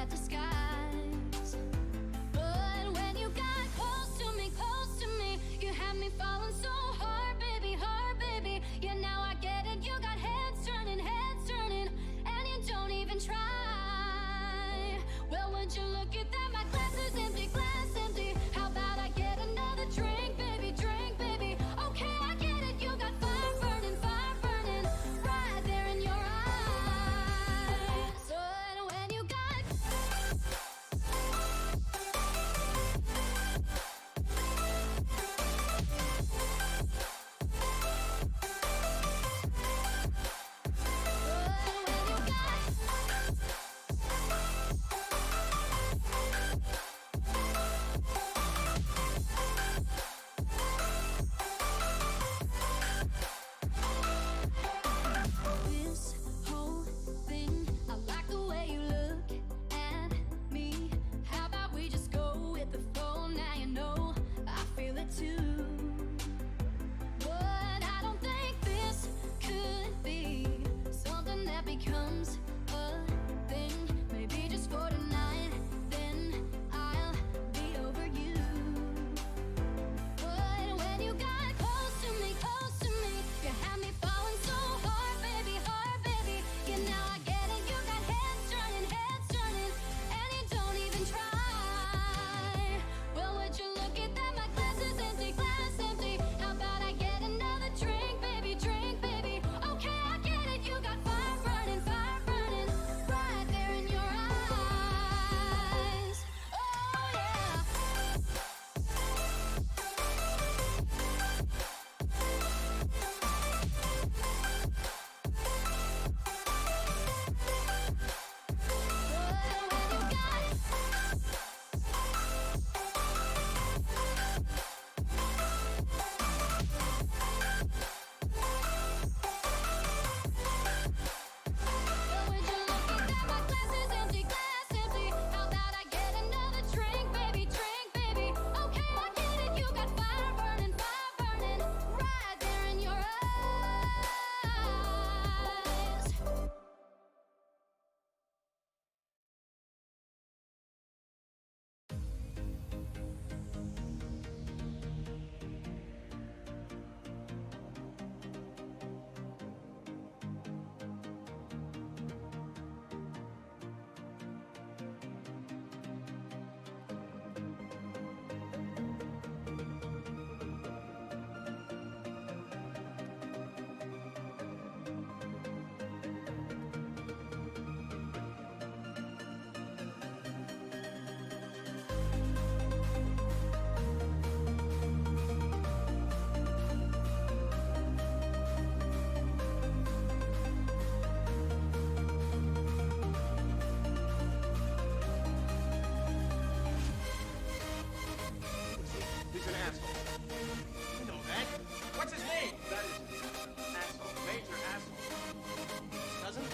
that disguise. But when you got close to me, you had me falling so hard, baby, yeah, now I get it. You got heads turning, and you don't even try. Well, would you look at that? My glass is empty, How about I get another drink, baby, Okay, I get it. You got fire burning, right there in your eyes. But when you got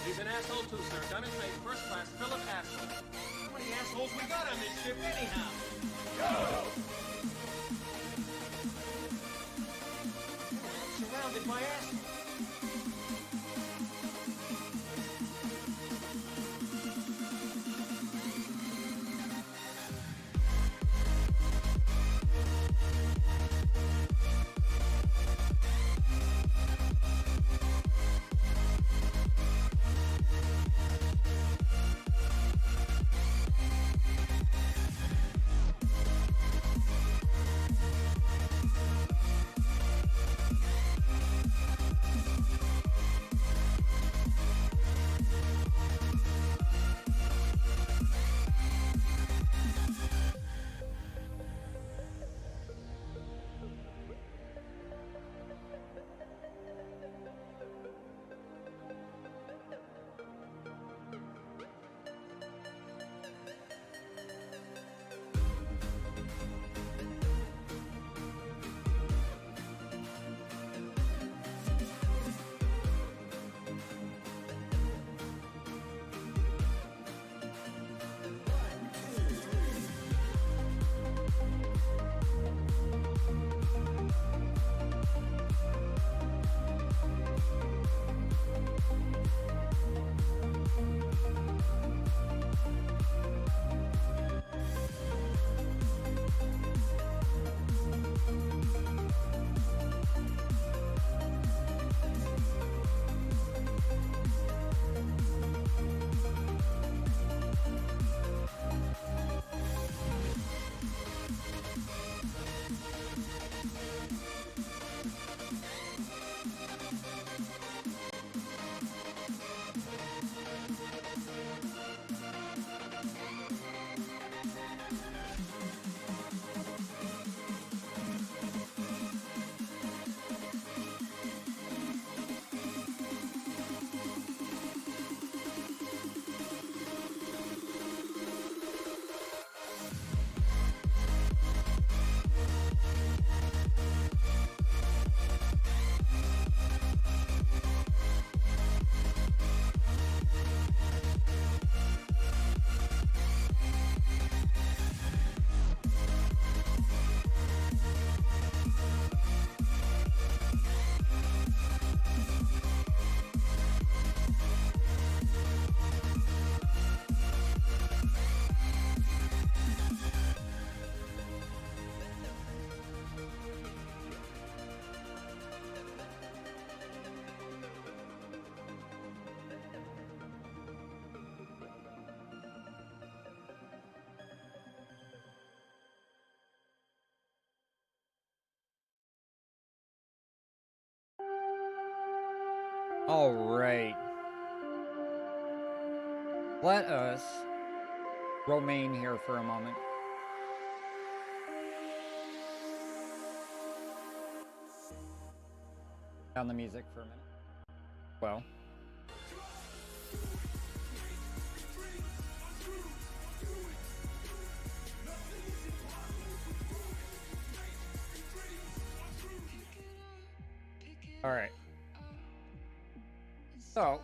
He's an asshole too, sir. Done his mate, first class, Philip asshole. How many assholes we got on this ship anyhow? Go! Surrounded by assholes. All right. Let us remain here for a moment. Down the music for a minute. Well. All right. So.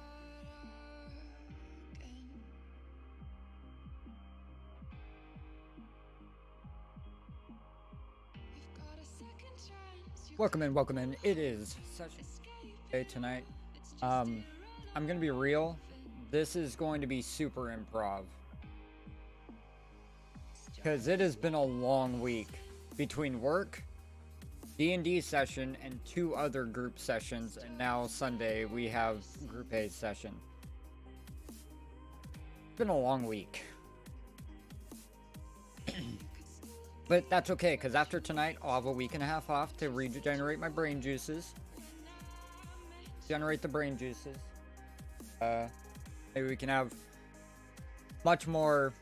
Welcome in. It is such a day tonight. I'm gonna be real. This is going to be super improv. Because it has been a long week. Between work, D&D session, and 2 other group sessions, and now Sunday we have Group A session. It's been a long week. But that's okay, because after tonight, I'll have a week and a half off to regenerate my brain juices. Generate the brain juices. Maybe we can have much more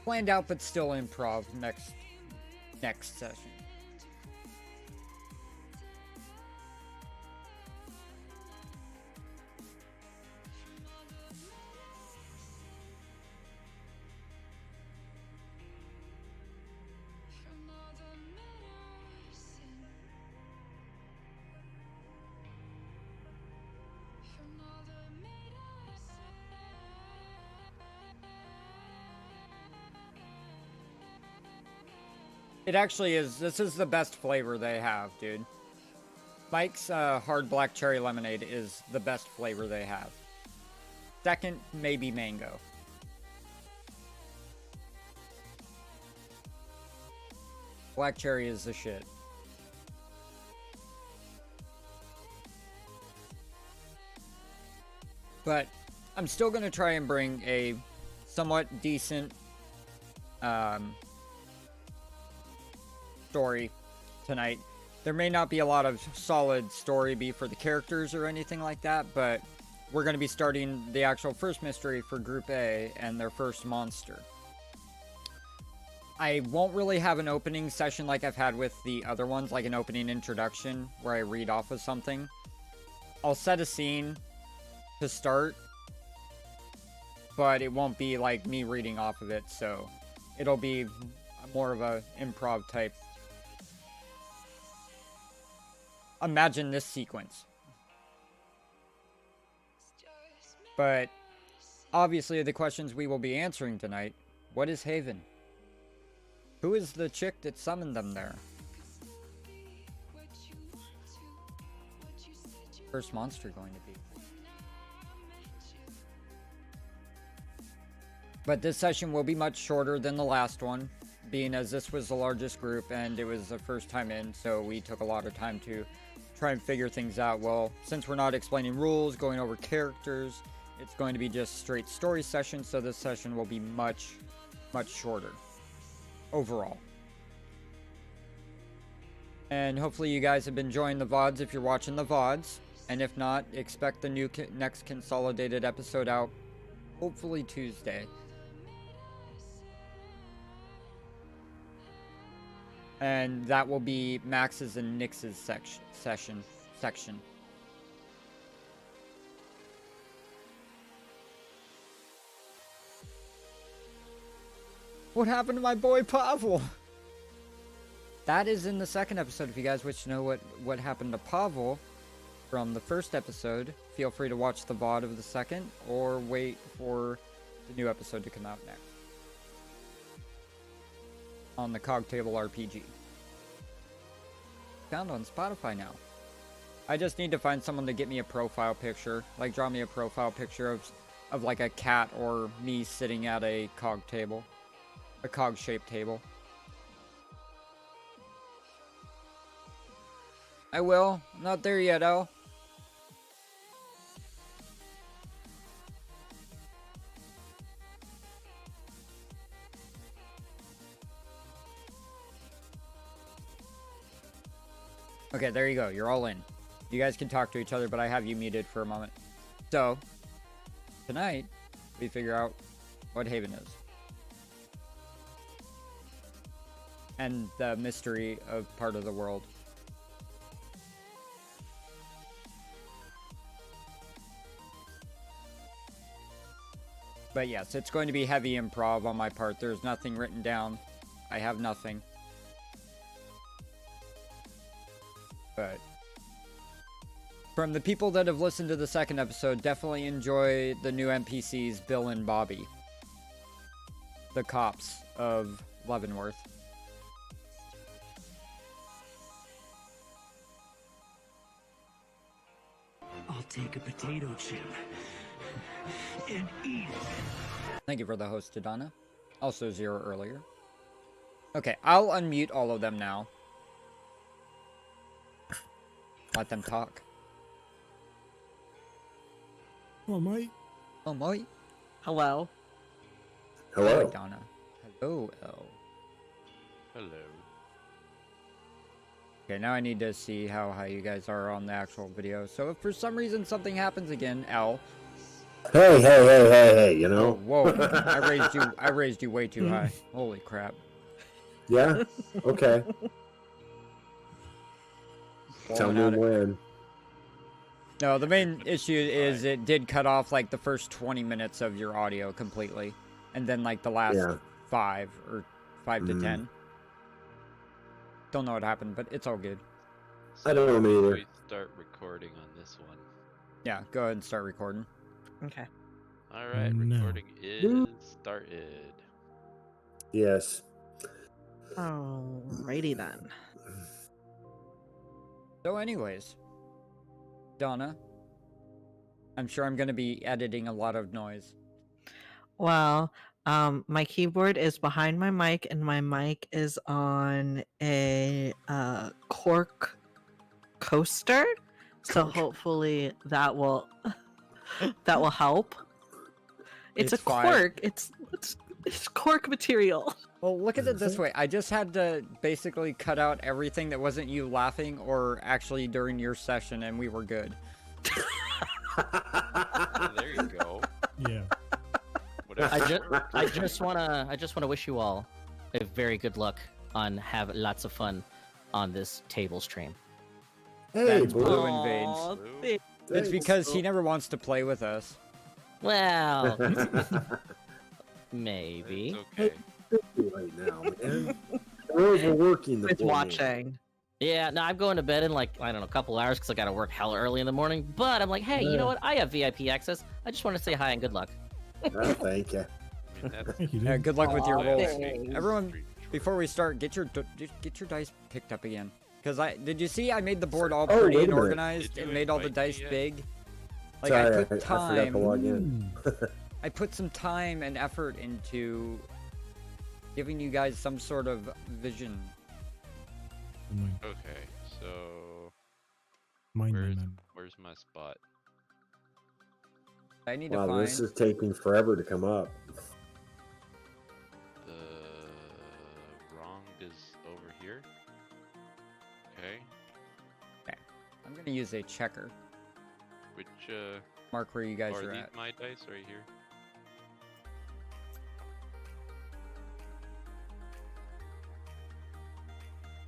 planned out, but still improv next session. It actually is. This is the best flavor they have, dude. Mike's hard black cherry lemonade is the best flavor they have. Second, maybe mango. Black cherry is the shit. But I'm still going to try and bring a somewhat decent story tonight. There may not be a lot of solid story beat for the characters or anything like that, but we're going to be starting the actual first mystery for Group A and their first monster. I won't really have an opening session like I've had with the other ones, like an opening introduction where I read off of something. I'll set a scene to start, but it won't be like me reading off of it, so it'll be more of a improv type. Imagine this sequence. But obviously the questions we will be answering tonight: what is Haven? Who is the chick that summoned them there? First monster going to be? But this session will be much shorter than the last one, being as this was the largest group and it was the first time in, so we took a lot of time to try and figure things out. Well, since we're not explaining rules, going over characters, it's going to be just straight story session, so this session will be much shorter overall. And hopefully you guys have been enjoying the VODs if you're watching the VODs, and if not, expect the new next consolidated episode out hopefully Tuesday. And that will be Max's and Nix's section. What happened to my boy Pavel? That is in the second episode. If you guys wish to know what happened to Pavel from the first episode, feel free to watch the VOD of the second or wait for the new episode to come out next on the Cogtable RPG. Found on Spotify now. I just need to find someone to get me a profile picture, like draw me a profile picture of like a cat or me sitting at a cog table, a cog shaped table. I will. I'm not there yet, Al. Okay, there you go. You're all in. You guys can talk to each other, but I have you muted for a moment. So, tonight, we figure out what Haven is. And the mystery of part of the world. But yes, it's going to be heavy improv on my part. There's nothing written down. I have nothing. But from the people that have listened to the second episode, definitely enjoy the new NPCs, Bill and Bobby. The cops of Leavenworth. I'll take a potato chip and eat it. Thank you for the host, Donna. Also 0 earlier. Okay, I'll unmute all of them now. Let them talk. Oh, mate. Oh, Moy. Hello. Hello. Hi, Donna. Hello, L. Hello. Okay, now I need to see how high you guys are on the actual video. So if for some reason something happens again, L. Hey, you Oh, know? whoa. I raised you way too high. Holy crap. Yeah? Okay. Tell Blowing me out it. when. No, the main issue is it did cut off like the first 20 minutes of your audio completely. And then like the last 5 or 5 to 10. Don't know what happened, but it's all good. I don't know me either. We start recording on this one. Yeah, go ahead and start recording. Okay. All right, No. recording is started. Yes. Alrighty then. So anyways, Donna, I'm sure I'm going to be editing a lot of noise. Well, my keyboard is behind my mic, and my mic is on a cork coaster. So hopefully that will help. It's a fine. cork. It's cork material. Well, look at it this way. I just had to basically cut out everything that wasn't you laughing or actually during your session, and we were good. There you go. Yeah. Whatever. I just wanna wish you all a very good luck on have lots of fun on this table stream. Hey, That's boy. blue in veins. Aw, Blue. It's because he never wants to play with us. Well, maybe. It's okay. Right now, man. We're overworking the It's poor man. watching. Yeah, no, I'm going to bed in like I don't know a couple hours because I got to work hella early in the morning. But I'm like, hey, you know what? I have VIP access. I just want to say hi and good luck. Oh, thank you. I mean, that's Thank you, Yeah, dude. good luck with your Aw, rolls. thanks. Everyone, before we start, get your dice picked up again. Because did you see I made the board all Oh, pretty wait a and minute. organized Did you and made all the invite me dice yet? big? Like Sorry, I I put forgot to time. log in. I put some time and effort into giving you guys some sort of vision. okay. So Mine, where's man. where's my spot? I need to Wow, find. this is taking forever to come up. The wrong is over here. Okay. I'm gonna use a checker. Which Mark where you guys are are these at. my dice right here?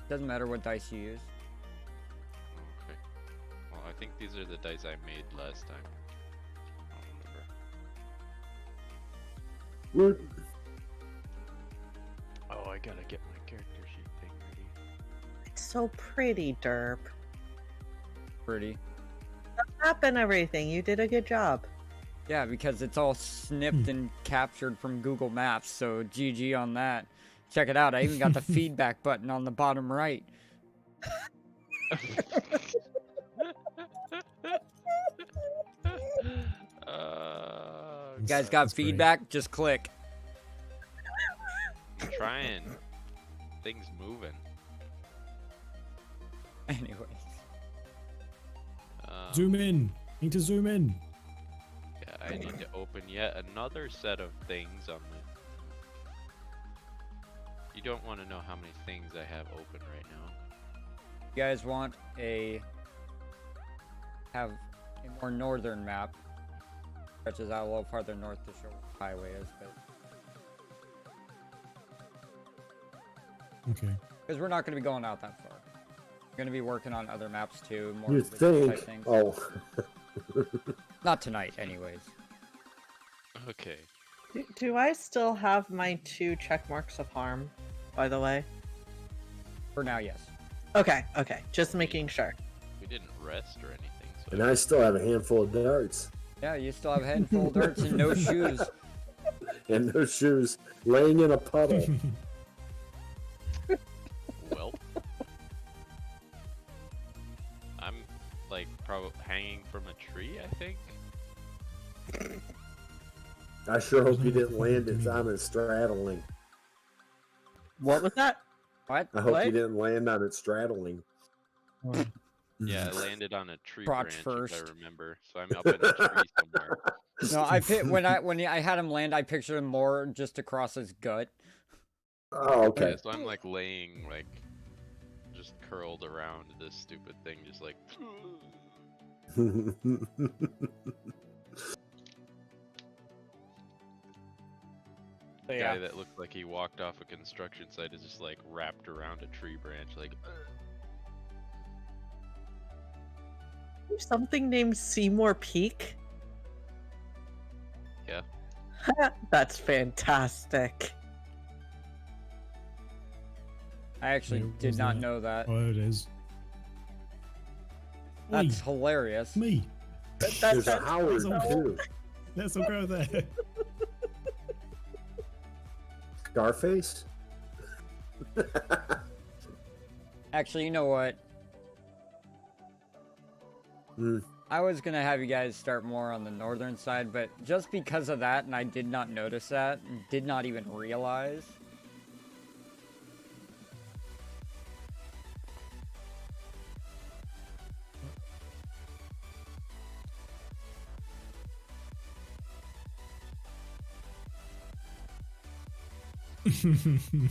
Doesn't matter what dice you use. Okay. Well, I think these are the dice I made last time. I don't remember. Oh, I gotta get my character sheet thing ready. It's so pretty, Derp. Pretty. Map and everything. You did a good job. Yeah, because it's all snipped and captured from Google Maps, so GG on that. Check it out, I even got the feedback button on the bottom right. You guys got That's great. feedback? Just click. I'm trying. Things moving. Anyways. Zoom in. Need to zoom in. Yeah, I need to open yet another set of things on the. You don't want to know how many things I have open right now. You guys want a have a more northern map. Stretches out a little farther north to show where the highway is, but Okay. because we're not going to be going out that far. We're going to be working on other maps too. More You visual think? type things. Oh. Not tonight, anyways. Okay. Do I still have my 2 check marks of harm, by the way? For now, yes. Okay, just making sure. We didn't rest or anything. So And I still have a handful of darts Yeah, you still have a handful of darts and no shoes. and those shoes laying in a puddle. well, I'm like probably hanging from a tree. I think. I sure hope you didn't land it on it straddling. What was that? What? I hope What? you didn't land on it straddling. Yeah, I landed on a tree Crotch branch, if first. I remember. So I'm up in a tree somewhere. No, when I had him land, I pictured him more just across his gut. Oh, okay. Yeah, so I'm like laying, like, just curled around this stupid thing, just like. So, Guy yeah. that looked like he walked off a construction site is just like wrapped around a tree branch, like. There's something named Seymour Peak? Yeah. That's fantastic. I actually Yeah, did wasn't not it? know that. Oh, it is. That's Oi, hilarious. me. There's a Howard that's- too. Let's all go there. Scarface? Actually, you know what? Hmm. I was gonna have you guys start more on the northern side, but just because of that, and I did not notice that, did not even realize.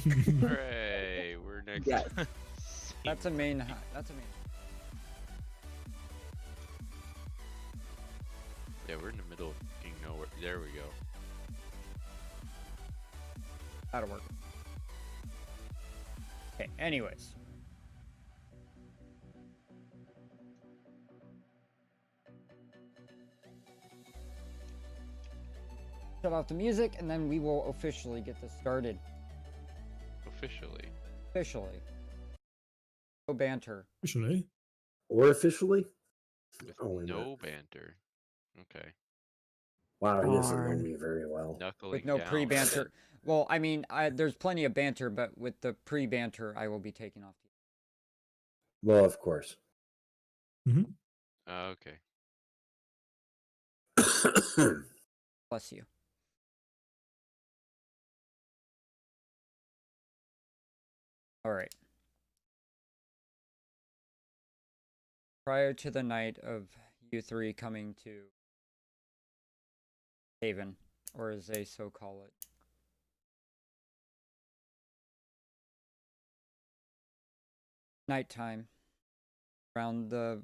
Hooray! We're next. Yes. That's a main. That's a main. Yeah, we're in the middle of fucking nowhere. There we go. That'll work. Okay. Anyways. Shut off the music, and then we will officially get this started. Officially. Officially. No banter. Actually, Or officially? With Oh, wait a no minute. banter. Okay. Wow, he doesn't know Darn. me very well. Knuckling With no down. pre-banter. Well, I mean, there's plenty of banter, but with the pre-banter, I will be taking off. Well, of course. Okay. Bless you. All right. Prior to the night of you three coming to Haven, or as they so call it. Nighttime. Around the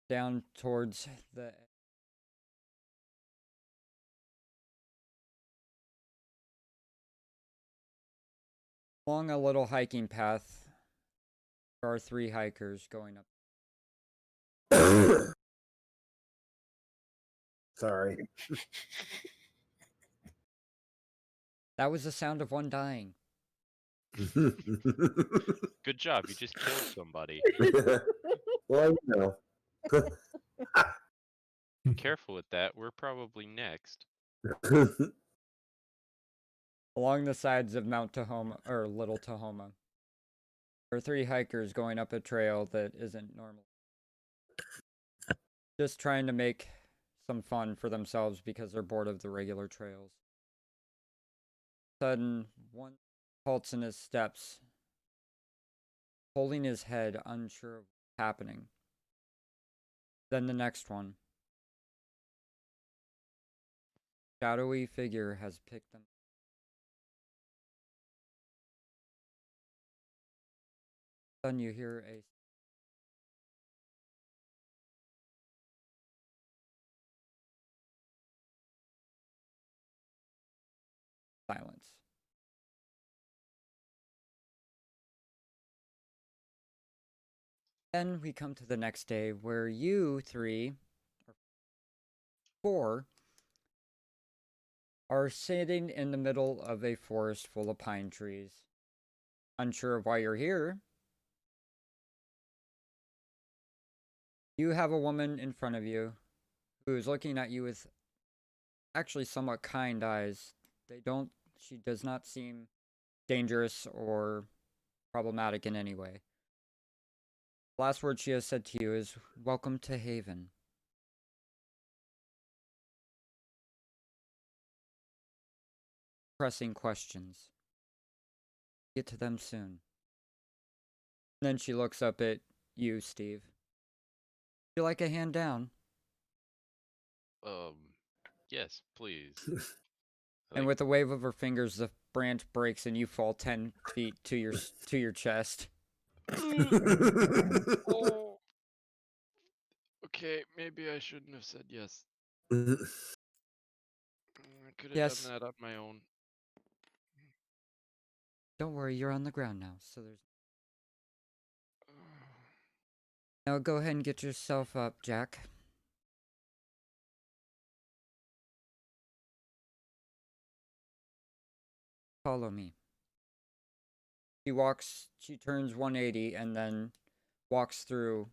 down towards the along a little hiking path. There are 3 hikers going up. Sorry. That was the sound of one dying. Good job. You just killed somebody. Well, you know. Careful with that. We're probably next. Along the sides of Mount Tahoma, or Little Tahoma, there are 3 hikers going up a trail that isn't normal. Just trying to make some fun for themselves because they're bored of the regular trails. Sudden, one halts in his steps, holding his head, unsure of what's happening. Then the next one. Shadowy figure has picked them. Then you hear a silence. Then we come to the next day where you three, or four, are sitting in the middle of a forest full of pine trees. Unsure of why you're here, you have a woman in front of you who is looking at you with actually somewhat kind eyes. She does not seem dangerous or problematic in any way. The last word she has said to you is, "Welcome to Haven." Pressing questions. Get to them soon. Then she looks up at you, Steve. Would you like a hand down? Yes, please. And with a wave of her fingers, the branch breaks and you fall 10 feet to your chest. Oh. Okay, maybe I shouldn't have said yes. I could have Yes. done that on my own. Don't worry, you're on the ground now, so there's... Now go ahead and get yourself up, Jack. Follow me. She turns 180 and then walks through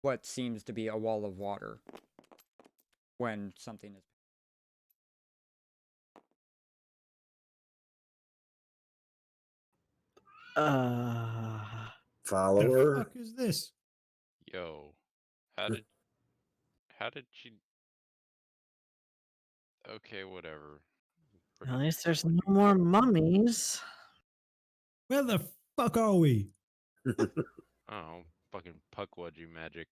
what seems to be a wall of water when something is... Follow The her. fuck is this? Yo, how did she? Okay, whatever. At least there's no more mummies. Where the fuck are we? Oh, fucking puckwudgie magic.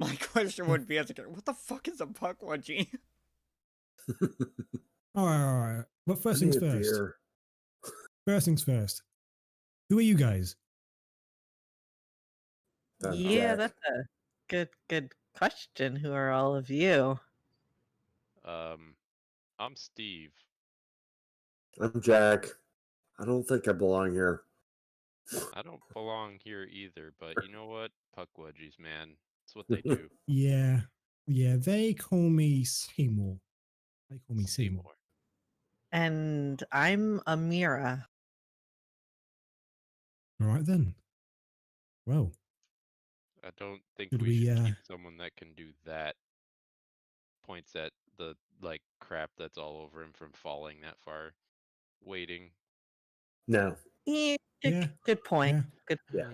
My question would be as a kid, what the fuck is a puckwudgie? Alright. But I first need things a first. beer. First things first. Who are you guys? Yeah, Jack. that's a good question. Who are all of you? I'm Steve. I'm Jack. I don't think I belong here. I don't belong here either, but you know what? Puckwudgies, man. That's what they do. Yeah. Yeah, they call me Seymour. They call me Seymour. And I'm Amira. Alright then. Well, I don't think Should we we, should keep someone that can do that. Points at the like crap that's all over him from falling that far. Waiting. No. Yeah, Yeah, good point. yeah. Good. Yeah.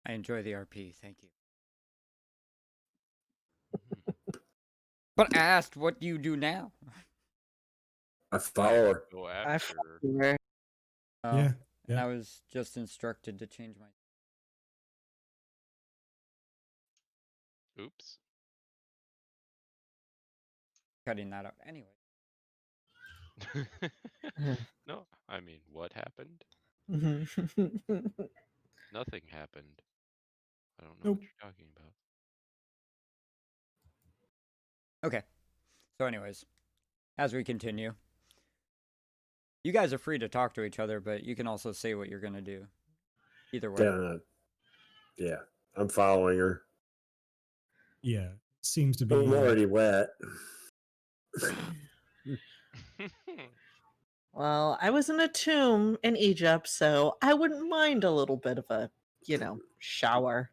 I enjoy the RP, thank you. But I asked, what do you do now? I follow her. Go I after. follow. Oh, Yeah. and I was just instructed to change my... Oops. Cutting that out. Anyway. No, I mean, what happened? Nothing happened. I don't know what Nope. you're talking about. Okay. So anyways, as we continue, you guys are free to talk to each other, but you can also say what you're going to do. Either way. Yeah. I'm following her. Yeah. Seems to be I'm already wet. Well, I was in a tomb in Egypt, so I wouldn't mind a little bit of a, shower.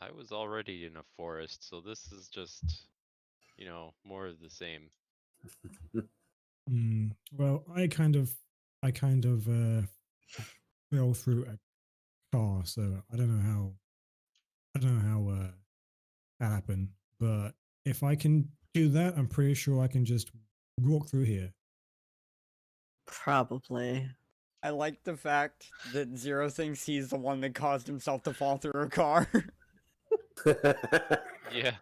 I was already in a forest, so this is just, more of the same. Well, I kind of fell through a car, so I don't know how that happened. But if I can do that, I'm pretty sure I can just walk through here. Probably. I like the fact that Zero thinks he's the one that caused himself to fall through a car. Yeah,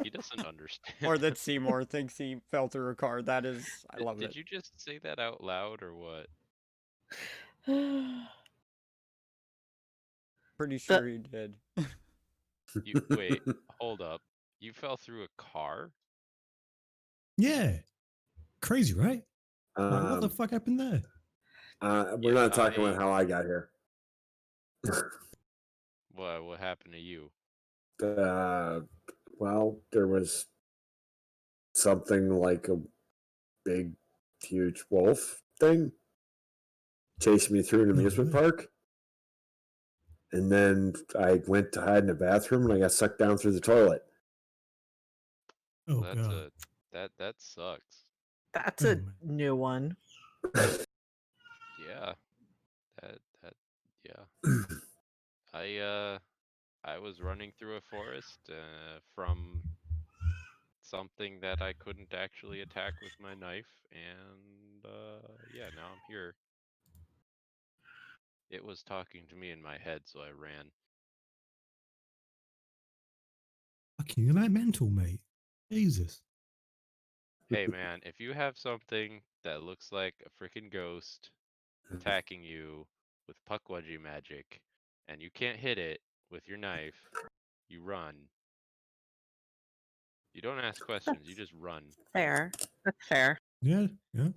He doesn't understand. Or that Seymour thinks he fell through a car. That is, I love Did it. you just say that out loud or what? Pretty sure he did. You wait, hold up. You fell through a car? Yeah. Crazy, right? Like, what the Um, fuck happened there? we're Yeah, not talking about how I got here. what happened to you? Well, there was something like a big, huge wolf thing chasing me through an No amusement way. park. And then I went to hide in the bathroom and I got sucked down through the toilet. Oh That's god. that sucks. That's Oh a man. new one. Yeah. That yeah. I was running through a forest from something that I couldn't actually attack with my knife, and yeah, now I'm here. It was talking to me in my head, so I ran. Fucking, you're like mental, mate. Jesus. Hey man, if you have something that looks like a freaking ghost attacking you with puckwudgie magic, and you can't hit it with your knife, you run. You don't ask questions, you just run. Fair. That's fair. Yeah, yeah. And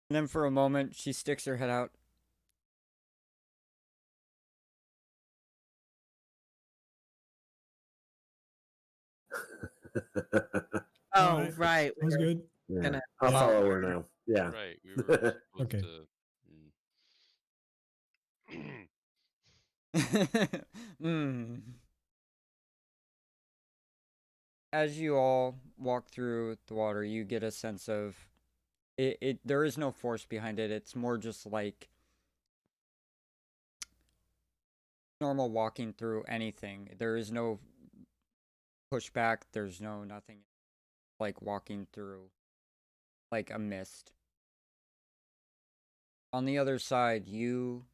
then for a moment, she sticks her head out. Oh, Alright. right. we Sounds were good. Yeah, gonna I'll Yeah. follow her now. Yeah. Right, we were supposed Okay. to. Mm. As you all walk through the water, you get a sense of it. There is no force behind it. It's more just like normal walking through anything. There is no pushback. There's no nothing like walking through like a mist. On the other side, you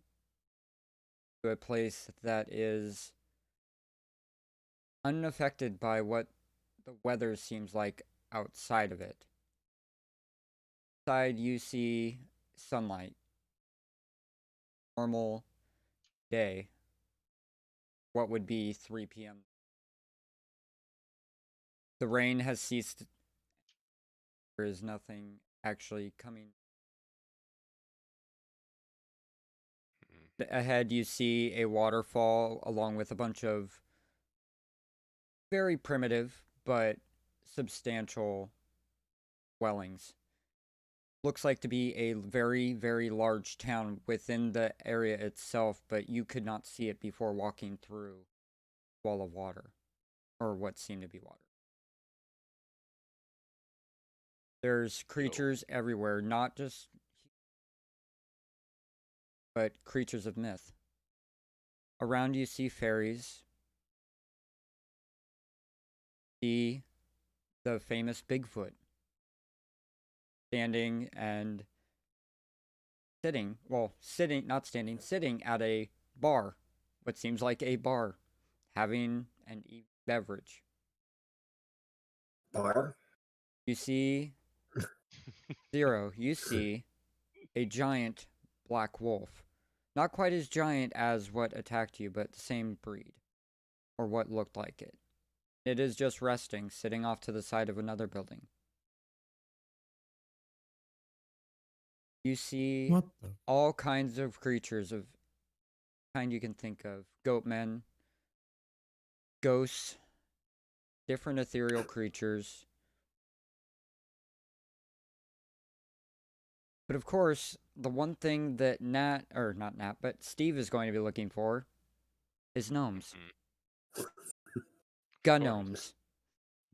to a place that is unaffected by what the weather seems like outside of it. Outside, you see sunlight. Normal day. What would be 3 p.m. The rain has ceased. There is nothing actually coming. Ahead, you see a waterfall along with a bunch of very primitive but substantial dwellings. Looks like to be a very, very large town within the area itself, but you could not see it before walking through a wall of water, or what seemed to be water. There's creatures everywhere, not just but creatures of myth. Around you see fairies, see the famous Bigfoot standing and not standing, sitting at a bar, what seems like a bar, having an beverage. Bar? You see Zero, you see a giant black wolf. Not quite as giant as what attacked you, but the same breed, or what looked like it. It is just resting, sitting off to the side of another building. You see What the? all kinds of creatures of kind you can think of. Goatmen, ghosts, different ethereal creatures. But of course, the one thing that not Nat, but Steve is going to be looking for is gnomes. Gnomes.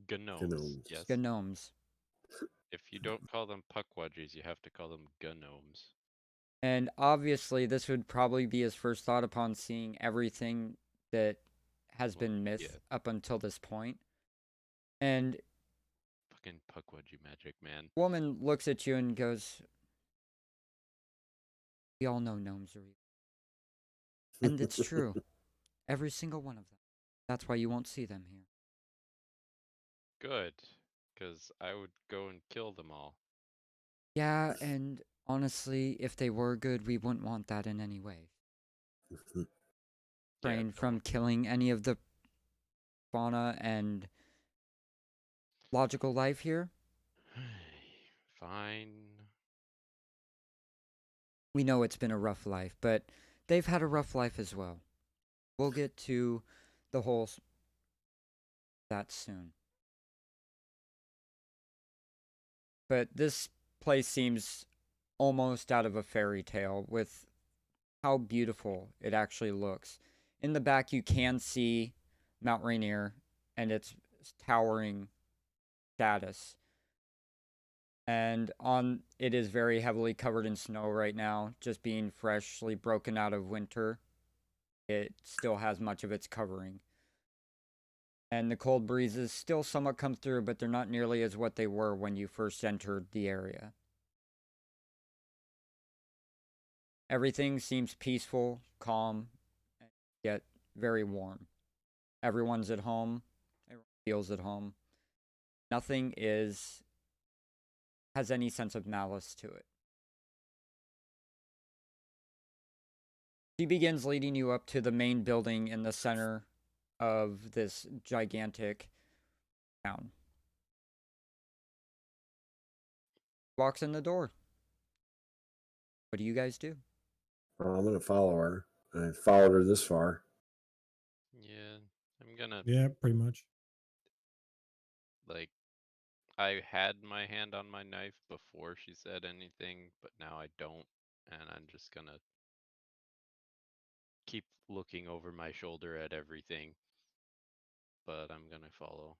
Gnomes. Yes. Gnomes. If you don't call them puckwudgies, you have to call them gnomes. And obviously, this would probably be his first thought upon seeing everything that has been myth up until this point. And Fucking puckwudgie magic, man. woman looks at you and goes, "We all know gnomes are evil." And it's true. Every single one of them. That's why you won't see them here. Good, because I would go and kill them all. Yeah, and honestly, if they were good, we wouldn't want that in any way. Yeah, Refrain from killing any of the fauna and logical life here. Fine. We know it's been a rough life, but they've had a rough life as well. We'll get to the whole that soon. But this place seems almost out of a fairy tale with how beautiful it actually looks. In the back, you can see Mount Rainier and its towering status. And on it is very heavily covered in snow right now, just being freshly broken out of winter. It still has much of its covering. And the cold breezes still somewhat come through, but they're not nearly as what they were when you first entered the area. Everything seems peaceful, calm, yet very warm. Everyone's at home. Everyone feels at home. Nothing has any sense of malice to it. She begins leading you up to the main building in the center of this gigantic town. Walks in the door. What do you guys do? I'm gonna follow her. I followed her this far. Yeah, I'm gonna, Yeah, pretty much. like, I had my hand on my knife before she said anything, but now I don't, and I'm just gonna keep looking over my shoulder at everything, but I'm gonna follow.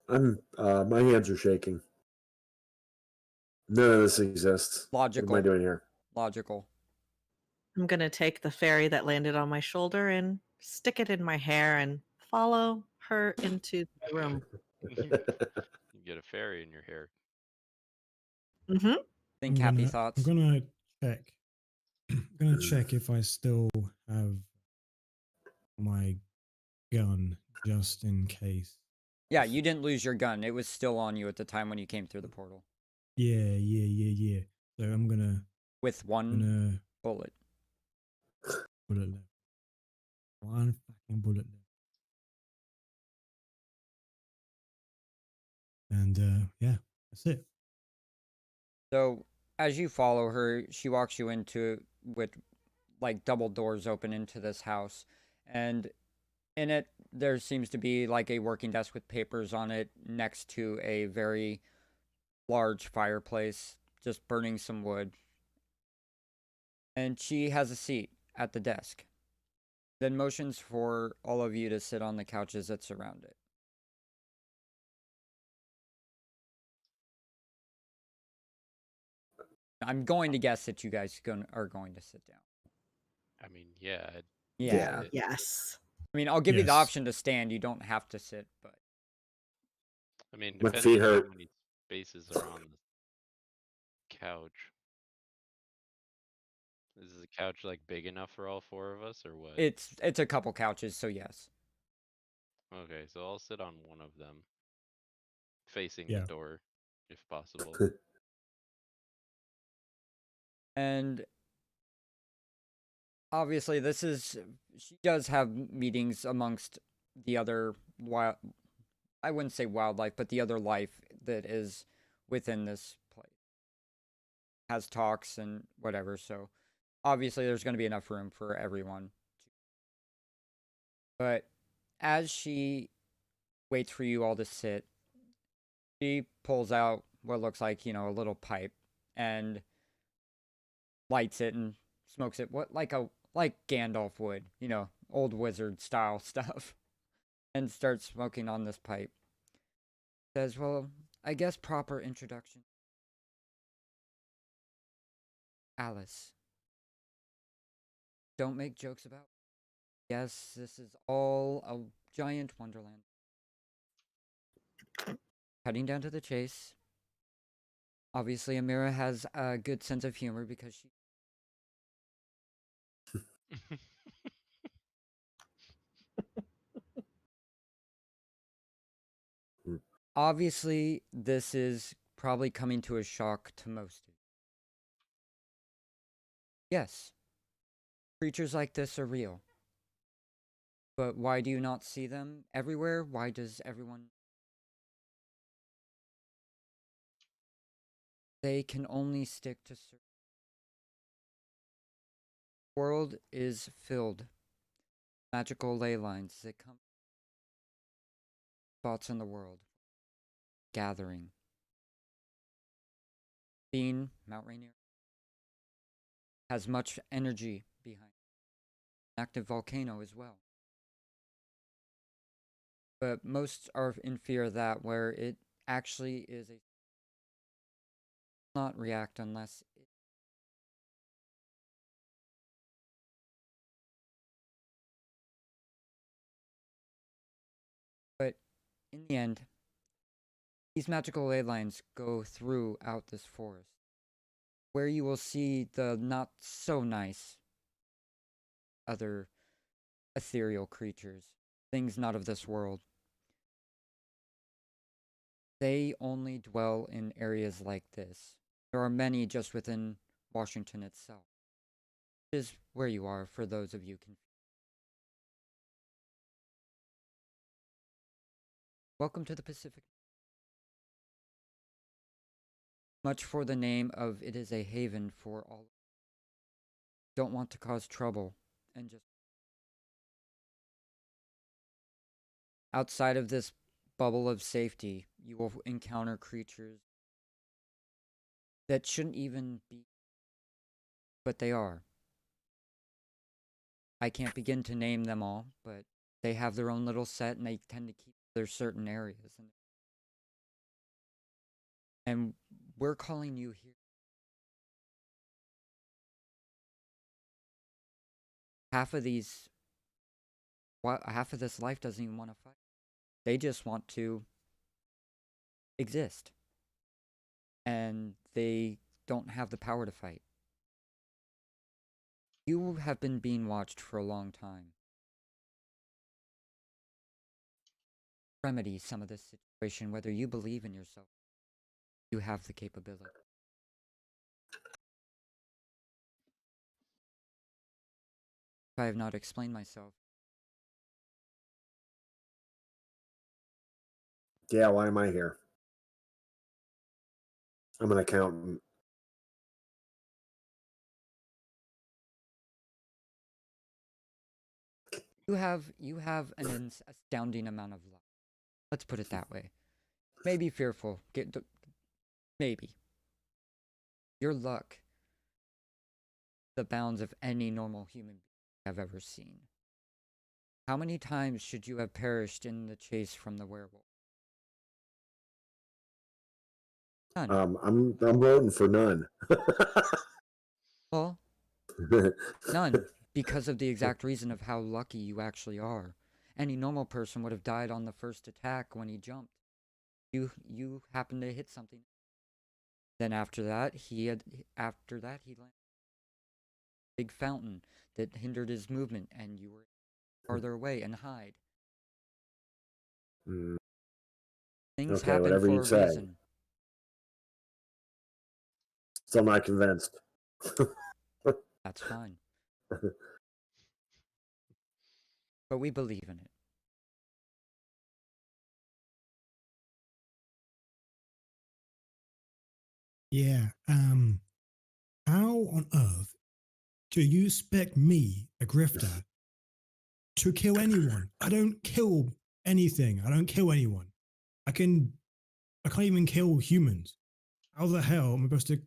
My hands are shaking. None of this exists. What am Logical. I doing here? Logical. I'm going to take the fairy that landed on my shoulder and stick it in my hair and follow her into the room. You get a fairy in your hair. Mm-hmm. Think happy thoughts. I'm gonna check. I'm gonna check if I still have my gun just in case. Yeah, you didn't lose your gun. It was still on you at the time when you came through the portal. Yeah. So I'm gonna With one bullet. bullet left. One fucking bullet left. And yeah, that's it. So as you follow her, she walks you into with like double doors open into this house. And in it, there seems to be like a working desk with papers on it next to a very large fireplace, just burning some wood. And she has a seat at the desk. Then motions for all of you to sit on the couches that surround it. I'm going to guess that you guys are going to sit down. I mean, yeah. Yeah. Yes. I mean, I'll give you the Yes. option to stand. You don't have to sit, but I mean, My depends feet on how hurt. many spaces are on the couch. Is the couch like big enough for all four of us, or what? it's a couple couches, so yes. Okay, so I'll sit on one of them, facing Yeah. the door, if possible. And obviously, she does have meetings amongst the other wild. I wouldn't say wildlife, but the other life that is within this place. Has talks and whatever, so obviously there's going to be enough room for everyone. But as she waits for you all to sit, she pulls out what looks like, a little pipe and lights it and smokes it. Like Gandalf would, old wizard style stuff. And starts smoking on this pipe. Says, well, I guess proper introduction. Alice. Don't make jokes about. Yes, this is all a giant wonderland. Cutting down to the chase. Obviously, Amira has a good sense of humor because she. Obviously, this is probably coming to a shock to most of you. Yes, creatures like this are real. But why do you not see them everywhere? Why does everyone... They can only stick to certain... The world is filled with magical ley lines that come spots in the world. Gathering. Being Mount Rainier has much energy behind it. An active volcano as well. But most are in fear of that, where it actually is a... not react unless it... But in the end, these magical ley lines go throughout this forest, where you will see the not so nice other ethereal creatures, things not of this world. They only dwell in areas like this. There are many just within Washington itself, which is where you are for those of you confused. Welcome to the Pacific. Much for the name of it is a haven for all. Don't want to cause trouble and just... Outside of this bubble of safety, you will encounter creatures that shouldn't even be, but they are. I can't begin to name them all, but they have their own little set and they tend to keep their certain areas. And we're calling you here. Half of this life doesn't even want to fight. They just want to exist. And they don't have the power to fight. You have been being watched for a long time. Remedy some of this situation, whether you believe in yourself. You have the capability. If I have not explained myself, Yeah, why am I here? I'm an accountant. you have an astounding amount of luck. Let's put it that way. Maybe fearful. Maybe. Your luck, the bounds of any normal human being I've ever seen. How many times should you have perished in the chase from the werewolf? None. I'm voting for none. Well, none, because of the exact reason of how lucky you actually are. Any normal person would have died on the first attack when he jumped. You happened to hit something. Then after that, he landed a big fountain that hindered his movement, and you were farther away and hide. Mm, Things okay, happen whatever for you a say. reason. Still not convinced. That's fine. But we believe in it. Yeah. How on earth do you expect me, a grifter, to kill anyone? I don't kill anything. I don't kill anyone. I can't even kill humans. How the hell am I supposed to?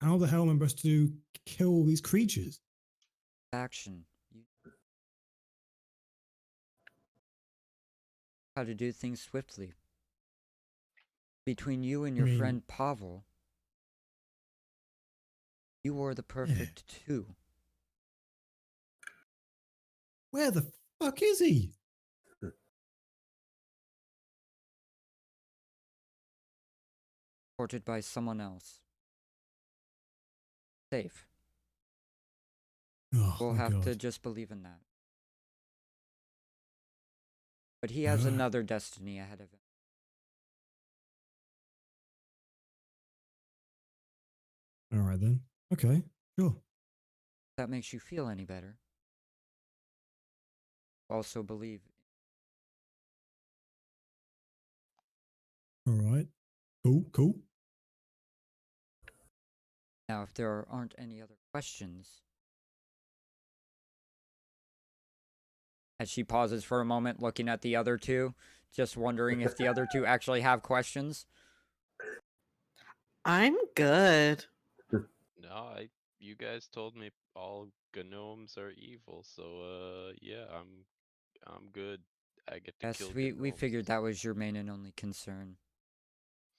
How the hell am I supposed to kill these creatures? Action. How to do things swiftly. Between you and I your mean, friend Pavel, you were the perfect two. where the fuck is he? Supported by someone else. Safe. Oh We'll my have to god. just believe in that. But he has another destiny ahead of him. All right then. Okay, sure. That makes you feel any better. Also believe. All right. Cool, cool. Now, if there aren't any other questions, as she pauses for a moment, looking at the other two, just wondering if the other two actually have questions. I'm good. No, you guys told me all gnomes are evil, so yeah, I'm good. I get to Yes, kill we gnomes. figured that was your main and only concern.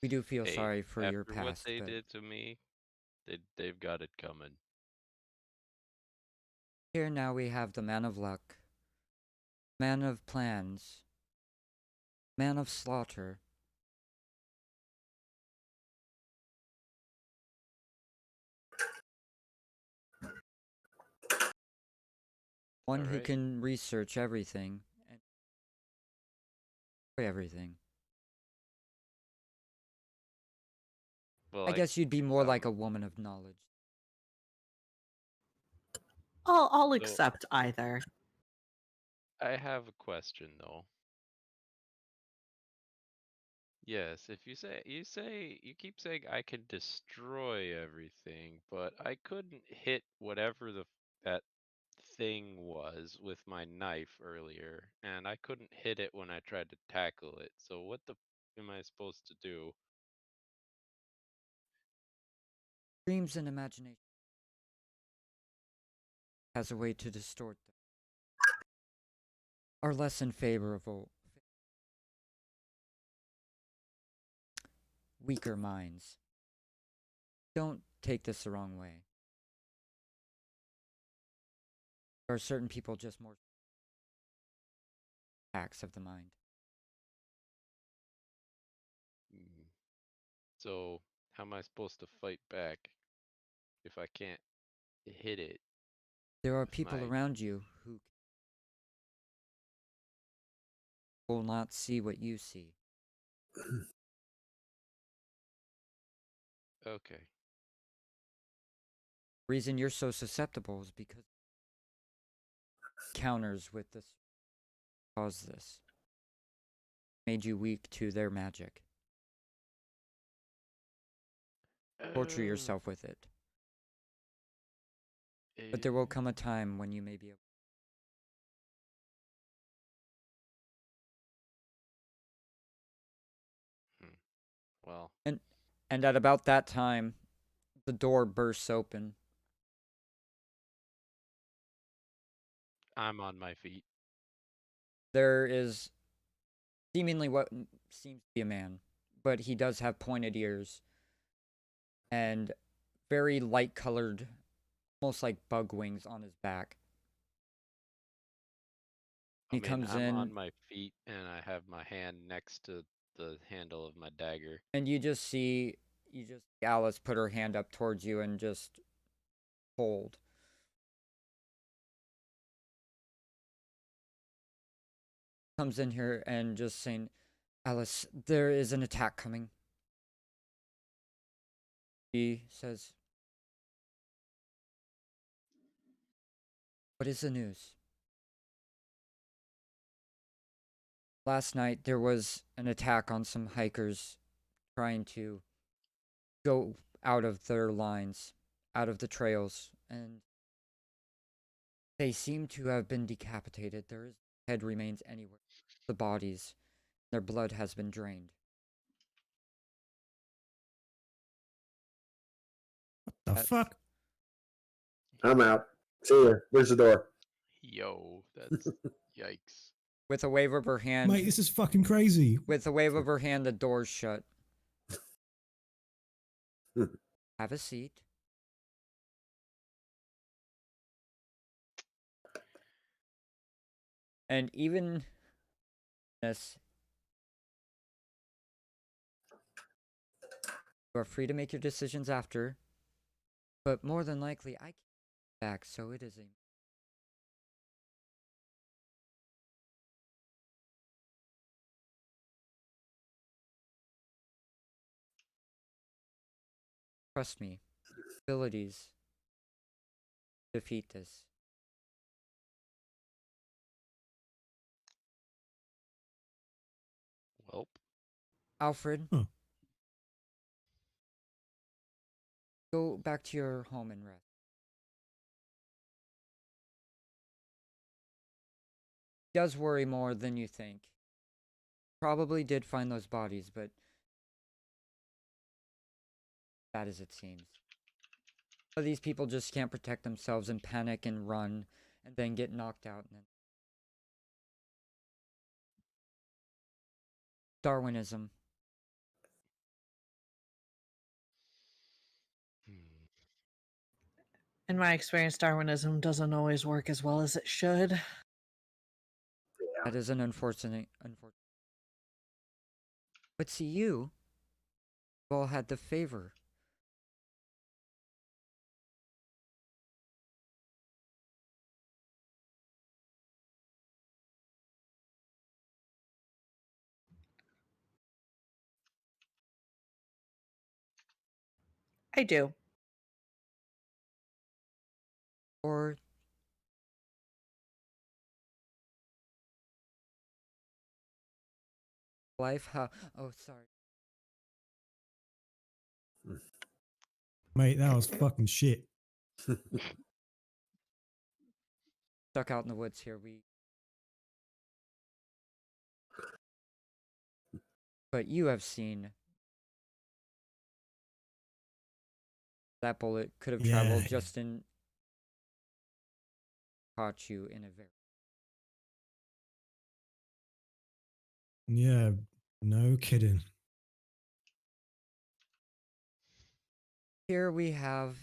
We do feel Hey, sorry for your after what past, they but did to me, they've got it coming. here now we have the man of luck, man of plans, man of slaughter. One who Alright. can research everything and everything. Well, I guess you'd be more like a um, woman of knowledge. I'll so accept either. I have a question though. Yes, if you keep saying I can destroy everything, but I couldn't hit whatever that thing was with my knife earlier, and I couldn't hit it when I tried to tackle it. So what the am I supposed to do? Dreams and imagination has a way to distort them. Are less than favorable. Weaker minds. Don't take this the wrong way. There are certain people just more acts of the mind. Mm, So how am I supposed to fight back if I can't hit it There are with people my around you who will not see what you see. Okay. The reason you're so susceptible is because encounters with this cause this. Made you weak to their magic. Torture Uh, yourself with it. But there will come a time when you may be able. hmm, well, And at about that time, the door bursts open. I'm on my feet. There is seemingly what seems to be a man, but he does have pointed ears and very light colored, almost like bug wings on his back. I He mean, comes I'm in, on my feet and I have my hand next to the handle of my dagger. and you just see Alice put her hand up towards you and just hold. Comes in here and just saying, Alice, there is an attack coming. She says, what is the news? Last night there was an attack on some hikers trying to go out of their lines, out of the trails, and they seem to have been decapitated. There is head remains anywhere. The bodies, their blood has been drained. What the That's fuck? I'm out. See ya. Where's the door? Yo, that's yikes. with a wave of her hand. Mate, this is fucking crazy. With a wave of her hand, the door's shut. Have a seat. And even this, you are free to make your decisions after, but more than likely, I can't be back, so it is a. Trust me, abilities to defeat this. Welp. Alfred, Huh. go back to your home and rest. Does worry more than you think. Probably did find those bodies, but bad as it seems. But these people just can't protect themselves and panic and run and then get knocked out. And then Darwinism. Hmm. In my experience, Darwinism doesn't always work as well as it should. That is an unfortunate. But see, you all had the favor. I do. Or life, how? Oh, sorry. Mate, that was fucking shit. Stuck out in the woods here. But you have seen that bullet could have Yeah. traveled just in. Caught you in a very. Yeah. No kidding. Here we have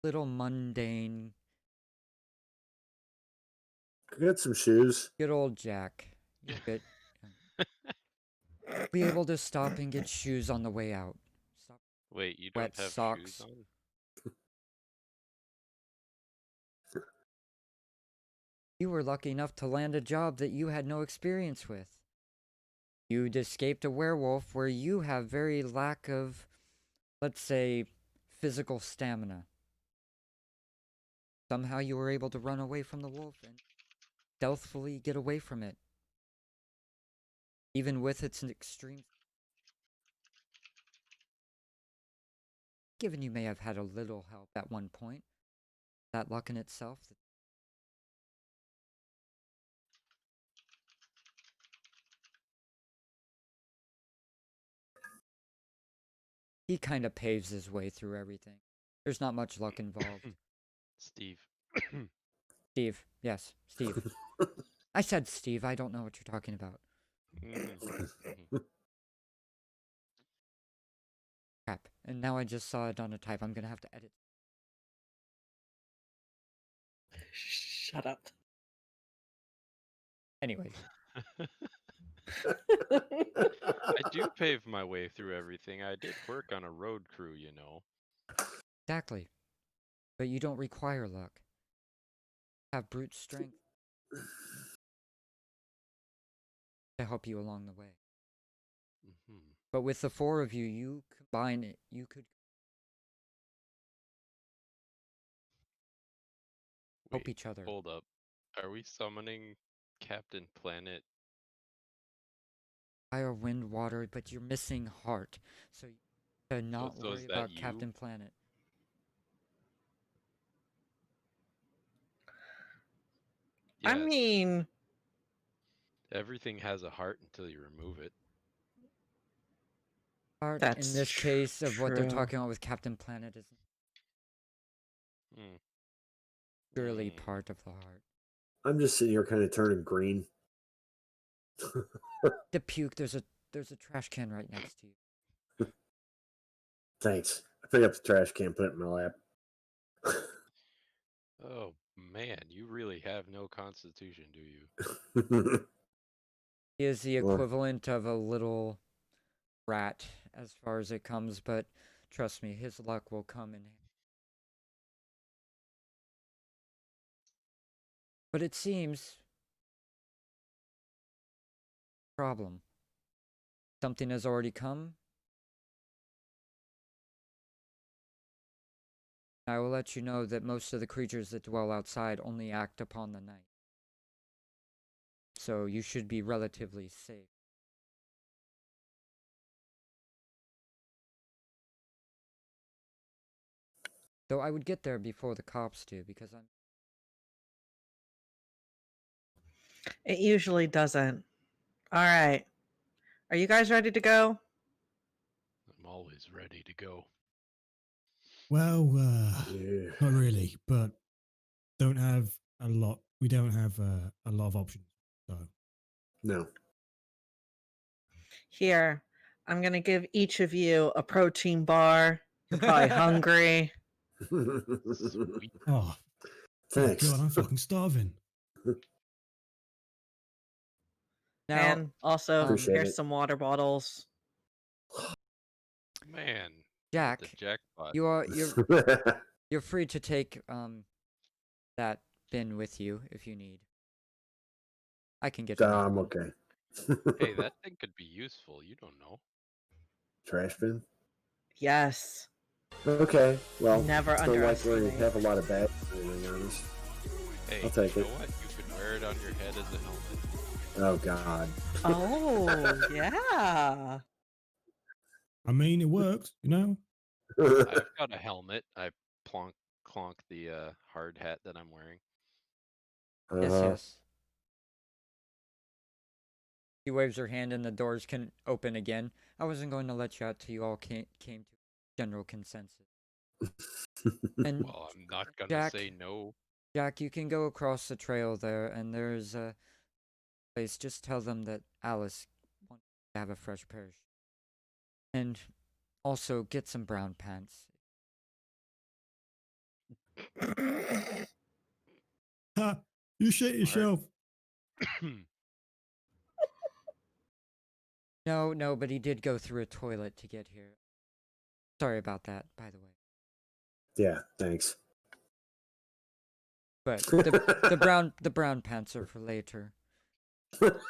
little mundane, Get some shoes. good old Jack. You'll get. Be able to stop and get shoes on the way out. Stop. Wait, you Wet don't have socks. shoes on? You were lucky enough to land a job that you had no experience with. You'd escaped a werewolf where you have very lack of, let's say, physical stamina. Somehow you were able to run away from the wolf and stealthily get away from it. Even with its extreme. Given you may have had a little help at one point, that luck in itself. He kind of paves his way through everything. There's not much luck involved. Steve. Steve, yes, Steve. I said Steve, I don't know what you're talking about. Crap, and now I just saw it on a type. I'm gonna have to edit. Shut up. Anyways, I do pave my way through everything. I did work on a road crew, you know. exactly. But you don't require luck. Have brute strength to help you along the way. Mm-hmm. But with the four of you, you combine it. You could help Wait, each other. hold up. Are we summoning Captain Planet? Fire, wind, water, but you're missing heart. So you should not So is worry that about you? Captain Planet. I Yes. mean, Everything has a heart until you remove it. Heart, that's in this case of what they're true. talking about with Captain Planet, is Hmm. purely Hmm. part of the heart. I'm just sitting here kind of turning green. To puke, there's a trash can right next to you. Thanks. I pick up the trash can, put it in my lap. Oh man, you really have no constitution, do you? He is the Well, equivalent of a little rat as far as it comes, but trust me, his luck will come in. But it seems problem. Something has already come. I will let you know that most of the creatures that dwell outside only act upon the night. So you should be relatively safe. Though I would get there before the cops do, because I'm... It usually doesn't. All right. Are you guys ready to go? I'm always ready to go. Well, Yeah. not really, but don't have a lot. We don't have a lot of options. So No. Here, I'm going to give each of you a protein bar. You're probably hungry. Sweet. oh Thanks. god, I'm fucking starving. Now, And also, Appreciate here's it. some water bottles. Man. Jack, The jackpot. you're free to take that bin with you if you need. I can get another I'm one. okay. Hey, that thing could be useful. You don't know. Trash bin? Yes. Okay. Well, Never it's not like we underestimate. have a lot of bags laying on us. Hey, I'll take you it. know what? You could wear it on your head as a helmet. Oh, God. Oh, yeah. I mean, it works, you know. I've got a helmet. I clonk the hard hat that I'm wearing. Yes, Uh-huh. yes. She waves her hand and the doors can open again. I wasn't going to let you out till you all came to general consensus. And Well, I'm not gonna Jack, say no. Jack, you can go across the trail there, and there's a place. Just tell them that Alice wants to have a fresh pair of shoes. And also get some brown pants. Ha! You shit yourself. No, but he did go through a toilet to get here. Sorry about that, by the way. Yeah, thanks. But the brown pants are for later.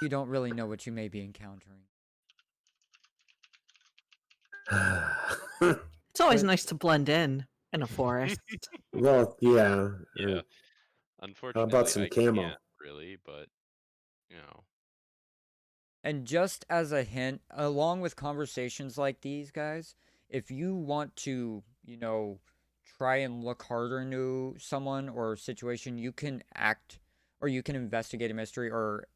You don't really know what you may be encountering. It's always But- nice to blend in a forest. Well, yeah. Yeah. How Unfortunately, about some I camo? can't really, but you know. And just as a hint, along with conversations like these, guys, if you want to, try and look harder into someone or situation, you can act or you can investigate a mystery or,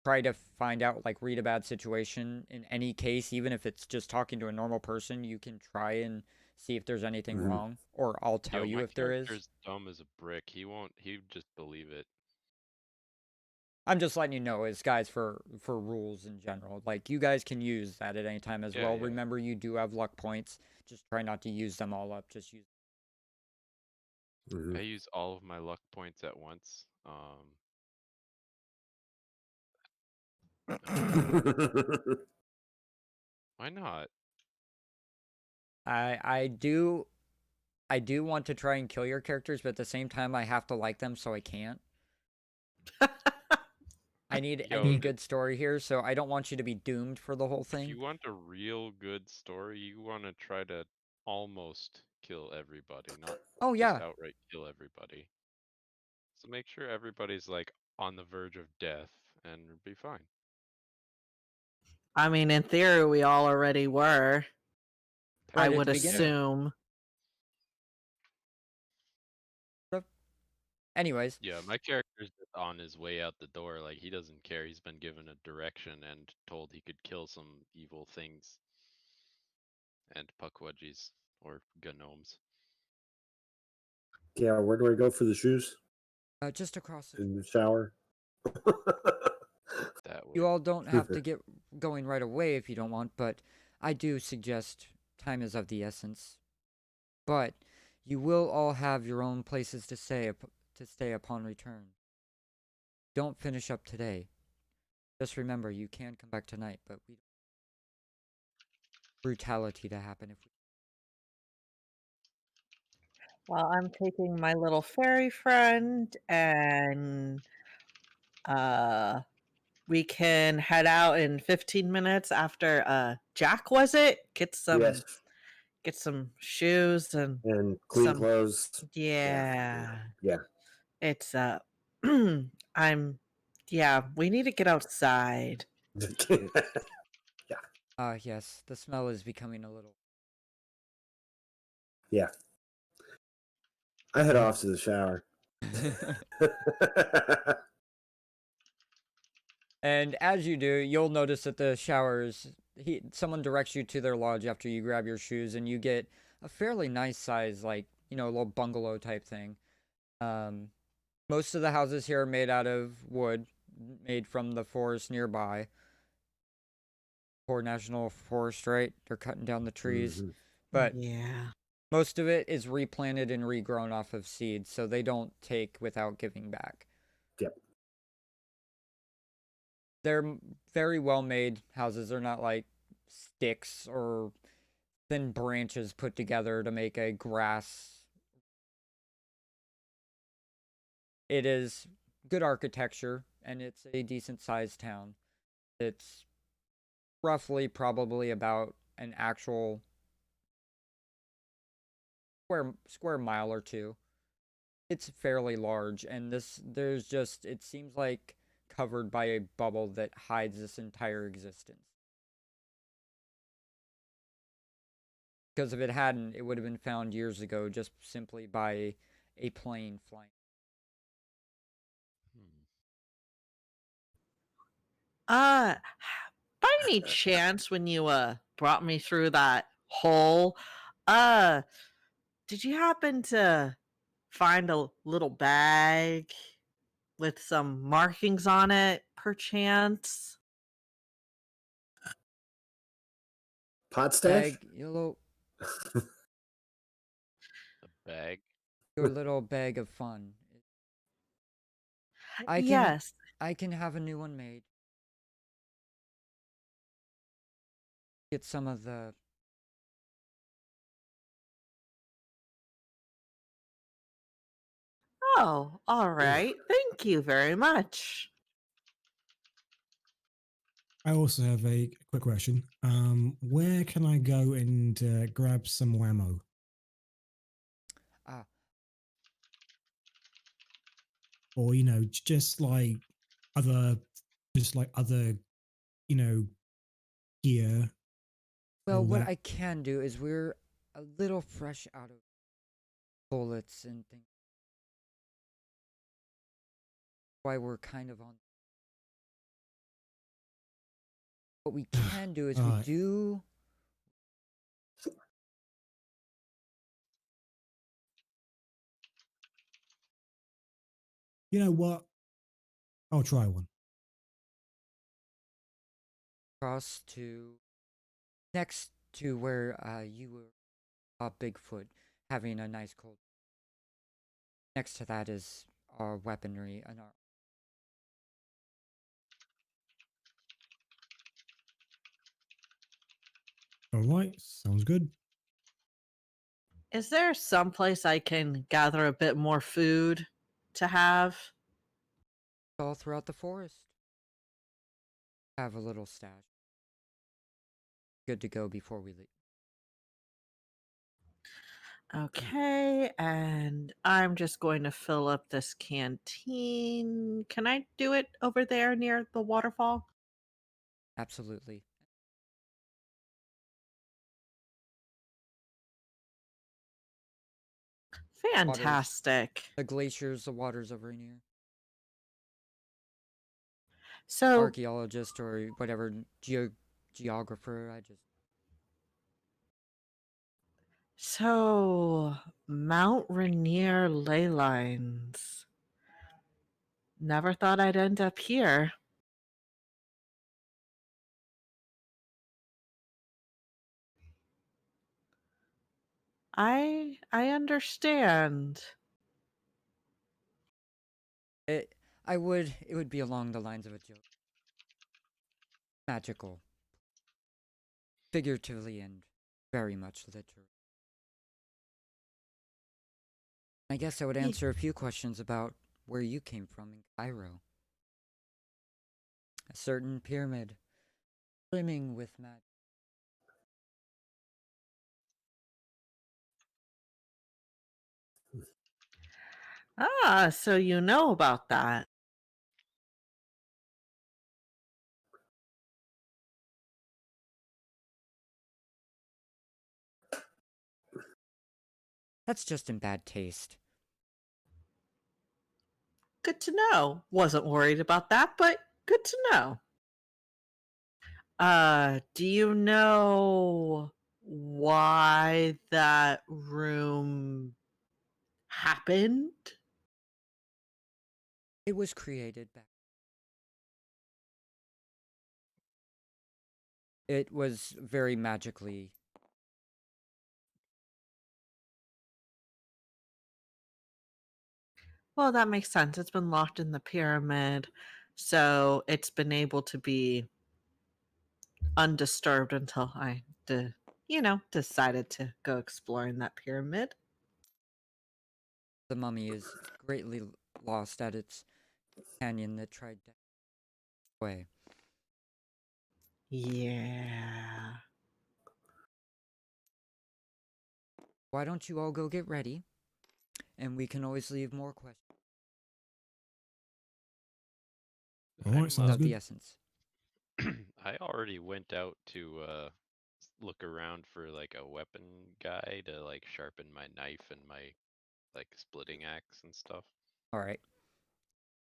try to find out, like, read a bad situation in any case, even if it's just talking to a normal person, you can try and see if there's anything Mhm. wrong, or I'll tell Yo, you my if there is. character's dumb as a brick. He'd just believe it. I'm just letting you know as guys for rules in general. Like, you guys can use that at any time as Yeah, well. yeah. Remember, you do have luck points. Just try not to use them all up. Just use. Mhm. I use all of my luck points at once. Why not? I do want to try and kill your characters, but at the same time, I have to like them, so I can't. I need Yo, a good story here, so I don't want you to be doomed for the whole If thing. you want a real good story, you want to try to almost kill everybody, not Oh just yeah, outright kill everybody. So make sure everybody's like on the verge of death and be fine. I mean, in theory, we all already were. Right I at would the beginning. assume. Anyways, Yeah, my character's just on his way out the door. Like, he doesn't care. He's been given a direction and told he could kill some evil things. And puckwudgies or gnomes. Yeah, where do I go for the shoes? just across the. In the shower? That way. You all don't have to get going right away if you don't want, but I do suggest time is of the essence. But you will all have your own places to stay upon return. Don't finish up today. Just remember, you can come back tonight, but we brutality to happen if we. Well, I'm taking my little fairy friend, and we can head out in 15 minutes after Jack, was it? Yes. get some shoes and And clean some. clothes. Yeah. Yeah. It's I'm yeah, we need to get outside. Yes, the smell is becoming a little. Yeah. I head off to the shower. And as you do, you'll notice that the showers, someone directs you to their lodge after you grab your shoes, and you get a fairly nice size, like, a little bungalow type thing. Um, Most of the houses here are made out of wood, made from the forest nearby. Poor National Forest, right? They're cutting down the trees. Mhm. But Yeah. most of it is replanted and regrown off of seeds, so they don't take without giving back. Yep. They're very well made houses. They're not like sticks or thin branches put together to make a grass. It is good architecture, and it's a decent sized town. It's roughly probably about an actual square mile or two. It's fairly large, and there's just, it seems like covered by a bubble that hides this entire existence. Because if it hadn't, it would have been found years ago just simply by a plane flying. Uh by any chance when you brought me through that hole, uh did you happen to find a little bag with some markings on it perchance? Pot stash? Bag, your A bag. little bag of fun. I can Yes. I can have a new one made. Get some of the Oh, all right. Thank you very much. I also have a quick question. Where can I go and grab some ammo? ah Or, just like other, other, you know, gear, well, all what that. I can do is we're a little fresh out of bullets and things. Why we're kind of on. What we can do is we Alright. do. You know what? I'll try one. Cross to next to where you were Bigfoot having a nice cold. Next to that is our weaponry and our. Alright, sounds good. Is there someplace I can gather a bit more food to have? All throughout the forest. Have a little stash. Good to go before we leave. Okay, and I'm just going to fill up this canteen. Can I do it over there near the waterfall? Absolutely. Waters. Fantastic. The glaciers, the waters over in here. So, Archaeologist or whatever geographer. I just so Mount Rainier ley lines. Never thought I'd end up here. I understand. it. It would be along the lines of a joke. Magical, figuratively, and very much literal. I guess I would Ye- answer a few questions about where you came from in Cairo. A certain pyramid, brimming with magic. Ah, so you know about that. That's just in bad taste. Good to know. Wasn't worried about that, but good to know. Do you know why that room happened? It was created back. It was very magically. Well, that makes sense. It's been locked in the pyramid, so it's been able to be undisturbed until decided to go exploring that pyramid. The mummy is greatly lost at its companion that tried to away. Yeah. Why don't you all go get ready? And we can always leave more questions. All right, sounds Of the good. essence. I already went out to look around for like a weapon guy to like sharpen my knife and my like splitting axe and stuff. All right.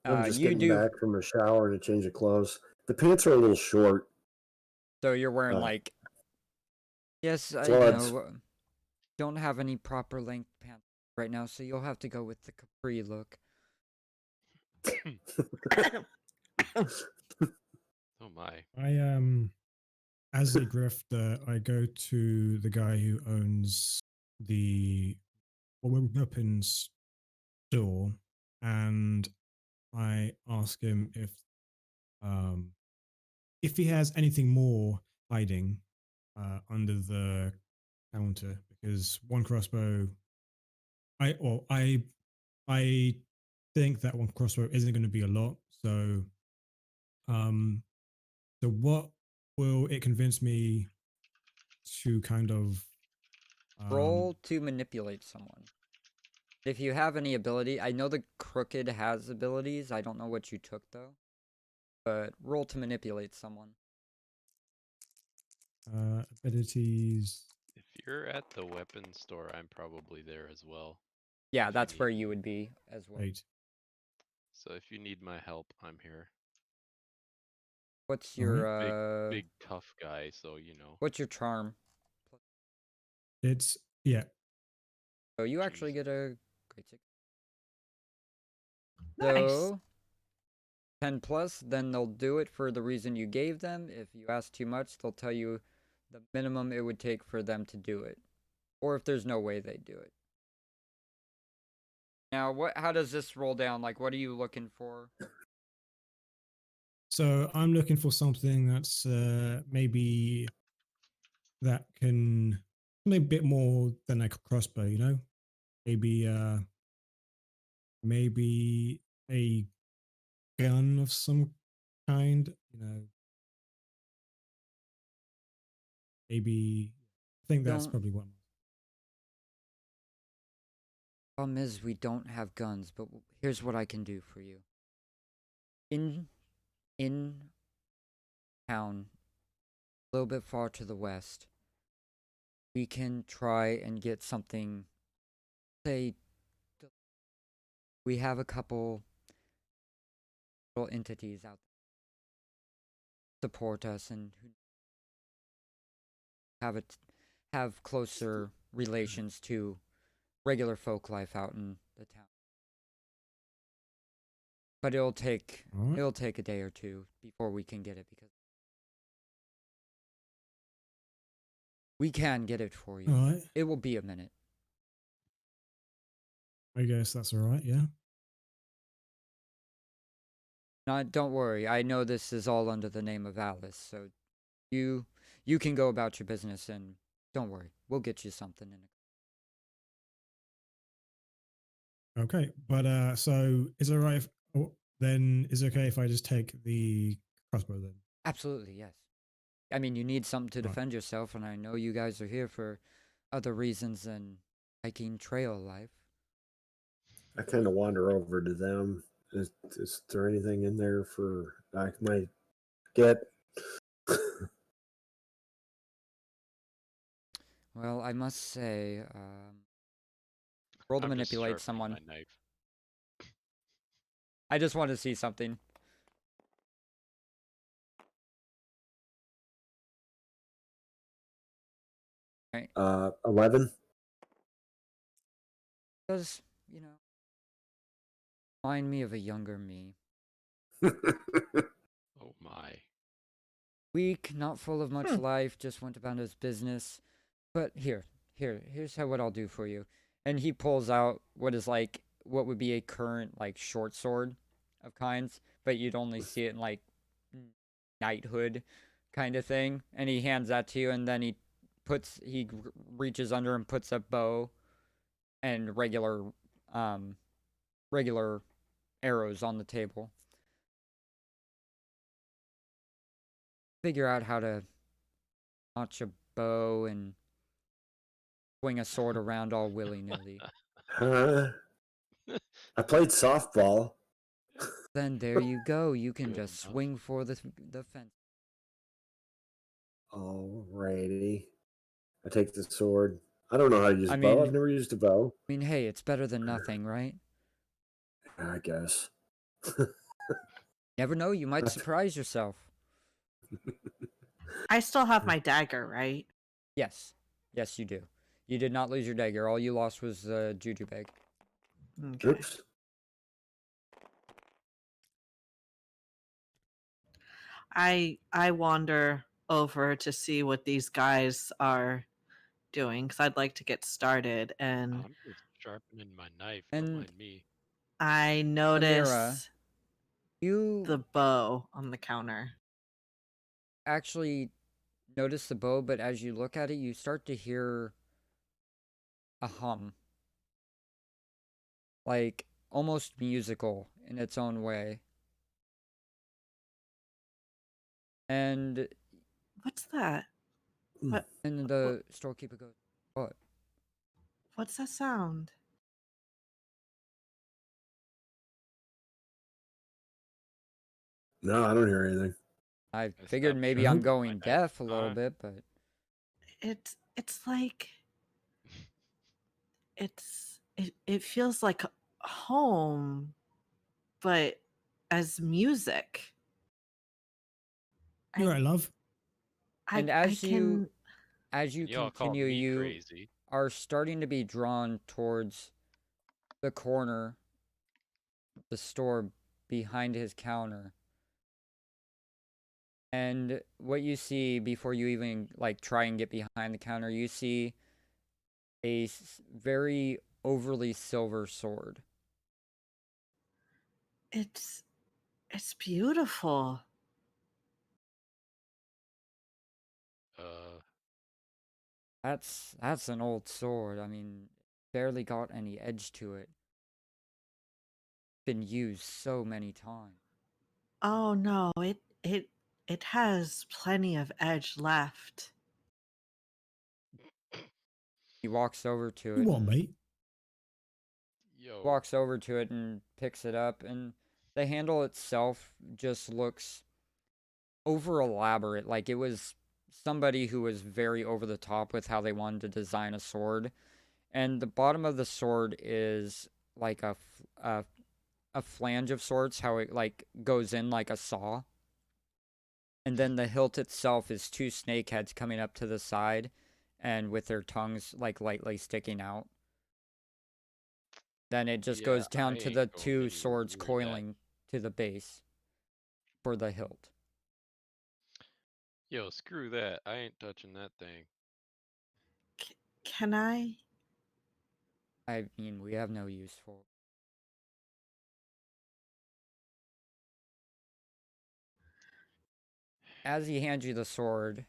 I'm just You getting do. back from a shower and a change of clothes. The pants are a little short. So you're wearing Uh, like. Yes, I Floods. know. Don't have any proper length pants right now, so you'll have to go with the capri look. Oh my. As a grifter, I go to the guy who owns the weapons store, and I ask him if he has anything more hiding under the counter, because one crossbow, I think that one crossbow isn't going to be a lot. So, um, so what will it convince me to kind of Roll to manipulate someone. If you have any ability, I know the crooked has abilities. I don't know what you took though. But roll to manipulate someone. abilities? If you're at the weapon store, I'm probably there as well. Yeah, If that's need where you would be as well. 8. So if you need my help, I'm here. What's All right. your Big tough guy, so you know. what's your charm? It's yeah. Oh, you actually Jeez. get a great six. Nice. So 10 plus, then they'll do it for the reason you gave them. If you ask too much, they'll tell you the minimum it would take for them to do it. Or if there's no way they do it. Now, how does this roll down? Like, what are you looking for? So I'm looking for something that's maybe that can maybe a bit more than like a crossbow, you know? Maybe maybe a gun of some kind, you know. Maybe I think that's Don't. probably what. Problem is, we don't have guns, but here's what I can do for you. In town, a little bit far to the west, we can try and get something. Say, we have a couple little entities out there support us and who have closer relations to regular folk life out in the town. But All right. it'll take a day or two before we can get it, because we can get it for you. All right. It will be a minute. I guess that's all right. Yeah. Don't worry. I know this is all under the name of Alice, so you can go about your business, and don't worry. We'll get you something in it. Okay. But so is it all right if then is it okay if I just take the crossbow then? Absolutely, yes. I mean, you need something to Right. defend yourself, and I know you guys are here for other reasons than hiking trail life. I kind of wander over to them. Is there anything in there for I might get? Well, I must say, roll to I'm just manipulate sharpening someone. my knife. I just want to see something. Right. 11. Does, you know, remind me of a younger me. Oh my. Weak, not full of much life, just went about his business. But here's what I'll do for you. And he pulls out what is like what would be a current like short sword of kinds, but you'd only see it in like knighthood kind of thing. And he hands that to you, and then he reaches under and puts a bow and regular arrows on the table. Figure out how to notch a bow and swing a sword around all willy-nilly. Huh? I played softball. Then there you go. You can Good just enough. swing for the fence. Alrighty. I take the sword. I don't know how to use I a bow. mean- I've never used a bow. I mean, hey, it's better than nothing, right? I guess. Never know, you might surprise yourself. I still have my dagger, right? Yes. Yes, you do. You did not lose your dagger. All you lost was the juju bag. Okay. Oops. I wander over to see what these guys are doing because I'd like to get started, and I'm just sharpening my knife. And- Don't mind me. I Amira, notice You the bow on the counter. actually notice the bow, but as you look at it, you start to hear a hum. Like, almost musical in its own way. And What's that? What? then the storekeeper goes, "What?" What's that sound? No, I don't hear anything. I I figured stopped maybe I'm sharpening my going knife. deaf a little bit, but It's like it feels like home, but as music. You're right, love. And I can as you And y'all call continue, me you crazy. are starting to be drawn towards the corner, the store behind his counter. And what you see before you even like try and get behind the counter, you see a very overly silver sword. it's beautiful. Uh, That's an old sword. I mean, barely got any edge to it. Been used so many times. Oh no, it has plenty of edge left. He walks over to You it. what, And mate? yo. walks over to it and picks it up, and the handle itself just looks over elaborate. Like it was somebody who was very over the top with how they wanted to design a sword. And the bottom of the sword is like a flange of sorts, how it like goes in like a saw. And then the hilt itself is two snake heads coming up to the side and with their tongues like lightly sticking out. Then it just Yeah, goes I down to ain't the going two anywhere swords near that. coiling to the base for the hilt. Yo, screw that. I ain't touching that thing. Can I? I mean, we have no use for it. As he hands you the sword,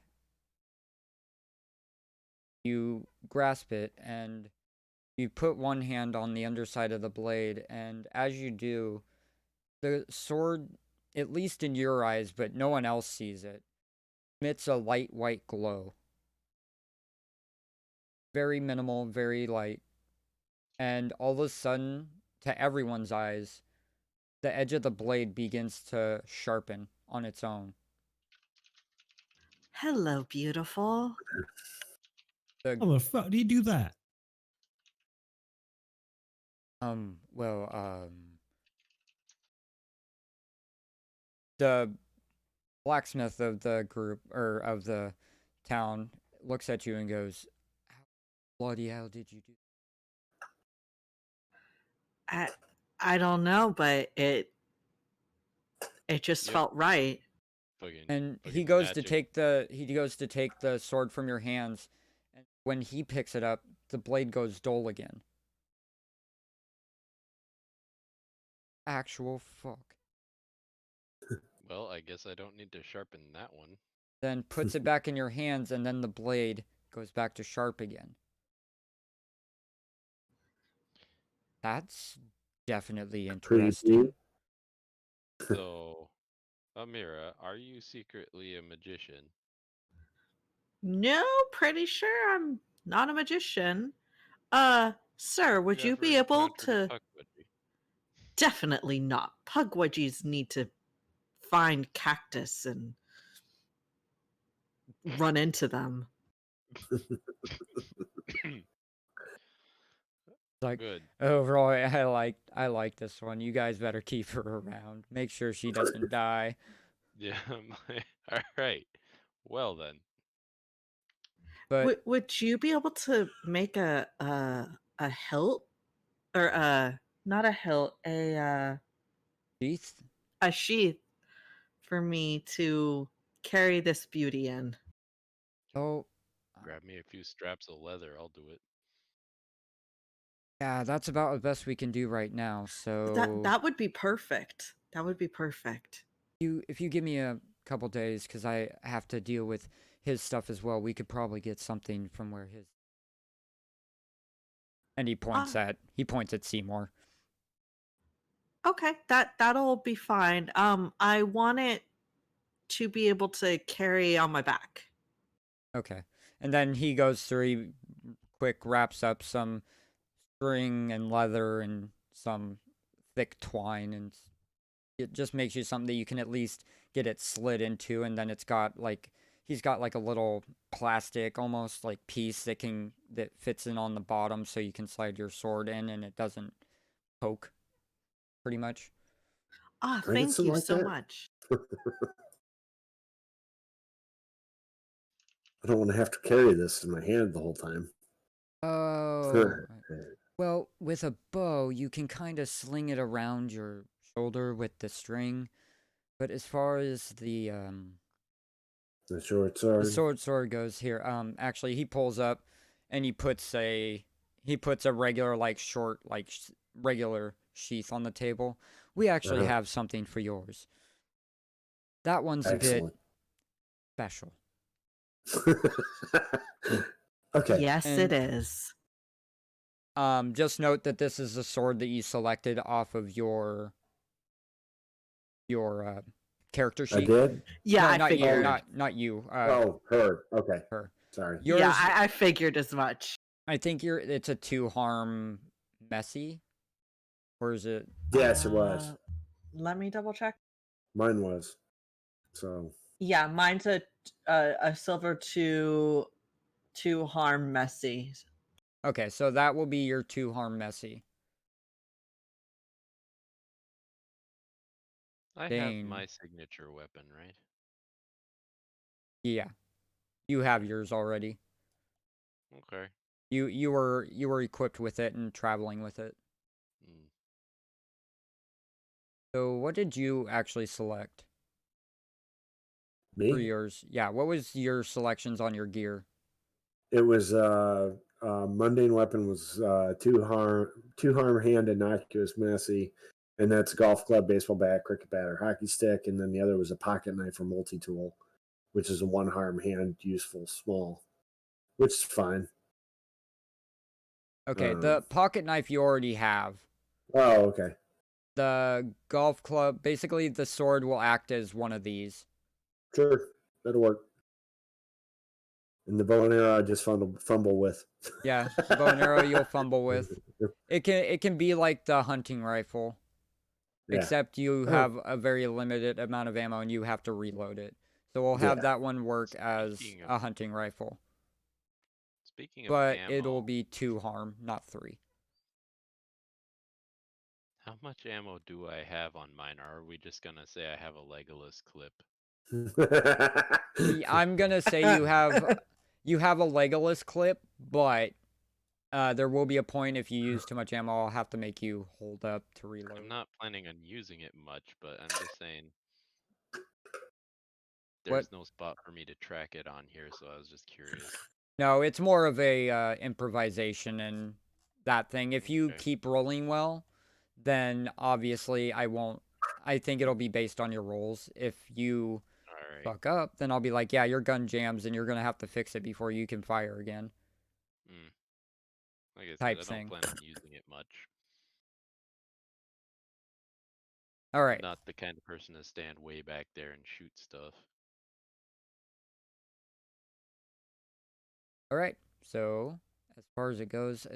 you grasp it and you put one hand on the underside of the blade, and as you do, the sword, at least in your eyes, but no one else sees it, emits a light white glow. Very minimal, very light. And all of a sudden, to everyone's eyes, the edge of the blade begins to sharpen on its own. Hello, beautiful. How the fuck do you do that? The blacksmith of the group, or of the town, looks at you and goes, "How bloody hell did you do?" I don't know, but it just Yep. felt right. And he fucking goes to magic. take the sword from your hands, and when he picks it up, the blade goes dull again. Actual fuck. Well, I guess I don't need to sharpen that one. Then puts it back in your hands, and then the blade goes back to sharp again. That's definitely Pretty interesting. neat. So, Amira, are you secretly a magician? No, pretty sure I'm not a magician. Sir, would you ever be able encountered a to? puckwudgie? Definitely not. Pugwudgies need to find cactus and run into them. Like, Good. overall, I like this one. You guys better keep her around. Make sure she doesn't die. Yeah. All right. Well then. But Would you be able to make a hilt or not a hilt, Sheath, a sheath for me to carry this beauty in? oh, Grab me a few straps of leather. I'll do it. yeah, that's about the best we can do right now. So That would be perfect. That would be perfect. if you give me a couple days, because I have to deal with his stuff as well, we could probably get something from where his. And he points Ah, at Seymour. okay, that'll be fine. I want it to be able to carry on my back. Okay, and then he goes through. He quick wraps up some string and leather and some thick twine, and it just makes you something that you can at least get it slid into, and then it's got like he's got like a little plastic almost like piece that fits in on the bottom so you can slide your sword in and it doesn't poke pretty much. Ah, Can I get thank something you like so that? much. I don't want to have to carry this in my hand the whole time. Oh, well, with a bow you can kind of sling it around your shoulder with the string, but as far as The short the sword. sword goes here. Actually, he pulls up, and he puts a regular like short like regular sheath on the table. We actually Uh-huh. have something for yours. That one's a bit Excellent. special. Okay. Yes, it And is. just note that this is a sword that you selected off of your character I sheet. did? Yeah, No, I not you, figured. not you. Oh, her. Okay. Her. Sorry. Yours, Yeah, I figured as much. I think it's a 2-harm messy, or is it? Yes, it was. Let me double check. Mine was. So Yeah, mine's a silver two harm messy. Okay, so that will be your 2-harm messy. I have Dane. my signature weapon, right? Yeah, you have yours already. Okay. You were equipped with it and traveling with it. Mm. So what did you actually select for me? yours? Yeah, what was your selections on your gear? It was mundane weapon was two harm hand innocuous messy, and that's golf club, baseball bat, cricket bat, or hockey stick, and then the other was a pocket knife or multi tool, which is a 1 harm hand useful small, which is fine. Okay, the pocket knife you already have. Oh, okay. The golf club, basically the sword will act as one of these. Sure. That'll work. And the bow and arrow I just fumble with. Yeah, the bow and arrow you'll fumble with. It can be like the hunting rifle, Yeah. except you Oh. have a very limited amount of ammo and you have to reload it. So we'll have Yeah. that one work as Speaking a hunting rifle, Speaking of but ammo, it'll be 2 harm, not 3. how much ammo do I have on mine? Or are we just gonna say I have a Legolas clip? I'm gonna say you have a Legolas clip, but there will be a point if you use too much ammo, I'll have to make you hold up to reload. I'm not planning on using it much, but I'm just saying What? there's no spot for me to track it on here, so I was just curious. No, it's more of a improvisation and that thing. If you Okay. keep rolling well, then obviously I think it'll be based on your rolls. If you All right. fuck up, then I'll be like, yeah, your gun jams and you're gonna have to fix it before you can fire again. Like I said, Type I thing. don't plan on using it much. All I'm right. not the kind of person to stand way back there and shoot stuff. All right. So, as far as it goes,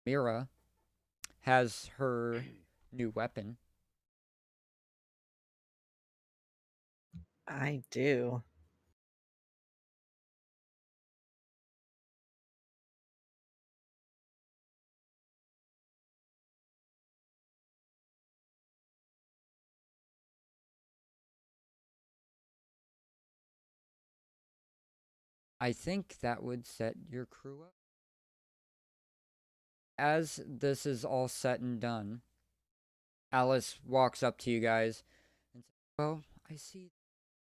Mira has her new weapon. I do. I think that would set your crew up. As this is all said and done, Alice walks up to you guys and says, well, I see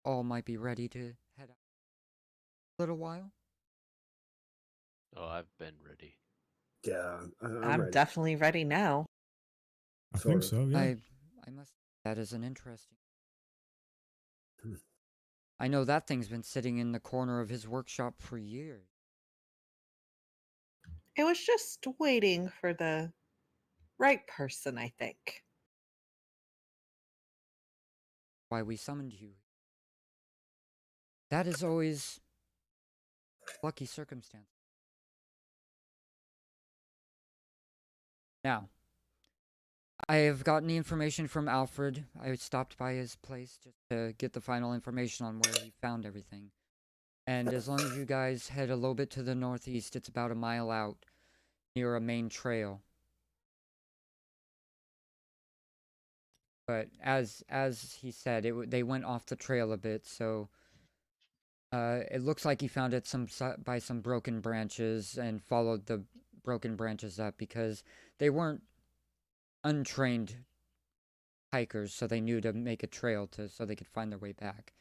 all might be ready to head out a little while. Oh, I've been ready. Yeah, I'm ready. definitely ready now. I Sort think of. so. Yeah. I must. That is an interesting. Hmm. I know that thing's been sitting in the corner of his workshop for years. It was just waiting for the right person, I think. Why we summoned you. That is always lucky circumstance. Now, I have gotten the information from Alfred. I stopped by his place just to get the final information on where he found everything. And as long as you guys head a little bit to the northeast, it's about a mile out near a main trail. But as he said, they went off the trail a bit, so it looks like he found it by some broken branches and followed the broken branches up because they weren't untrained hikers, so they knew to make a trail so they could find their way back.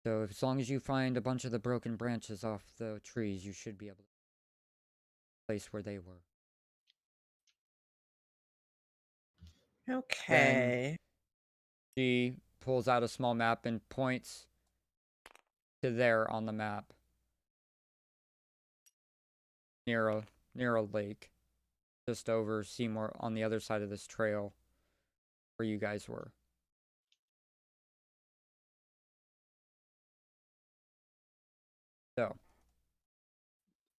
So as long as you find a bunch of the broken branches off the trees, you should be able to place where they were. Okay. She pulls out a small map and points to there on the map. Near a lake. Just over Seymour on the other side of this trail where you guys were. So,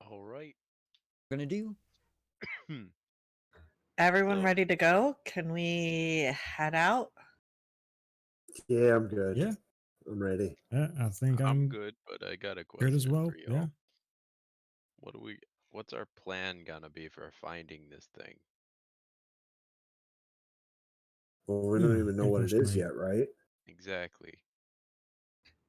All right. what I'm gonna do? Everyone So- ready to go? Can we head out? Yeah, I'm good. Yeah. I'm ready. Yeah. I think I'm good, but I got a question good as well. for y'all. Yeah. What's our plan gonna be for finding this thing? Well, we don't even know Good what it question, is mate. yet, right? Exactly.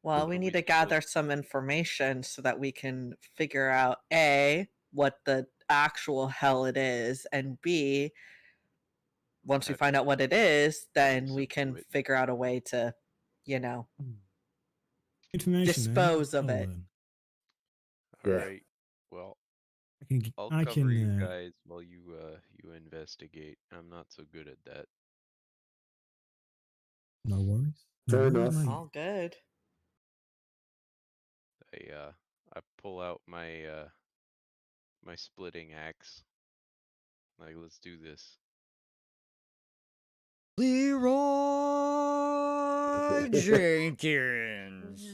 Well, What we are need we to supposed- gather some information so that we can figure out A, what the actual hell it is, and B, once we How find to out what it is, then we subdue can it. figure out a way to, you know, Information. dispose of I'll it. learn. All Yeah. right. Well, I'll I cover you can. guys while you investigate. I'm not so good at that. No worries. No Fair worries, enough. mate. All good. I pull out my my splitting axe. Like, let's do this. Leroy Jenkins.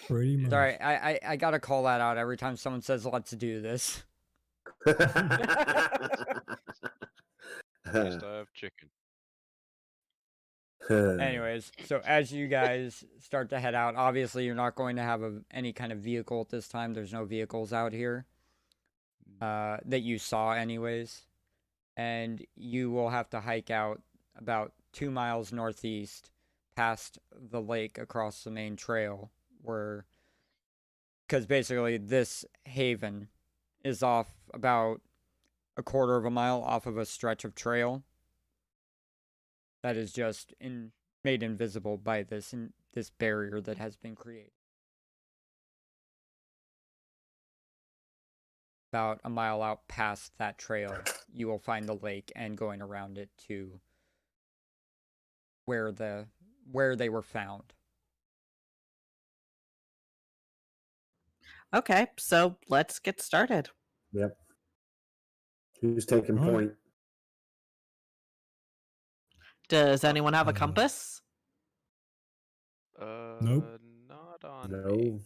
Pretty much. Sorry, I gotta call that out every time someone says let's do this. At least I have chicken. Anyways, so as you guys start to head out, obviously you're not going to have any kind of vehicle at this time. There's no vehicles out here that you saw anyways. And you will have to hike out about 2 miles northeast past the lake across the main trail because basically this haven is off about a quarter of a mile off of a stretch of trail that is just made invisible by this barrier that has been created. About a mile out past that trail, you will find the lake and going around it to where they were found. Okay, so let's get started. Yep. Who's taking All right. point? Does anyone have a compass? Nope. Not on me. No.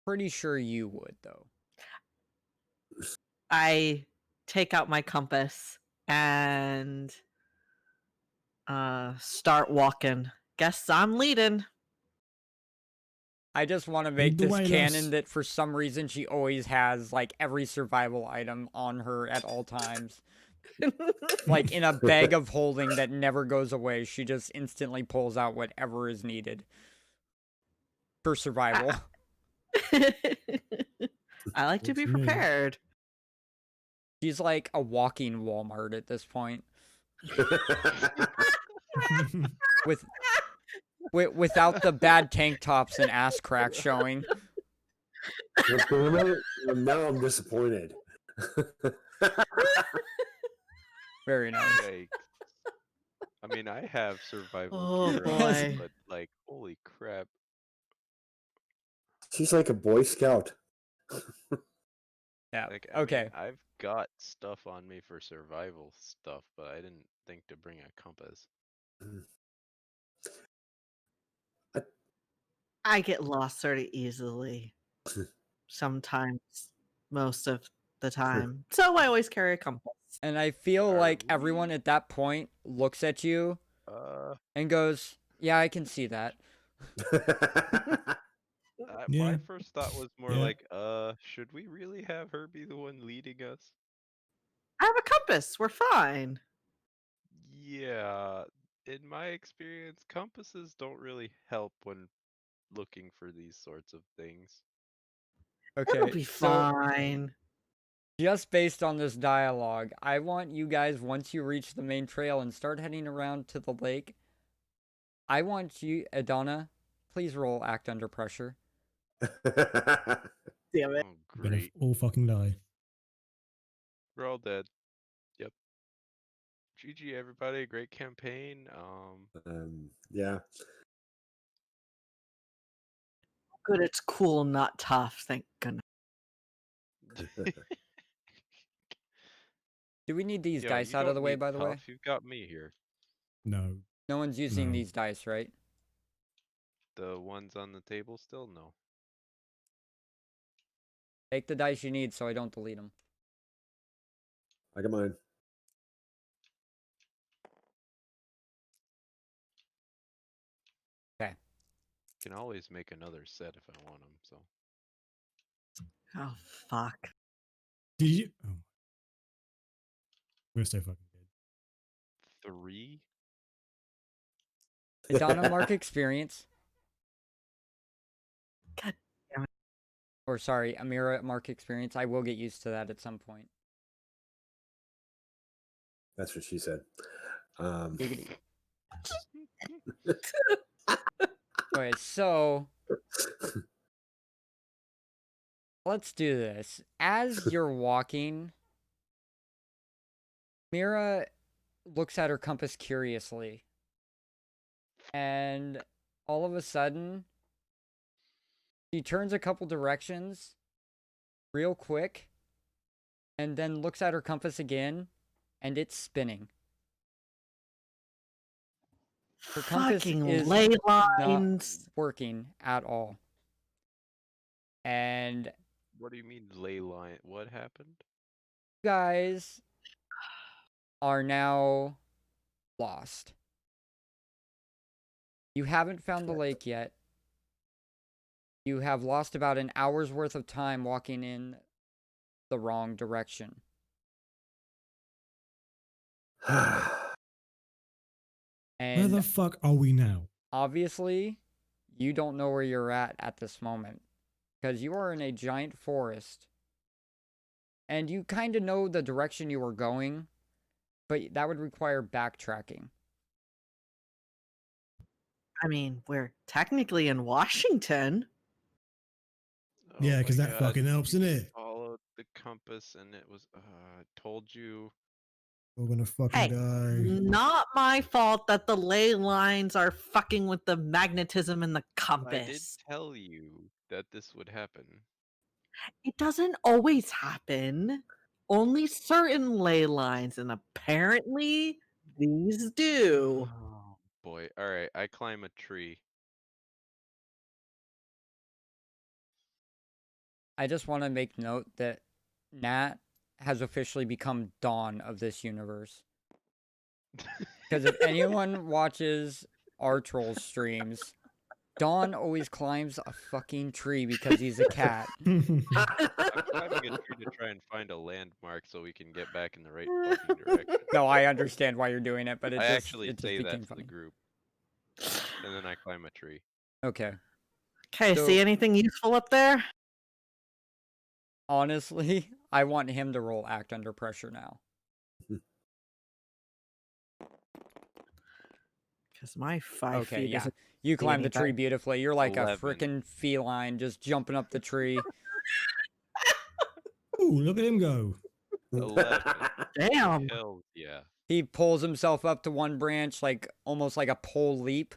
Pretty sure you would though. I take out my compass and start walking. Guess I'm leading. I just want to Lead make the this way, canon lass. that for some reason she always has like every survival item on her at all times. Like in a bag of holding that never goes away. She just instantly pulls out whatever is needed for survival. I like to be Works for me. prepared. She's like a walking Walmart at this point. Without the bad tank tops and ass cracks showing. Now I'm disappointed. Very nice. Yikes. I mean, I have survival Oh, gear on, boy. but like, holy crap. She's like a Boy Scout. Yeah. Like, Okay. I've got stuff on me for survival stuff, but I didn't think to bring a compass. I get lost very easily. Sometimes, most of the time. So I always carry a compass. And I feel Are like everyone we- at that point looks at you and goes, "Yeah, I can see that." Yeah. My first thought was more Yeah. like, should we really have her be the one leading us? I have a compass. We're fine. Yeah, in my experience, compasses don't really help when looking for these sorts of things. It'll Okay. be So fine. just based on this dialogue, I want you guys, once you reach the main trail and start heading around to the lake, I want you, Adana, please roll act under pressure. Damn it. Oh, Gonna great. all fucking die. We're all dead. Yep. GG, everybody. Great campaign. Yeah. Good, it's cool, not tough. Thank goodness. Do we need these Yo, dice you out of don't the way, need by the way? tough. You've got me here. No. No one's using No. these dice, right? The ones on the table still? No. Take the dice you need so I don't delete them. I got mine. Okay. Can always make another set if I want them. So Oh, fuck. Did you? Oh. We're so fucking dead. 3. Adana, mark experience. God damn it. Or sorry, Amira, mark experience. I will get used to that at some point. That's what she said. Giggity. Okay, so let's do this. As you're walking, Mira looks at her compass curiously. And all of a sudden, she turns a couple directions real quick and then looks at her compass again and it's spinning. Her compass Fucking is ley not lines. working at all. And you What do you mean ley line? What happened? guys are now lost. You haven't found the lake yet. You have lost about an hour's worth of time walking in the wrong direction. Where And the fuck are we now? obviously, you don't know where you're at this moment. Because you are in a giant forest. And you kind of know the direction you were going, but that would require backtracking. I mean, we're technically in Washington. Yeah, Oh 'cause my that God, fucking helps, you innit? followed the compass and it was. I told you. We're gonna fucking Hey, die. not my fault that the ley lines are fucking with the magnetism in the I did compass. tell you that this would happen. It doesn't always happen. Only certain ley lines, and apparently these do. Oh boy. All right, I climb a tree. I just want to make note that Nat has officially become Dawn of this universe. Because if anyone watches our Trolls streams, Dawn always climbs a fucking tree because he's a cat. I'm climbing a tree to try and find a landmark so we can get back in the right fucking direction. No, I understand why you're doing it, but I actually it just say that became to the funny. group, and then I climb a tree. Okay. Okay, So- see anything useful up there? Honestly, I want him to roll act under pressure now. Because my 5 Okay, feet yeah. isn't. You see climb the tree anything. beautifully. You're like 11. a freaking feline just jumping up the tree. Ooh, look at him go. 11. Damn. Hell yeah. He pulls himself up to one branch, like almost like a pole leap,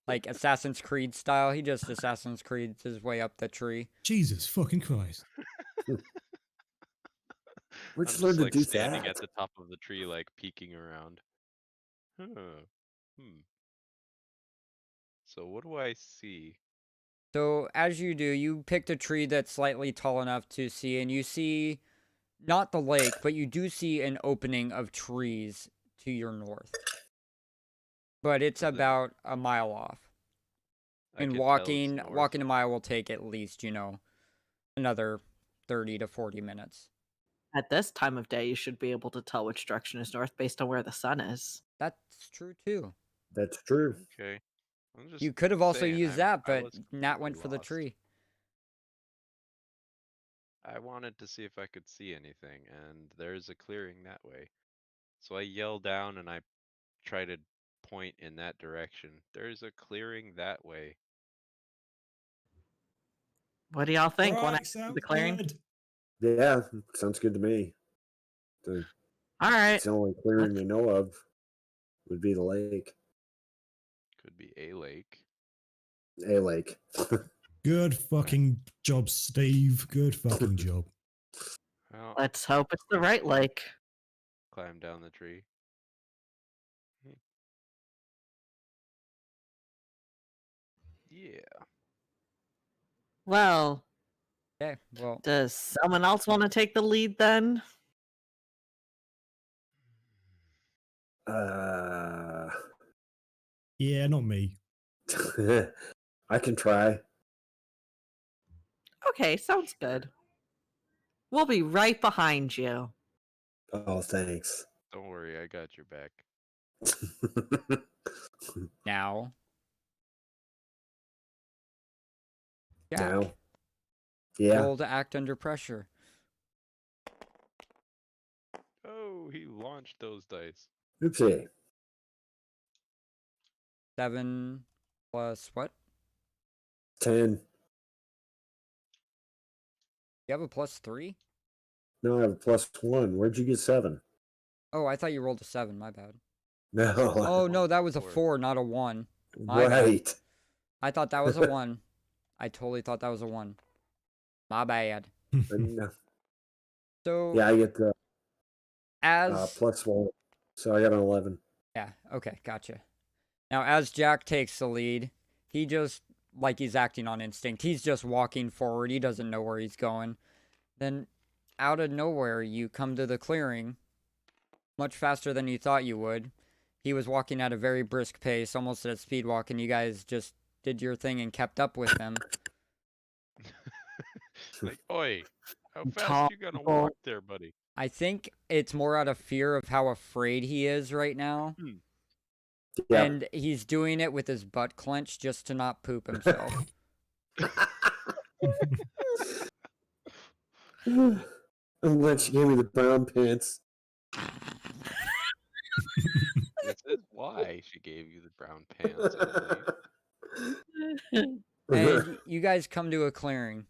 like Assassin's Creed style. He just Assassin's Creed's his way up the tree. Jesus fucking Christ. Where'd I'm you learn just to like do standing that? at the top of the tree, like peeking around. So what do I see? So as you do, you picked a tree that's slightly tall enough to see, and you see not the lake, but you do see an opening of trees to your north. But it's Does it- about a mile off. I And can tell it's north. walking a mile will take at least, another 30 to 40 minutes. At this time of day, you should be able to tell which direction is north based on where the sun is. That's true too. That's true. Okay. I'm just You could have also saying, used I that, but was Nat completely went for the lost. tree. I wanted to see if I could see anything, and there's a clearing that way. So I yell down and I try to point in that direction. There's a clearing that way. What do y'all think? Want Alright, to sounds the clearing? good. Yeah, sounds good to me. All right. It's the only clearing we know of would be the lake. Could be a lake. A lake. Good fucking job, Steve. Good fucking job. Well, Let's hope it's the right lake. climb down the tree. Yeah. Well, Okay, well, does someone else want to take the lead then? Yeah, not me. I can try. Okay, sounds good. We'll be right behind you. Oh, thanks. Don't worry, I got your back. now. Yeah, Now. Yeah. roll to act under pressure. Oh, he launched those dice. Oopsie. 7 plus what? 10. You have a +3? No, I have a +1. Where'd you get 7? Oh, I thought you rolled a 7. My bad. No. Oh no, that was a Four. 4, not a 1. My bad. Right. I thought that was a 1. I totally thought that was a 1. My bad. No. So Yeah, I get the as +1. So I got an 11. yeah, okay, gotcha. Now, as Jack takes the lead, he just, like he's acting on instinct, he's just walking forward. He doesn't know where he's going. Then, out of nowhere, you come to the clearing much faster than you thought you would. He was walking at a very brisk pace, almost at a speed walk, and you guys just did your thing and kept up with him. Like, oi, how fast Tall you gonna people. walk there, buddy? I think it's more out of fear of how afraid he is right now. Yeah. And he's doing it with his butt clenched just to not poop himself. I'm glad she gave me the brown pants. This is why she gave you the brown pants, I believe. And you guys come to a clearing.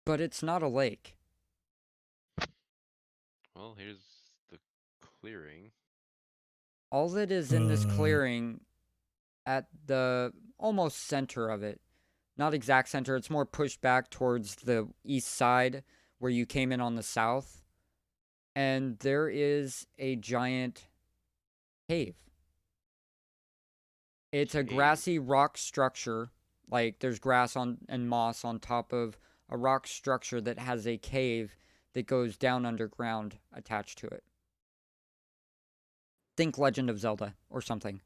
But it's not a lake. Well, here's the clearing. All that is in this clearing at the almost center of it, not exact center, it's more pushed back towards the east side where you came in on the south. And there is a giant cave. It's a grassy rock structure, like there's grass on and moss on top of a rock structure that has a cave that goes down underground attached to it. Think Legend of Zelda or something.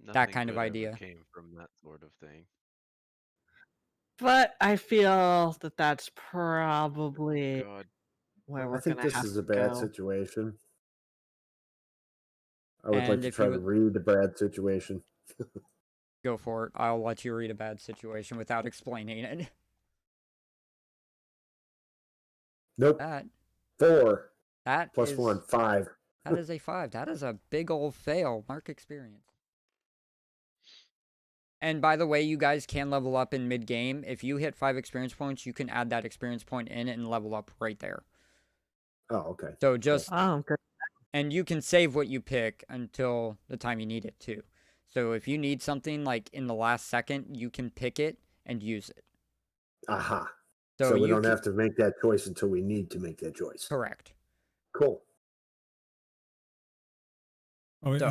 Nothing kind of good ever idea. came from that sort of thing. But I feel that that's probably God, where I we're think gonna this have is to a bad go. situation. I would like And to if try you to would read the bad situation. go for it, I'll let you read a bad situation without explaining it. Nope. That 4 that plus is 1, 5. that is a 5. That is a big old fail. Mark experience. And by the way, you guys can level up in mid-game. If you hit 5 experience points, you can add that experience point in and level up right there. Oh, okay. So just, Oh, good. and you can save what you pick until the time you need it too. So if you need something like in the last second, you can pick it and use it. Aha. So, So we you don't have to make that choice until we need to make that choice. Correct. Cool. Oh, So- I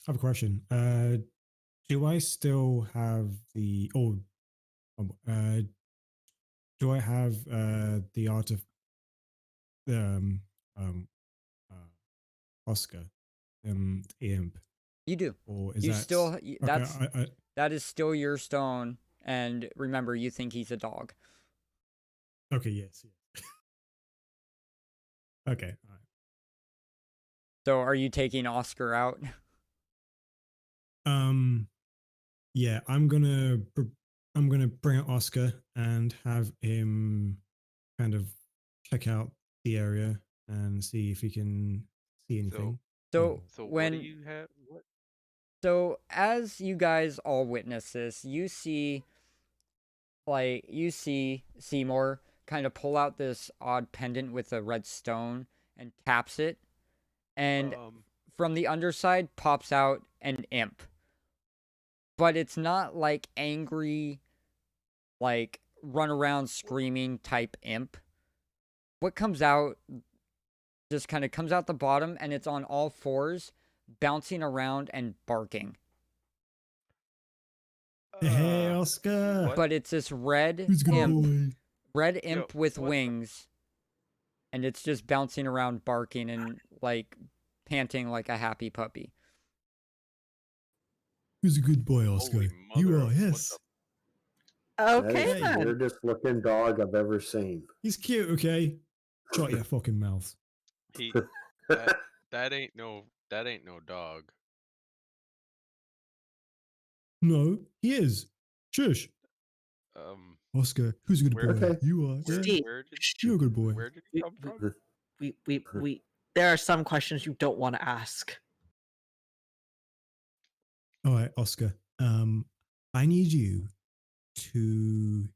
have a question. Do I still have the do I have the art of um um Oscar imp, You do. or is You that still okay? that's that is still your stone, and remember, you think he's a dog. Okay, yes. Okay, all right. So are you taking Oscar out? Yeah, I'm gonna bring out Oscar and have him kind of check out the area and see if he can see anything. So So when what do you have? What? So as you guys all witness this, you see Seymour kind of pull out this odd pendant with a red stone and taps it, and from the underside pops out an imp. But it's not like angry, like run around screaming type imp. What comes out just kind of comes out the bottom, and it's on all fours, bouncing around and barking. Hey, Oscar! What? But it's this red Who's a good imp, boy? red imp with what the- wings, and it's just bouncing around, barking and like panting like a happy puppy. Who's a good boy, Oscar? Holy You mother are, of- what yes. That Okay is the then. weirdest looking dog I've ever seen. He's cute, okay? Shut your fucking mouth. He that ain't no dog. No, he is. Shush. Oscar, who's a good Where- boy? Okay. You are. Yeah. Steve, Where did You're a good boy. where did he come from? we there are some questions you don't want to ask. All right, Oscar. I need you to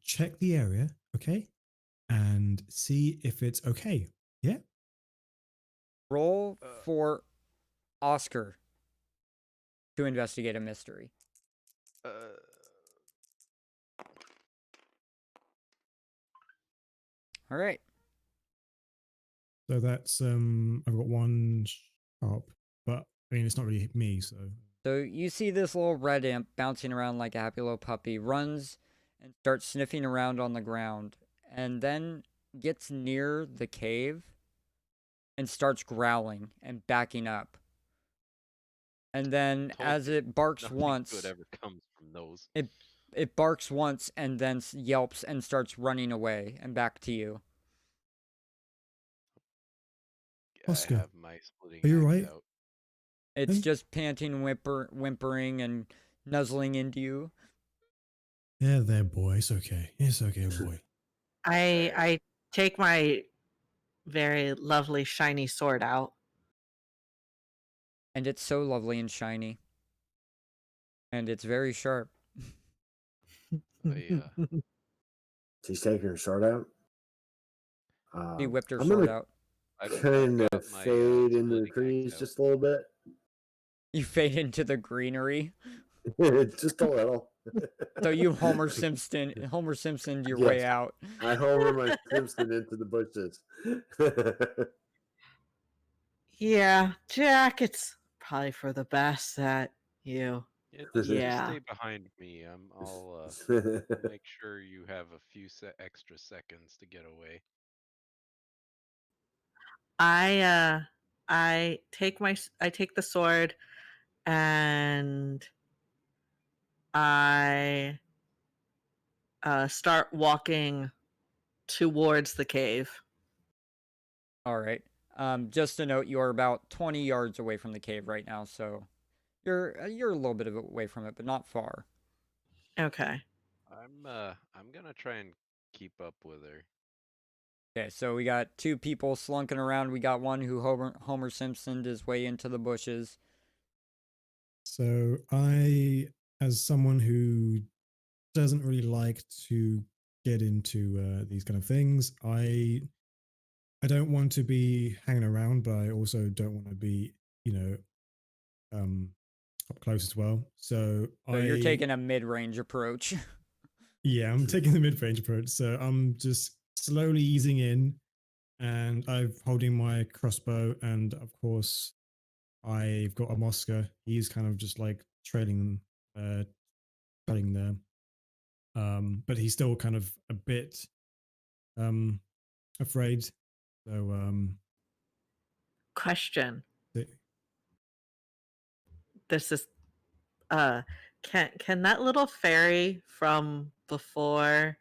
check the area, okay? And see if it's okay. Yeah? Roll for Oscar to investigate a mystery. All right. So that's I've got one sharp I mean, it's not really me, so. So you see this little red imp bouncing around like a happy little puppy, runs and starts sniffing around on the ground, and then gets near the cave and starts growling and backing up. And then Told as you, it barks nothing once, good ever comes from those. it barks once and then yelps and starts running away and back to you. Oscar, I have my splitting are you axe right? out. It's Hmm? just panting, whimpering, and nuzzling into you. Yeah, there, boy. It's okay. It's okay, boy. I take my very lovely shiny sword out. And it's so lovely and shiny. And it's very sharp. She's taking her sword out. She whipped her I'm sword gonna out. I've kind got of my fade into the splitting axe trees out. just a little bit. You fade into the greenery. Just a little. So you Homer Simpsoned your Yes. way out. I Homer my Simpson into the bushes. Yeah, Jack, it's probably for the best that you. Yeah, just Yeah. stay behind me. I'll make sure you have a few extra seconds to get away. I take the sword and I start walking towards the cave. All right. Just to note, you're about 20 yards away from the cave right now, so you're a little bit away from it, but not far. Okay. I'm gonna try and keep up with her. Okay, so we got two people slunking around. We got one who Homer Simpsoned his way into the bushes. So as someone who doesn't really like to get into these kind of things, I don't want to be hanging around, but I also don't want to be, up close as well. So You're taking a mid-range approach. yeah, I'm taking the mid-range approach. So I'm just slowly easing in, and I'm holding my crossbow, and of course, I've got a Mosca. He's kind of just like trailing there. But he's still kind of a bit afraid. So Question. th- This is can that little fairy from before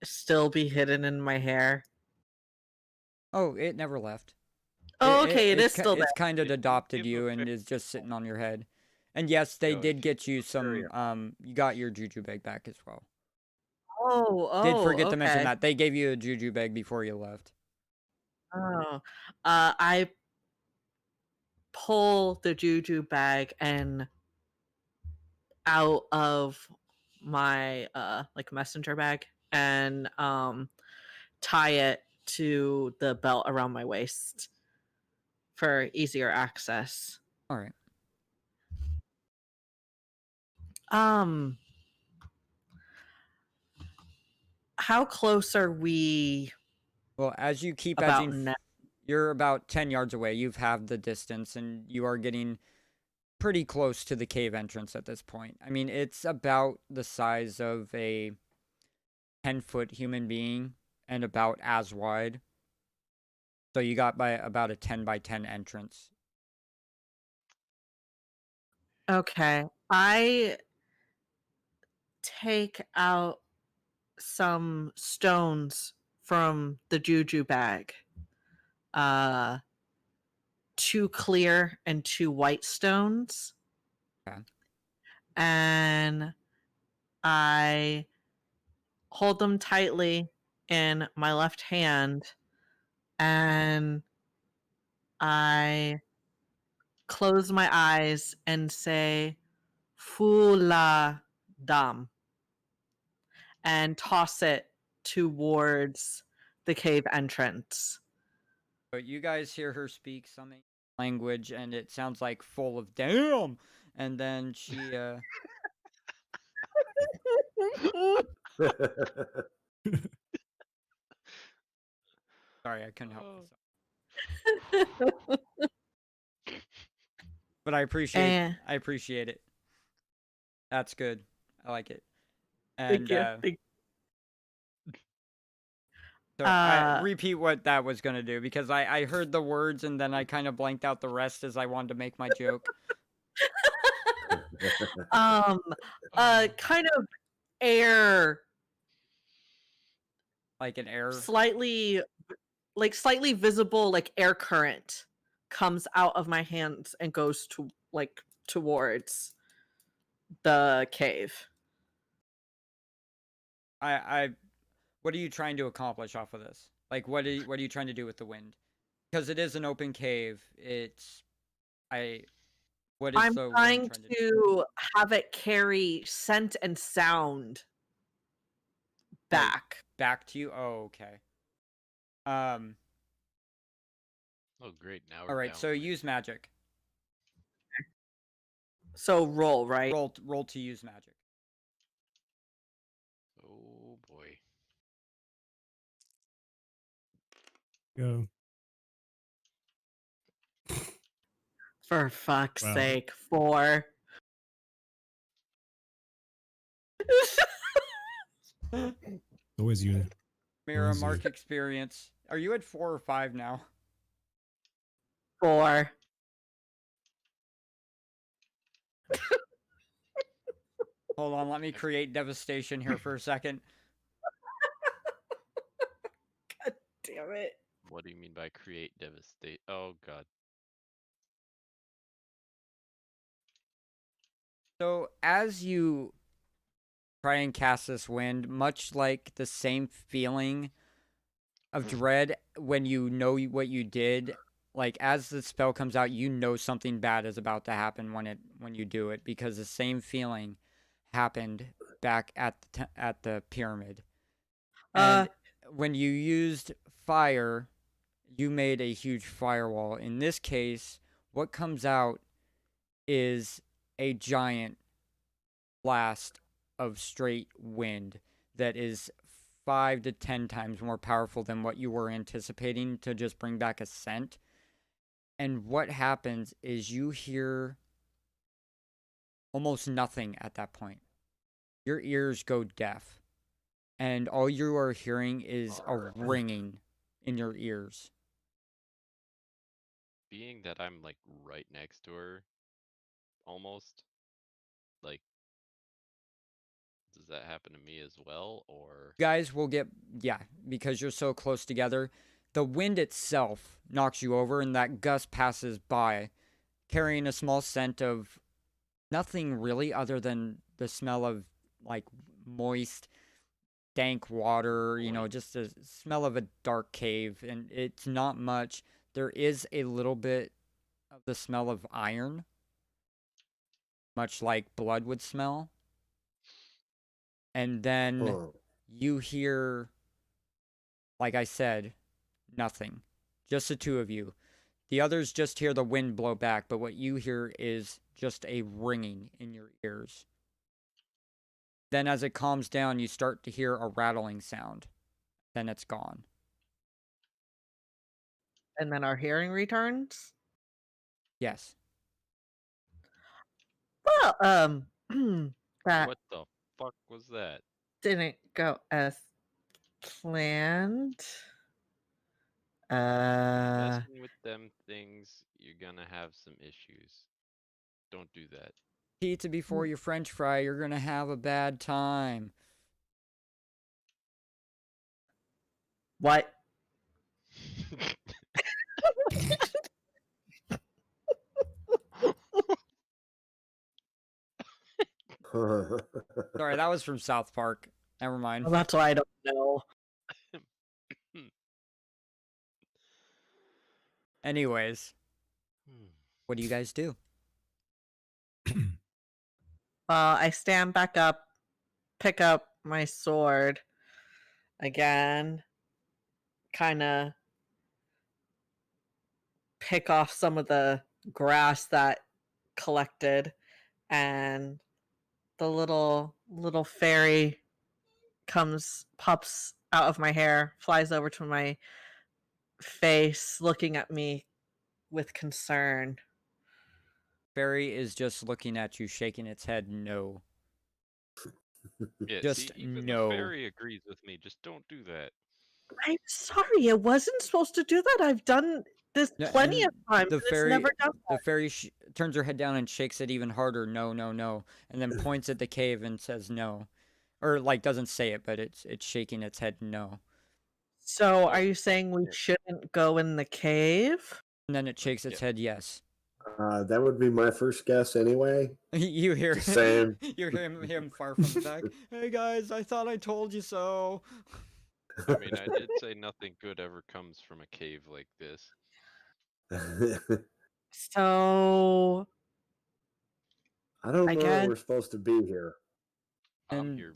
still be hidden in my hair? Oh, it never left. Oh, okay, it is still there. It's kind of If you adopted give you a and is just sitting on your head. And yes, they Yo, if did you get you give a fairy some. You got your juju bag back as well. Did Oh, forget to mention okay. that they gave you a juju bag before you left. Oh, I pull the juju bag and out of my like messenger bag and tie it to the belt around my waist for easier access. All right. Um, how close are we Well, as you keep about edging, now? you're about 10 yards away. You've halved the distance and you are getting pretty close to the cave entrance at this point. I mean, it's about the size of a 10-foot human being and about as wide. So you got by about a 10 by 10 entrance. Okay. I take out some stones from the juju bag. Uh, two clear and two white stones. Okay. And I hold them tightly in my left hand and I close my eyes and say Fula Dam and toss it towards the cave entrance. But you guys hear her speak something language and it sounds like full of damn. And then she sorry, I couldn't help myself. But I And appreciate it. That's good. I like it. thank And you. so I repeat what that was gonna do because I heard the words and then I kind of blanked out the rest as I wanted to make my joke. Kind of air, Like an air. slightly visible, like air current comes out of my hands and goes to towards the cave. What are you trying to accomplish off of this? Like what are you trying to do with the wind? Because it is an open cave. What is I'm the wind trying trying to do? to have it carry scent and sound Like, back. back to you? Oh, okay. Oh, great. Now we're All right, down so one. use magic. So roll, right? Roll to use magic. Oh boy. Go. For fuck's Wow. sake, 4. Always you. Mira, Always you. mark experience. Are you at 4 or 5 now? 4. Hold on, let me create devastation here for a second. God damn it. What do you mean by create devastate? Oh god. So as you try and cast this wind, much like the same feeling of dread when you know what you did, like as the spell comes out, you know something bad is about to happen when you do it because the same feeling happened back at the pyramid. And when you used fire, you made a huge firewall. In this case, what comes out is a giant blast of straight wind that is 5 to 10 times more powerful than what you were anticipating to just bring back a scent. And what happens is you hear almost nothing at that point. Your ears go deaf, and all you are hearing is a ringing in your ears. Being that I'm like right next to her, almost, like, does that happen to me as well, or? You guys will get, yeah, because you're so close together. The wind itself knocks you over, and that gust passes by, carrying a small scent of nothing really other than the smell of like moist, dank water, just the smell of a dark cave. And it's not much. There is a little bit of the smell of iron, much like blood would smell. And then you hear, like I said, nothing. Just the two of you. The others just hear the wind blow back, but what you hear is just a ringing in your ears. Then as it calms down, you start to hear a rattling sound. Then it's gone. And then our hearing returns? Yes. Well, that What the fuck was that? didn't go as planned. Messing with them things, you're gonna have some issues. Don't do that. Pizza before your French fry, you're gonna have a bad time. What? Sorry, that was from South Park. Never mind. Well, that's why I don't know. Anyways, what do you guys do? I stand back up, pick up my sword again, kind of pick off some of the grass that collected, and the little fairy pops out of my hair, flies over to my face, looking at me with concern. Fairy is just looking at you, shaking its head no. Yeah, Just see, even no. the fairy agrees with me. Just don't do that. I'm sorry, it wasn't supposed to do that. I've done this No, plenty and of times, the and it's fairy, never done the that. fairy turns her head down and shakes it even harder. No, no, no, and then points at the cave and says no, or like doesn't say it, but it's shaking its head no. So, Oh, are you saying we yeah. shouldn't go in the cave? And then it shakes its head yes. That would be my first guess anyway. You hear Just saying. you hear him far from the back. Hey guys, I thought I told you so. I mean, I did say nothing good ever comes from a cave like this. So, I don't I know that guess we're supposed to be here. I'm And here.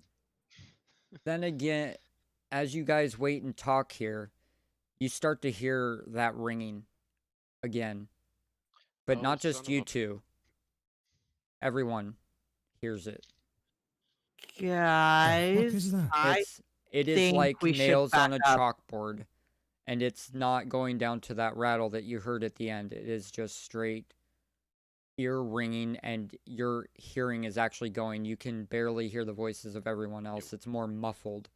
then again, as you guys wait and talk here, you start to hear that ringing again. But Oh, not son just of you a- two. Everyone hears it. guys, is that? It is think like we should nails on back a up. chalkboard, and it's not going down to that rattle that you heard at the end. It is just straight ear ringing, and your hearing is actually going. You can barely hear the voices of everyone else. It's more muffled,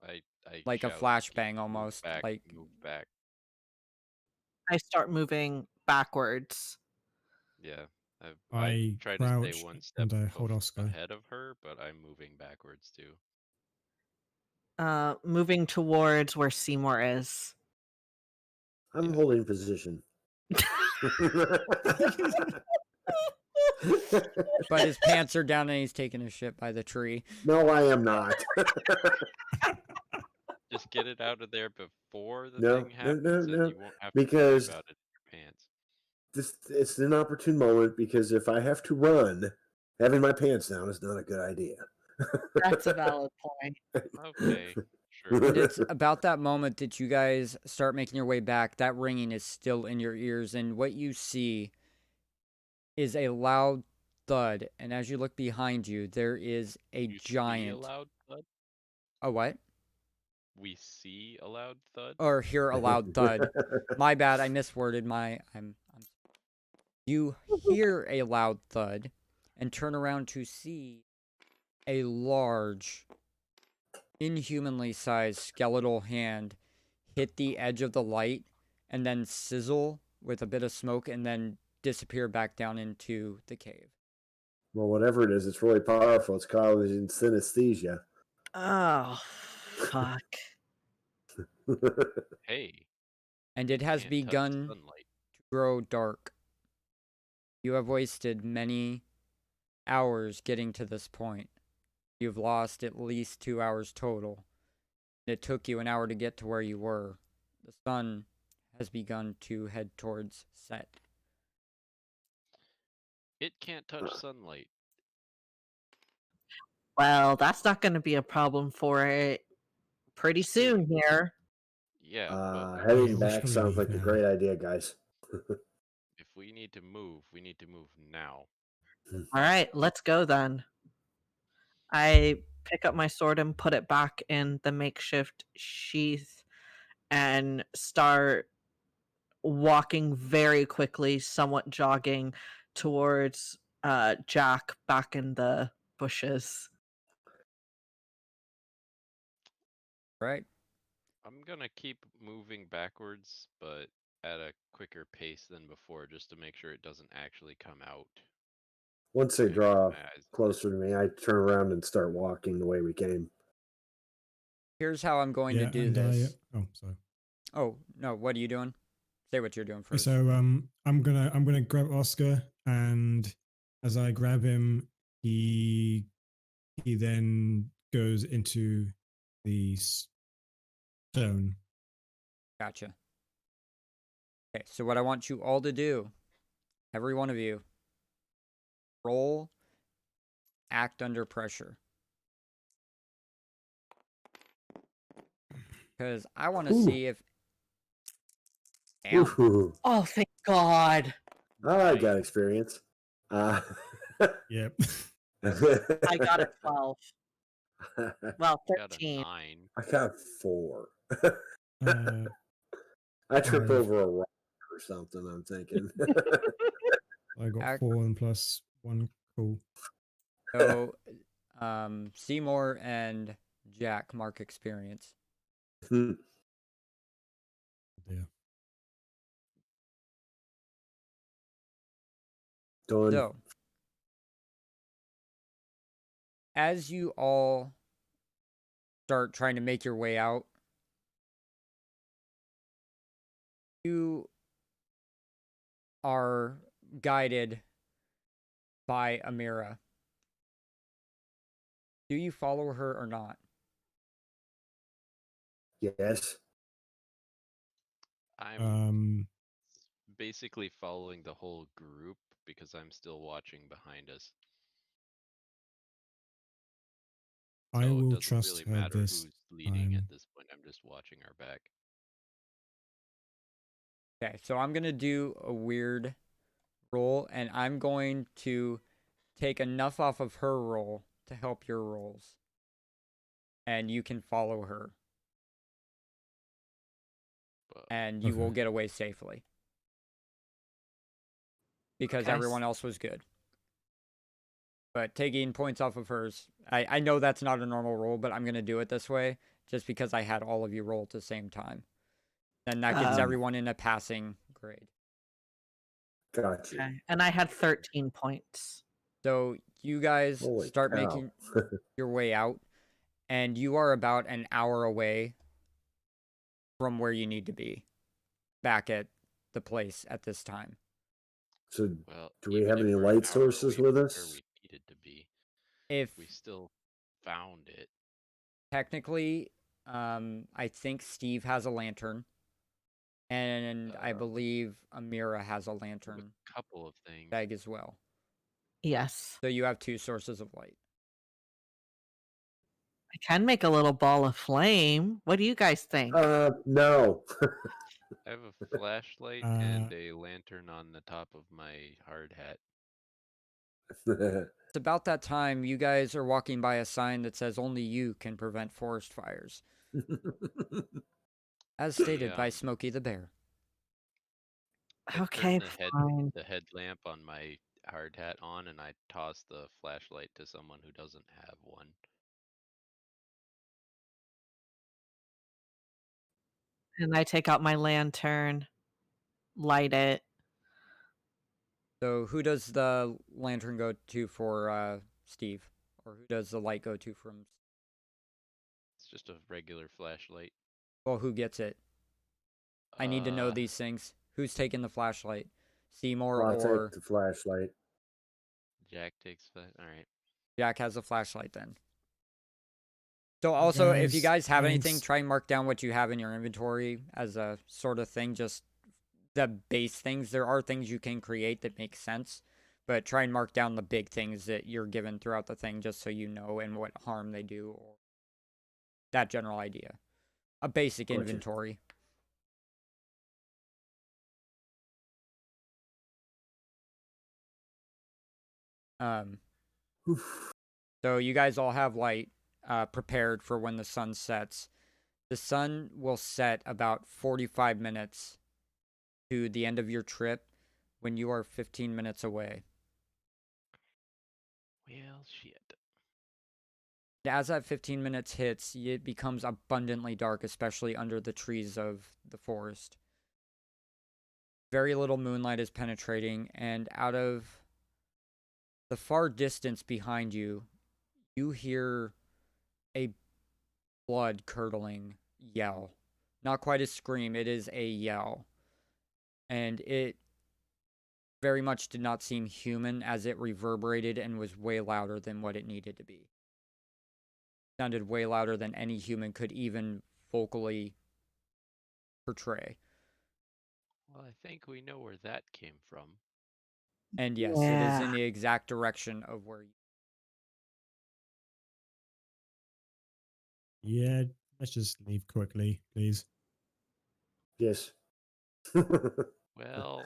I like a shout, flashbang "Move almost. back, Like move back." I start moving backwards. Yeah, I I try to stay crouch one step and I hold Oscar. ahead of her, but I'm moving backwards too. Moving towards where Seymour is. I'm Yeah. holding position. but his pants are down and he's taking a shit by the tree. No, I am not. Just get it out of there before the No, thing no, happens, no, and no. you won't have to worry Because about it in your pants. it's an opportune moment, because if I have to run, having my pants down is not a good idea. That's a valid point. Okay, And sure. it's about that moment that you guys start making your way back. That ringing is still in your ears, and what you see is a loud thud. And as you look behind you, there is a You see a giant. loud thud? A what? We see a loud thud? Or hear a loud thud. My bad, I misworded my. You hear a loud thud, and turn around to see a large, inhumanly sized skeletal hand hit the edge of the light and then sizzle with a bit of smoke and then disappear back down into the cave. Well, whatever it is, it's really powerful. It's causing synesthesia. Oh, fuck. Hey, And it has can't touch begun sunlight. to grow dark. You have wasted many hours getting to this point. You've lost at least 2 hours total. It took you an hour to get to where you were. The sun has begun to head towards set. It can't touch sunlight. Well, that's not going to be a problem for it pretty soon here. Yeah, but Heading Yeah, we back should sounds leave like a now. great idea, guys. if we need to move now. All right, let's go then. I pick up my sword and put it back in the makeshift sheath and start walking very quickly, somewhat jogging towards Jack back in the bushes. Right? I'm gonna keep moving backwards, but at a quicker pace than before, just to make sure it doesn't actually come out. Once they Make sure draw my eyes- closer to me, I turn around and start walking the way we came. Here's how I'm going to do and this. oh, sorry. Oh, no, what are you doing? Say what you're doing first. So I'm gonna grab Oscar, and as I grab him, he then goes into the stone. Gotcha. Okay, so what I want you all to do, every one of you, roll act under pressure. Because I want to Ooh. see if. Damn. Ooh, Oh, thank God. I got experience. Yep. I got a 12. Well, I got a 13. 9. I got 4. uh, I trip 5. over a rock or something, I'm thinking. I got Ac- 4 and plus 1. Cool. So, Seymour and Jack mark experience. Hmm. Yeah. Done. So, as you all start trying to make your way out, you are guided by Amira. Do you follow her or not? Yes. I'm basically following the whole group because I'm still watching behind us. So I it will doesn't trust really her matter this who's leading time. at this point. I'm just watching our back. Okay, so I'm going to do a weird roll, and I'm going to take enough off of her roll to help your rolls. And you can follow her. But And you will Okay. get away safely. Because Okay. everyone else was good. But taking points off of hers, I know that's not a normal roll, but I'm going to do it this way just because I had all of you roll at the same time. And that gets Oh, everyone in a passing grade. Got you. okay. And I had 13 points. So you guys Holy start cow. making your way out, and you are about an hour away from where you need to be back at the place at this time. So, well, do we even have if any we're an light hour sources away with from where us? we needed to be, If we still found it. technically, I think Steve has a lantern, and I believe Amira has a We have lantern a couple of things. bag as well. Yes. So you have 2 sources of light. I can make a little ball of flame. What do you guys think? No. I have a flashlight and a lantern on the top of my hard hat. It's about that time you guys are walking by a sign that says only you can prevent forest fires, as stated by Smokey the Bear. I Okay, turn fine. the headlamp on my hard hat on and I toss the flashlight to someone who doesn't have one. And I take out my lantern, light it. So who does the lantern go to for Steve? Or who does the light go to from? It's just a regular flashlight. Well, who gets it? I need to know these things. Who's taking the flashlight? Seymour I'll or take the flashlight. Jack takes that. All right. Jack has a flashlight then. So also, if you guys have anything, try and mark down what you have in your inventory as a sort of thing, just the base things. There are things you can create that make sense, but try and mark down the big things that you're given throughout the thing just so you know and what harm they do or that general idea. A basic Gotcha. inventory. So you guys all have light prepared for when the sun sets. The sun will set about 45 minutes to the end of your trip when you are 15 minutes away. Well, shit. As that 15 minutes hits, it becomes abundantly dark, especially under the trees of the forest. Very little moonlight is penetrating, and out of the far distance behind you, you hear a blood curdling yell. Not quite a scream, it is a yell. And it very much did not seem human as it reverberated and was way louder than what it needed to be. Sounded way louder than any human could even vocally portray. Well, I think we know where that came from. And yes, it is in the exact direction of where you. Yeah, let's just leave quickly, please. Yes. Well,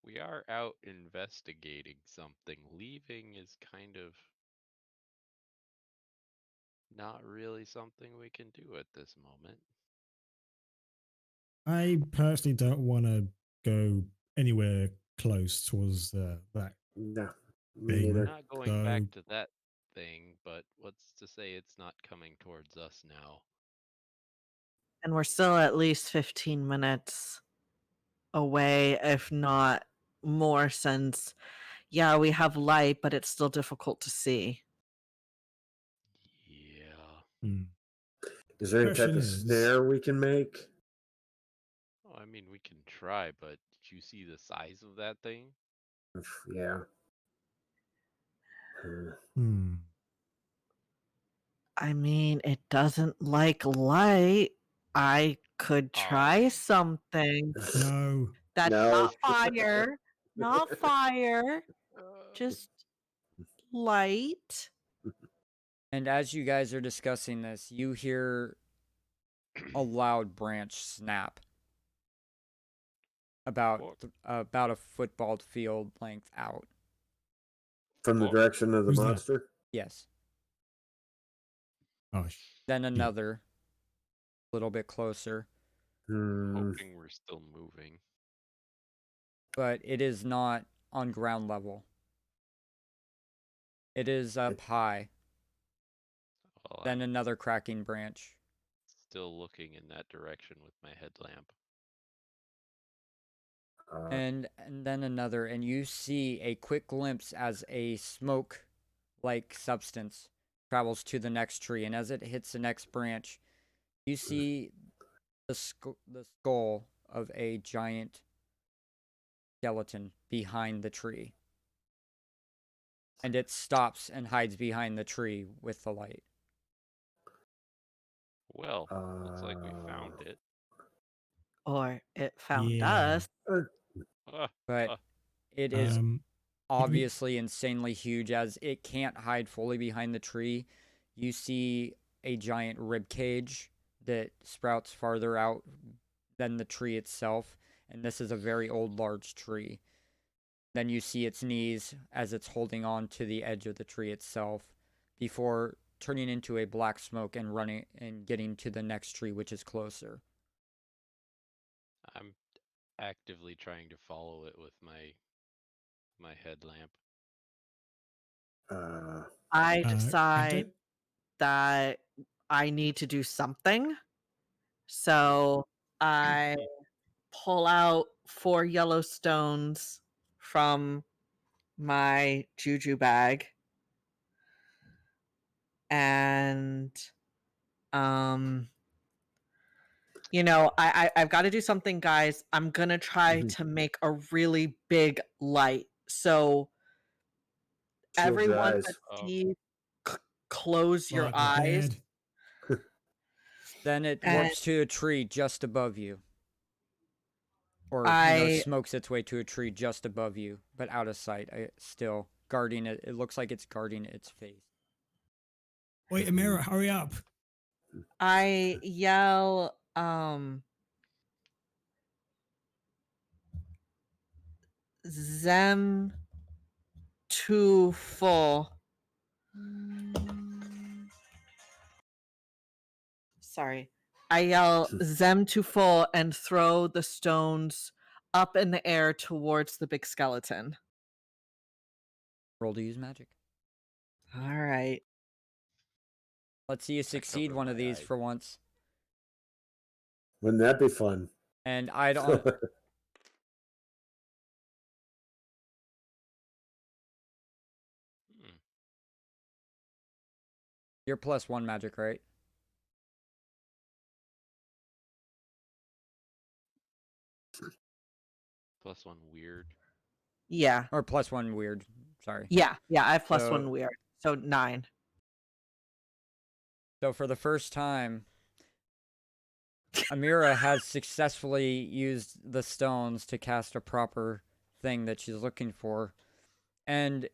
we are out investigating something. Leaving is kind of not really something we can do at this moment. I personally don't want to go anywhere close towards that No, me thing. neither. Not going So back to that thing, but what's to say it's not coming towards us now? And we're still at least 15 minutes away, if not more, since, yeah, we have light, but it's still difficult to see. Yeah. Is there any type Question of is- snare we can make? Oh, I mean, we can try, but did you see the size of that thing? Yeah. I mean, it doesn't like light. I could try something No. that's No. not fire, not fire, just light. And as you guys are discussing this, you hear a loud branch snap about about a football field length out. From the Whoa. direction of the Who's that? monster? Yes. Oh, Then another, a little bit closer, Hoping we're still moving. but it is not on ground level. It is up high. Well, Then I'm another cracking branch. still looking in that direction with my headlamp. And then another, and you see a quick glimpse as a smoke like substance travels to the next tree, and as it hits the next branch, you see the skull of a giant skeleton behind the tree, and it stops and hides behind the tree with the light. Well, looks like we found it. Or it found Yeah. us. But it is we- obviously insanely huge, as it can't hide fully behind the tree. You see a giant rib cage that sprouts farther out than the tree itself, and this is a very old, large tree. Then you see its knees as it's holding on to the edge of the tree itself before turning into a black smoke and running and getting to the next tree, which is closer. I'm actively trying to follow it with my headlamp. I I decide don't- that I need to do something. So I pull out 4 yellow stones from my juju bag. And I've got to do something, guys. I'm gonna try to make a really big light. So Shield your everyone eyes. that sees, close your Fuck, eyes. bad. Then it And warps to a tree just above you. Or, I smokes its way to a tree just above you, but out of sight, still guarding it. It looks like it's guarding its face. Wait, Amira, hurry up. I yell, Zem too full. Sorry. I yell Zem too full and throw the stones up in the air towards the big skeleton. Roll to use magic. All right. Let's see you succeed covered one of my these eyes. for once. Wouldn't that be fun? And I don't. You're +1 magic, right? +1 weird. Yeah. Or +1 weird. Sorry. Yeah. I have +1 So- weird. So 9. So for the first time, Amira has successfully used the stones to cast a proper thing that she's looking for. And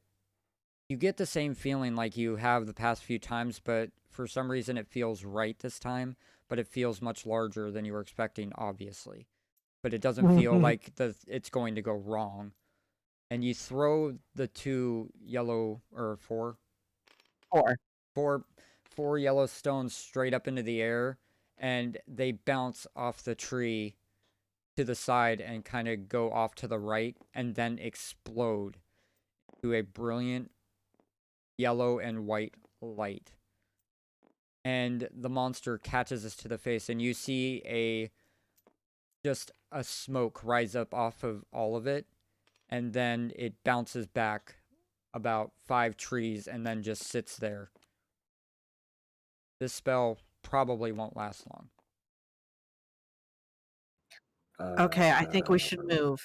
you get the same feeling like you have the past few times, but for some reason it feels right this time, but it feels much larger than you were expecting, obviously. But it doesn't feel like it's going to go wrong. And you throw the 2 yellow, or 4? 4. Four yellow stones straight up into the air, and they bounce off the tree to the side and kind of go off to the right and then explode to a brilliant yellow and white light. And the monster catches us to the face, and you see just a smoke rise up off of all of it, and then it bounces back about 5 trees and then just sits there. This spell probably won't last long. Okay, I think we should move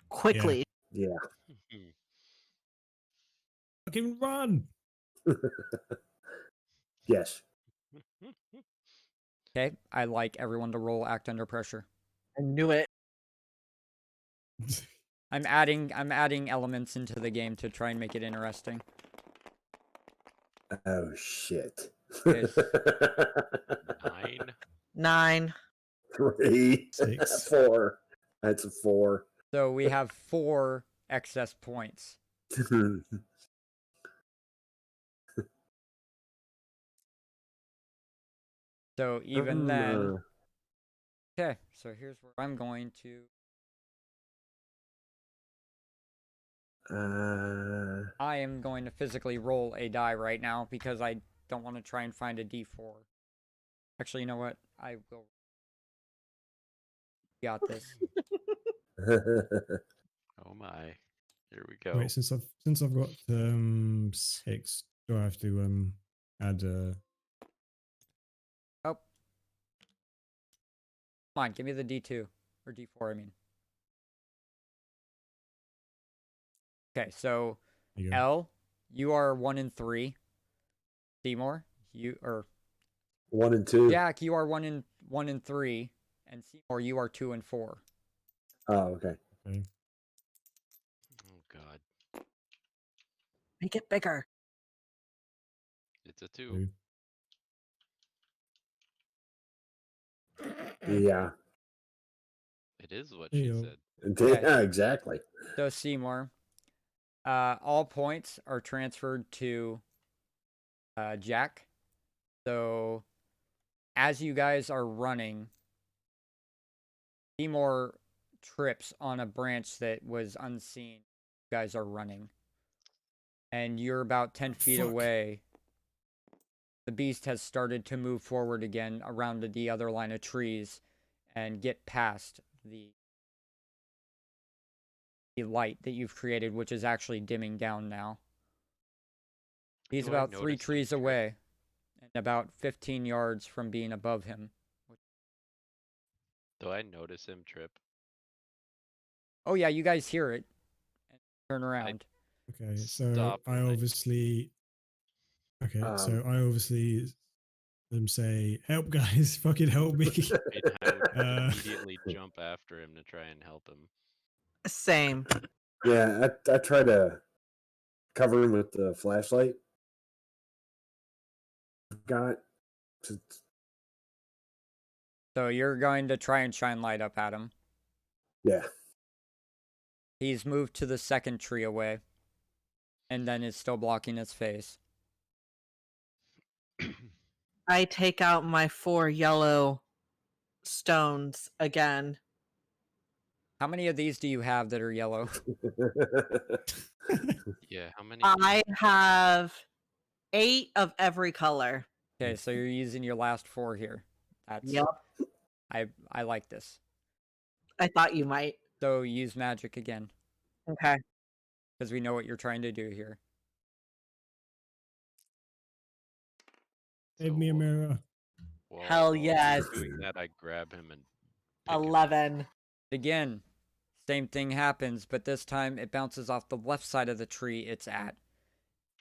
quickly. Yeah. Fucking run! Yes. Okay, I like everyone to roll act under pressure. I knew it. I'm adding elements into the game to try and make it interesting. Oh shit. Yes. 9. 9. 3. 6. 4. That's a 4. So we have 4 excess points. So even then, okay, so here's where I'm going to. I am going to physically roll a die right now because I don't want to try and find a d4. Actually, you know what? I will. Got this. Oh my. Here we go. Wait, since I've got 6, do I have to add Oh. Come on, give me the d2 or d4. I mean. Okay, so there you go. L, you are 1 and 3. Seymour, you or 1 and 2. Jack, you are 1 and 3, and Seymour, you are 2 and 4. Oh, okay. Okay. Oh god. Make it bigger. It's a 2. Yeah. It is what There she you go. said. Yeah, exactly. So Seymour, all points are transferred to Jack. So as you guys are running, Seymour trips on a branch that was unseen. You guys are running, and you're about 10 feet Fuck. away. The beast has started to move forward again around the other line of trees and get past the light that you've created, which is actually dimming down now. He's Do I about 3 notice him trees trip? away and about 15 yards from being above him. Do I notice him trip? Oh yeah, you guys hear it and turn around. Okay, so Stop I running. obviously. Okay, so Um, I obviously them say, "Help, guys! Fucking help me!" And I would Uh, immediately jump after him to try and help him. Same. Yeah, I try to cover him with the flashlight. Got So you're going to try and shine light up at him. yeah. He's moved to the second tree away and then is still blocking his face. I take out my 4 yellow stones again. How many of these do you have that are yellow? Yeah, how many? I have 8 of every color. Okay, so you're using your last 4 here. That's Yep. I like this. I thought you might. So use magic again Okay. because we know what you're trying to do here. Save me a So, mirror. Hell while yes. you're doing that, I grab him and pick him up. 11. Again, same thing happens, but this time it bounces off the left side of the tree it's at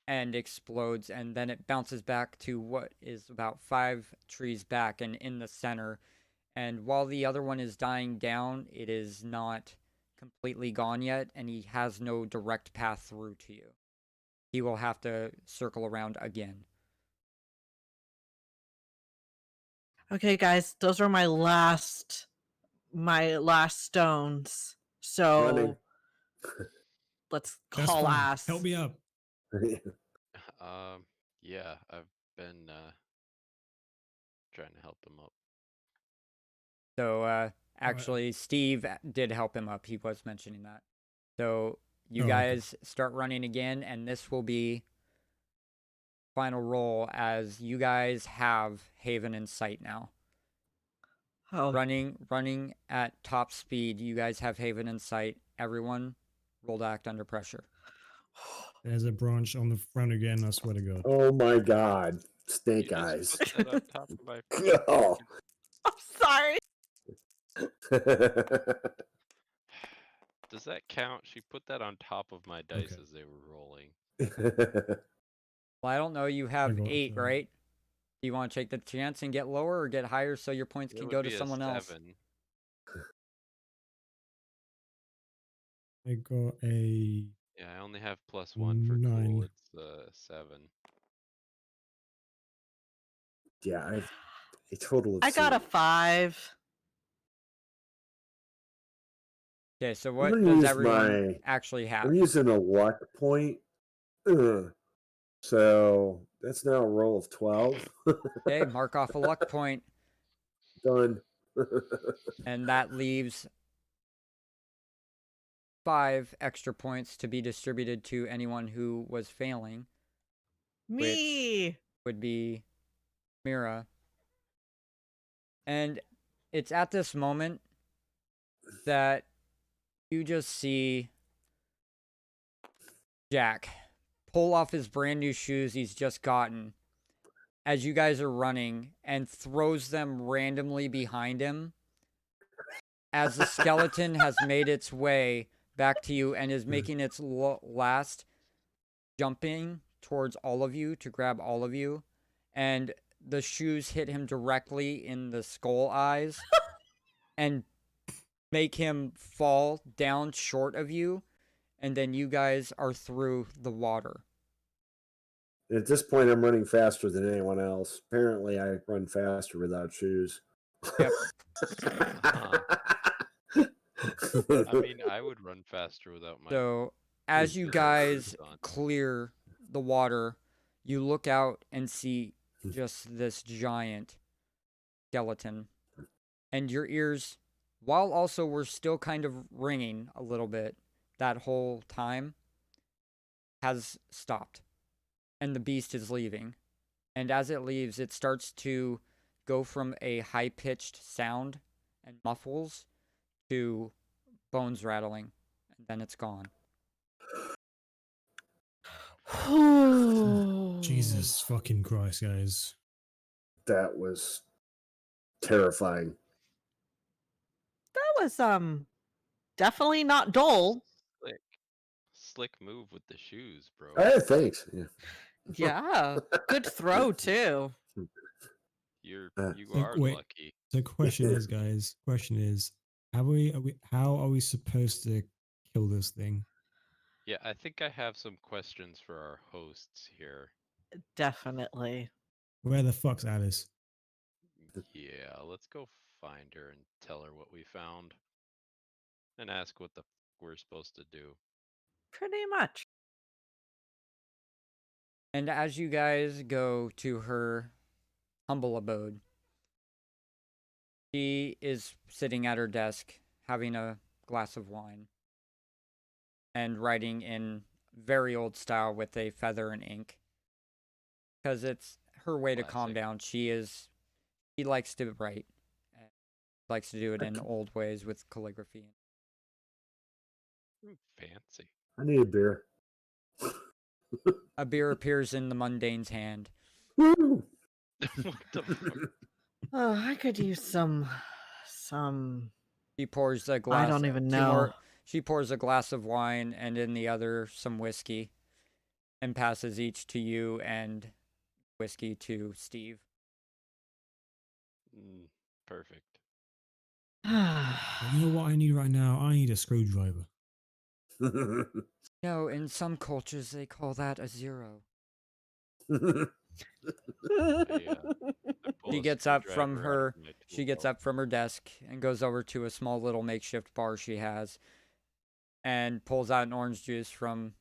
and explodes, and then it bounces back to what is about 5 trees back and in the center. And while the other one is dying down, it is not completely gone yet, and he has no direct path through to you. He will have to circle around again. Okay, guys, those are my last stones. So Running. let's That's call fine. ass. Help me up. Yeah, I've been trying to help him up. So Actually, Steve did help him up. He was mentioning that. So you Oh, okay. guys start running again, and this will be final roll as you guys have Haven in sight now. Oh, Running at top speed. You guys have Haven in sight. Everyone, roll to act under pressure. There's a branch on the front again. I swear to God. Oh my God, You snake just eyes. put that on top of my. Oh. I'm sorry. Does that count? She put that on top of my dice Okay. as they were rolling. Well, I don't know. You have got, 8, right? Do you want to take the chance and get lower or get higher so your points It can would go to be a someone else? 7. I got a Yeah, I only have +1 for 9. cool. It's 7. Yeah, I have a total of I got a 3. 5. Okay, so I'm what gonna does use everyone actually have? I'm using a luck point. So that's now a roll of 12. Okay, mark off a luck point, Done. and that leaves 5 extra points to be distributed to anyone who was failing, Me. would be Mira. And it's at this moment that you just see Jack pull off his brand new shoes he's just gotten as you guys are running and throws them randomly behind him as the skeleton has made its way back to you and is making its last jumping towards all of you to grab all of you, and the shoes hit him directly in the skull eyes and make him fall down short of you, and then you guys are through the water. At this point, I'm running faster than anyone else. Apparently, I run faster without shoes. Yep. I mean, I would run faster without my. So as you guys on. clear the water, you look out and see just this giant skeleton, and your ears, while also were still kind of ringing a little bit that whole time, has stopped, and the beast is leaving. And as it leaves, it starts to go from a high-pitched sound and muffles to bones rattling, and then it's gone. Jesus fucking Christ, guys. That was terrifying. That was definitely not dull. Slick move with the shoes, bro. Thanks. Yeah. Yeah. Good throw too. You So are wait. lucky. The question is, guys. Question is, how are we supposed to kill this thing? Yeah, I think I have some questions for our hosts here. Definitely. Where the fuck's Alice? Yeah, let's go find her and tell her what we found. And ask what the we're supposed to do. Pretty much. And as you guys go to her humble abode, she is sitting at her desk having a glass of wine and writing in very old style with a feather and ink, because it's her way to calm Classic. down. She likes to write, and likes to do it in old ways with calligraphy. Fancy. I need a beer. A beer appears in the mundane's hand. Woo! What the fuck? Oh, I could use some. She pours a glass. I don't even know. She pours a glass of wine and in the other some whiskey, and passes each to you and whiskey to Steve. Perfect. You know what I need right now? I need a screwdriver. No, in some cultures they call that a 0. She gets up from her desk and goes over to a small little makeshift bar she has and pulls out an orange juice from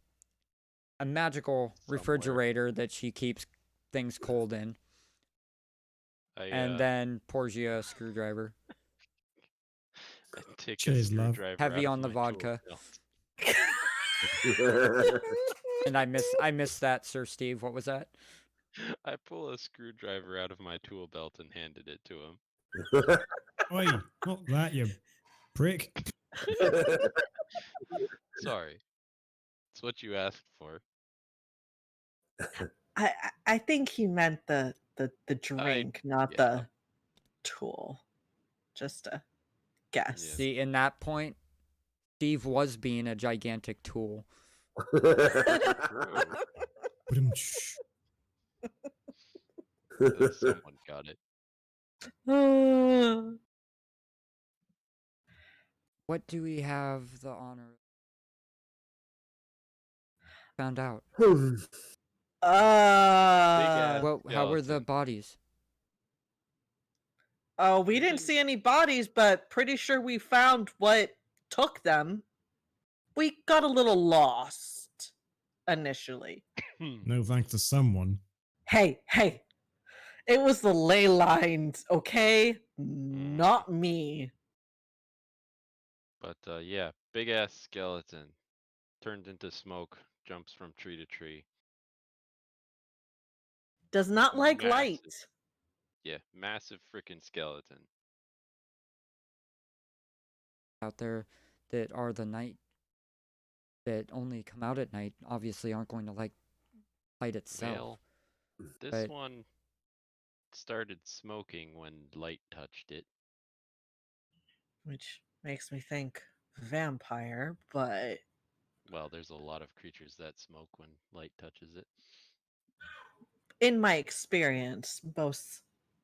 a magical refrigerator that she keeps things cold in, and then pours you a screwdriver. I take a Cheers, love. screwdriver Heavy out on of the my tool vodka. belt. And I missed that, Sir Steve. What was that? I pull a screwdriver out of my tool belt and handed it to him. Oi, not that, you prick. Sorry. It's what you asked for. I think he meant the drink, not yeah. the tool. Just a guess. Yeah. See, in that point, Steve was being a gigantic tool. Ba-dum-tsh. Someone got it. What do we have the honor? Found out. ass Well, how were the skeleton. bodies? Oh, we We didn't didn't- see any bodies, but pretty sure we found what took them. We got a little lost initially. No thanks to someone. Hey, it was the ley lines, okay? Not me. But yeah, big ass skeleton turned into smoke, jumps from tree to tree. Does not like light. Massive. Yeah, massive freaking skeleton. Out there that are the night that only come out at night obviously aren't going to like light itself. Well, this but one started smoking when light touched it. Which makes me think vampire, but Well, there's a lot of creatures that smoke when light touches it. in my experience,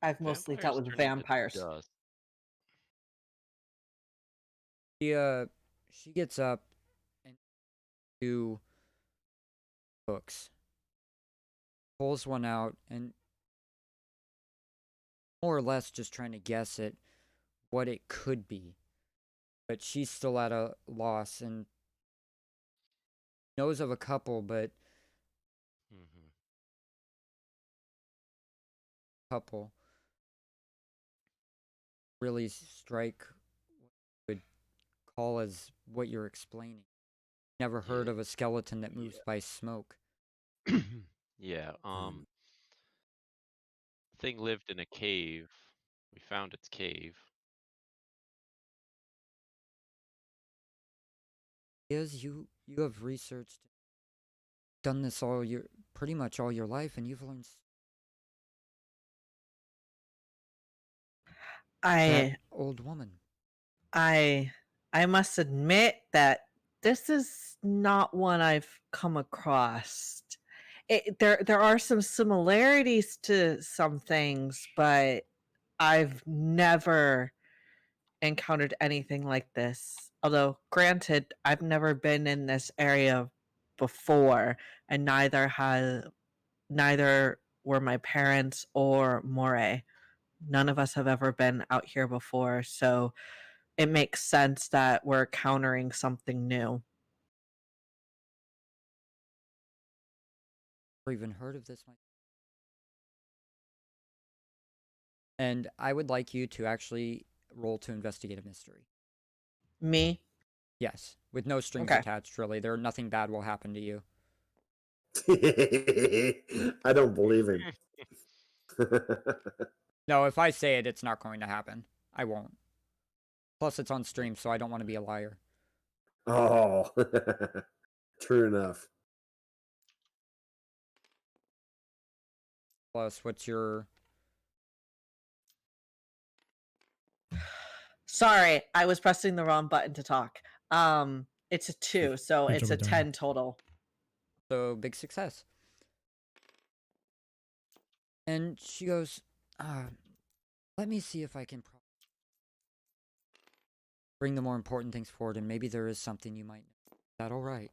I've mostly dealt Vampires with turn into vampires. dust. she gets up and two books, pulls one out, and more or less just trying to guess at what it could be. But she's still at a loss and knows of a couple, but Mm-hmm. couple really strike what you would call as what you're explaining. Never heard Yeah. of a skeleton that moves by smoke. Yeah, thing lived in a cave. We found its cave. Is you have researched, done this pretty much all your life, and you've learned that old woman. I must admit that this is not one I've come across. There are some similarities to some things, but I've never encountered anything like this. Although, granted, I've never been in this area before, and neither were my parents or Moray. None of us have ever been out here before, so it makes sense that we're encountering something new. Never even heard of this. And I would like you to actually roll to investigate a mystery. Me? Yes, with no strings Okay. attached, really. Nothing bad will happen to you. I don't believe him. No, if I say it, it's not going to happen. I won't. Plus, it's on stream, so I don't want to be a liar. Oh, true enough. Plus, what's your... Sorry, I was pressing the wrong button to talk. It's a 2, so Good it's job, a Darren. 10 total. So, big success. And she goes, let me see if I can bring the more important things forward, and maybe there is something you might know. Is that all right?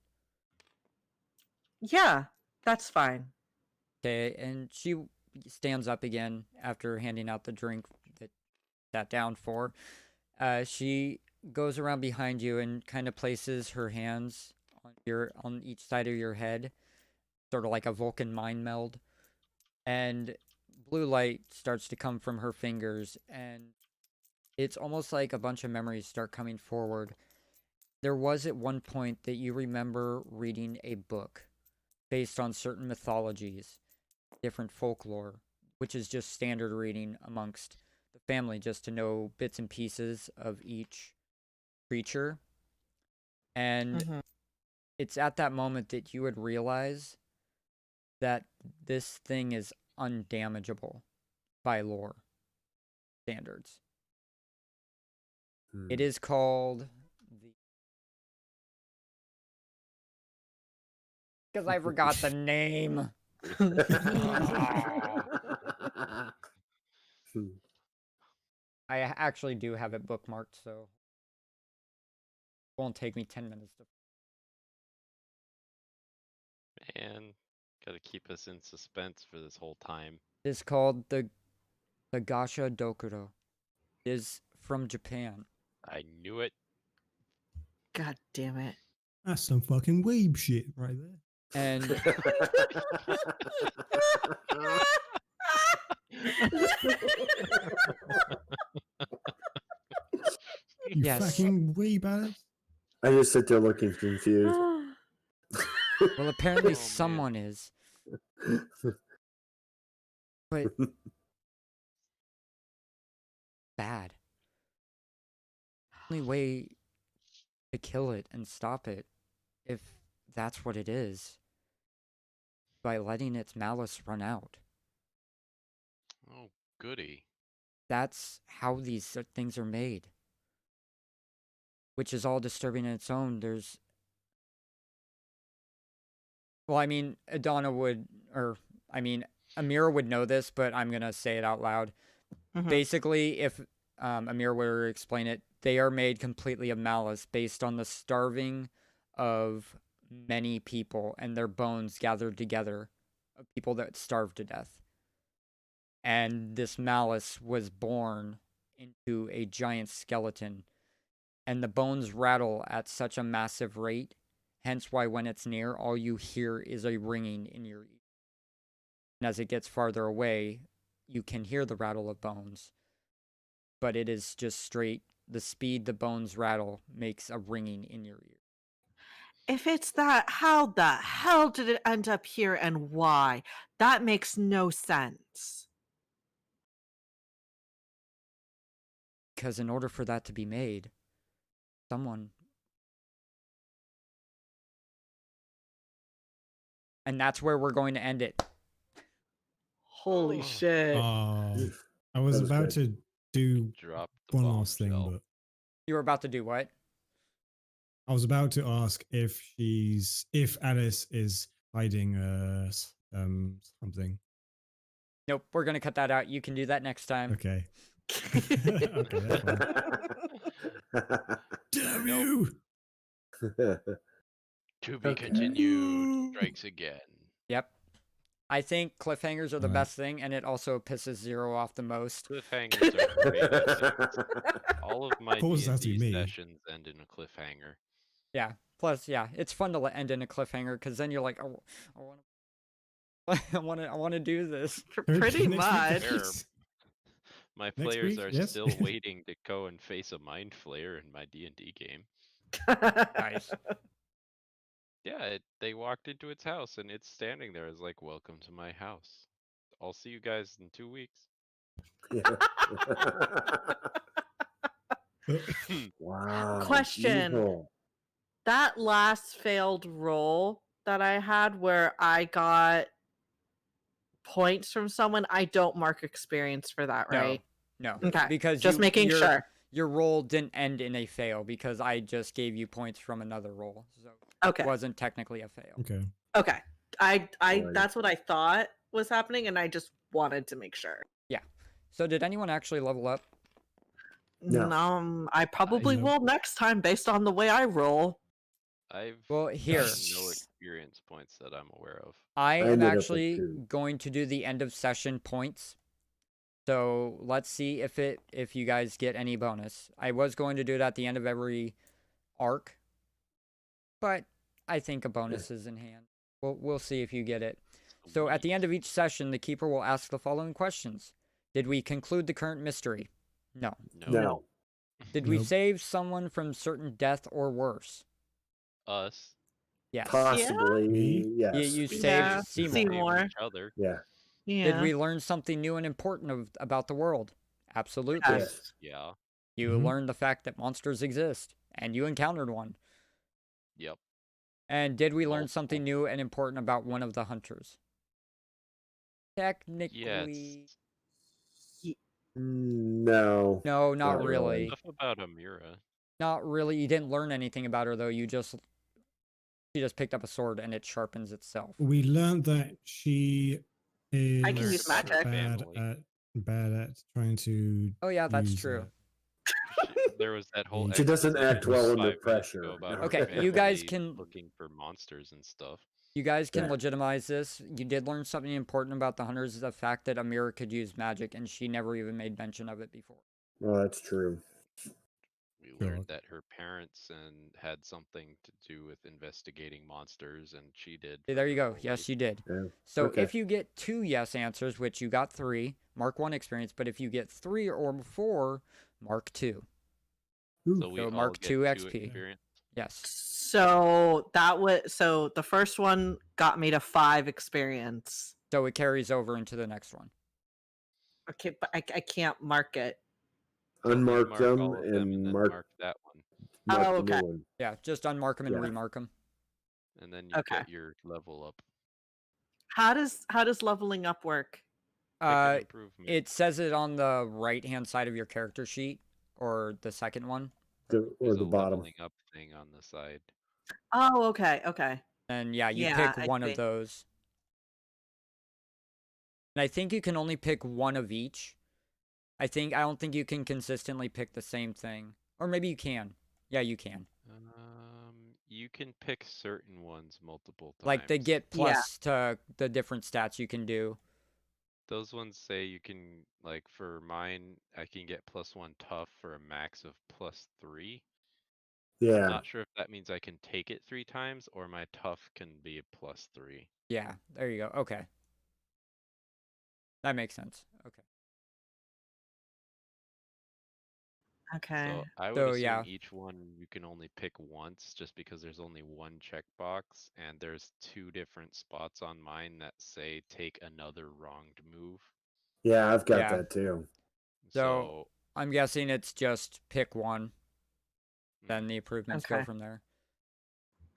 Yeah, that's fine. Okay, and she stands up again after handing out the drink that sat down for. She goes around behind you and kind of places her hands on each side of your head, sort of like a Vulcan mind meld. And blue light starts to come from her fingers, and it's almost like a bunch of memories start coming forward. There was at one point that you remember reading a book based on certain mythologies, different folklore, which is just standard reading amongst the family, just to know bits and pieces of each creature. And Mhm. it's at that moment that you would realize that this thing is undamageable by lore standards. It is called the. Because I forgot the name. I actually do have it bookmarked, so it won't take me 10 minutes to. Man, gotta keep us in suspense for this whole time. It's called the Gasha Dokuro. It is from Japan. I knew it. God damn it. That's some fucking weeb shit right there. And You yes. fucking weeb ass. I just sit there looking confused. Well, apparently Oh, man. someone is. But bad. Only way to kill it and stop it, if that's what it is, by letting its malice run out. Oh, goody. That's how these things are made. Which is all disturbing in its own. There's. Well, I mean, Adana would, or, I mean, Amira would know this, but I'm going to say it out loud. Mhm. Basically, if Amir were to explain it, they are made completely of malice based on the starving of many people and their bones gathered together of people that starved to death. And this malice was born into a giant skeleton, and the bones rattle at such a massive rate, hence why when it's near, all you hear is a ringing in your ear. And as it gets farther away, you can hear the rattle of bones, but it is just straight. The speed the bones rattle makes a ringing in your ear. If it's that, how the hell did it end up here and why? That makes no sense. Because in order for that to be made, someone. And that's where we're going to end it. Holy Oh. shit. I was That was about good. to do Drop the one last thing, bombshell. but You were about to do what? I was about to ask if Alice is hiding something. Nope, we're going to cut that out. You can do that next time. Okay. Okay, that's fine. Damn you! To be Okay. continued. Strikes again. Yep. I think cliffhangers are the Alright. best thing, and it also pisses Zero off the most. Cliffhangers are great. I think. All of my What was that to D&D me? sessions end in a cliffhanger. Yeah. Plus, yeah, it's fun to end in a cliffhanger because then you're like, oh, I want to do this. Pretty Next week, much. please. My Next players week, are yes. still waiting to go and face a mind flayer in my D&D game. Nice. Yeah, they walked into its house and it's standing there as like, welcome to my house. I'll see you guys in 2 weeks. Wow. Question. evil. That last failed roll that I had where I got points from someone, I don't mark experience for that, right? No. Okay. Because Just making sure. Your roll didn't end in a fail because I just gave you points from another roll. So Okay. it wasn't technically a fail. Okay. Okay. I Alright. that's what I thought was happening, and I just wanted to make sure. Yeah. So did anyone actually level up? No. I probably Nope. will next time based on the way I roll. I've Well, here. gotten no experience points that I'm aware of. I am ended up with actually 2. going to do the end of session points. So let's see if you guys get any bonus. I was going to do it at the end of every arc, but I think a bonus is in hand. We'll see if you get it. So at the end of each session, the keeper will ask the following questions. Did we conclude the current mystery? No. No. Did we Nope. save someone from certain death or worse? Us. Yes. Possibly. Me? Yes. You We saved Yeah, saved Seymour. Seymour. each other. Yeah. Yeah. Did we learn something new and important about the world? Absolutely. Yes. Yeah. You Mhm. learned the fact that monsters exist, and you encountered one. Yep. And did we learn something Multiple. new and important about one of the hunters? Technically, Yes. No. no, not Not really. really. Stuff about Amira. Not really. You didn't learn anything about her though. She just picked up a sword and it sharpens itself. We learned that she is I can use magic. bad at trying to Oh yeah, that's use true. There was that whole She doesn't exposition act well like under 5 minutes pressure. ago about No. her Okay, you guys family can looking for monsters and stuff. legitimize Yeah. this. You did learn something important about the hunters, the fact that Amira could use magic and she never even made mention of it before. Well, that's true. We Sure. learned that her parents had something to do with investigating monsters, and she did. See, for there you her go. whole Yes, life. you did. Yeah. So Okay. if you get 2 yes answers, which you got 3, mark 1 experience. But if you get 3 or 4, mark 2. So we So all mark get 2 2 XP. experience. Yes. So the first one got me to 5 experience. So it carries over into the next one. Okay, but I can't mark it. So Unmark mark them all of them and then mark that one, the okay. new one. Yeah, just unmark them and Yeah. remark them. and then you Okay. get your level up. How does leveling up work? Pick an Uh, improvement. it says it on the right-hand side of your character sheet, or the second one. Or There's the a bottom. leveling up thing on the side. Oh, okay. And yeah, you Yeah, pick I one of see. those. And I think you can only pick one of each. I don't think you can consistently pick the same thing. Or maybe you can. Yeah, you can. You can pick certain ones multiple times. Like they get Yeah. plus to the different stats you can do. Those ones say you can, like for mine, I can get +1 tough for a max of +3. I'm Yeah. not sure if that means I can take it 3 times or my tough can be a +3. Yeah, there you go. Okay. That makes sense. Okay. Okay. So I would So, assume yeah. each one you can only pick once just because there's only one checkbox and there's 2 different spots on mine that say take another wronged move. Yeah, I've got Yeah. that too. So I'm guessing it's just pick one. Then mhm. the improvements go Okay. from there.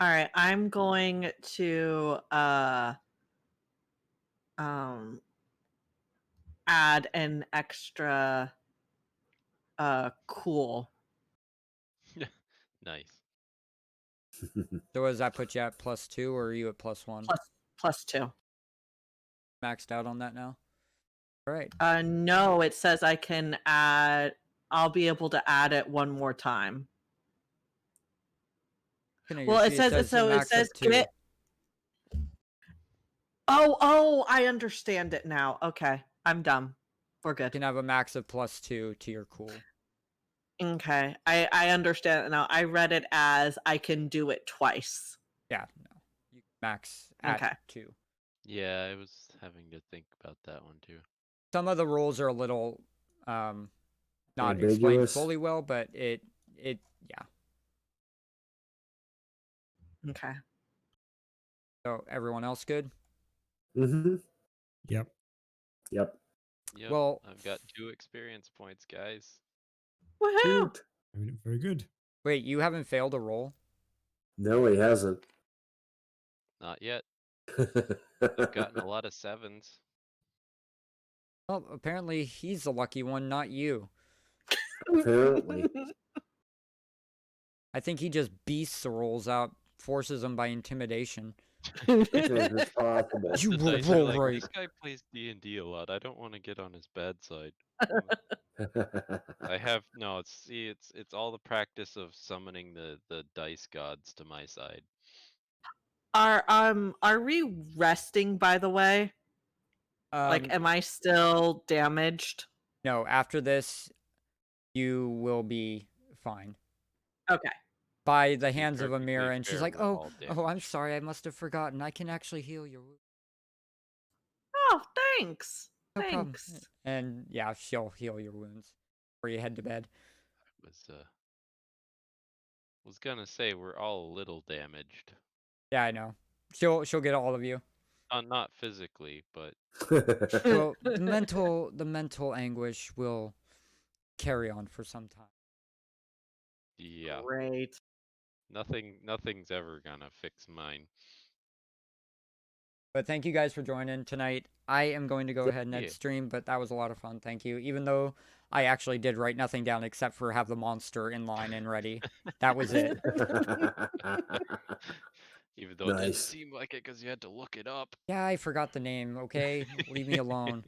All right, I'm going to add an extra cool. Nice. So does that put you at +2 or are you at +1? +2. Maxed out on that now? All right. No, it says I can add. I'll be able to add it one more time. Well, it says a so. It max of says 2. get. Oh, I understand it now. Okay, I'm dumb. We're You good. can have a max of +2 to your cool. Okay, I understand it now. I read it as I can do it twice. Yeah, no. You max at Okay. 2. Yeah, I was having to think about that one too. Some of the rules are a little not explained Ambiguous. fully well, but it yeah. Okay. So everyone else good? Mm-hmm. Yep. Yep. Yep, Well, I've got 2 experience points, guys. Woohoo! Shoot. Very good. wait, you haven't failed a roll? No, he hasn't. Not yet. I've gotten a lot of 7s. Well, apparently he's the lucky one, not you. Apparently. I think he just beasts the rolls out, forces them by intimidation. It's possible. You The will dice are roll like, right. this guy plays D&D a lot. I don't want to get on his bad side. I have no. It's all the practice of summoning the dice gods to my side. Are we resting, by the way? Like, am I still damaged? No, after this, you will be fine. Okay. By the hands of perfectly Amira, and she's fair, like, we're "Oh, all I'm damaged." sorry, I must have forgotten. I can actually heal your wound. Oh, thanks. No problem." Thanks. And yeah, she'll heal your wounds. before you head to bed. Was gonna say we're all a little damaged. Yeah, I know. She'll get all of you. Not physically, but Well, the mental anguish will carry on for some time. yeah, Great. nothing's ever gonna fix mine. But thank you guys for joining tonight. I am going to go ahead and end Yeah. stream, but that was a lot of fun. Thank you. Even though I actually did write nothing down except for have the monster in line and ready. That was it. Even though it didn't Nice. seem like it because you had to look it up. Yeah, I forgot the name, okay? Leave me alone.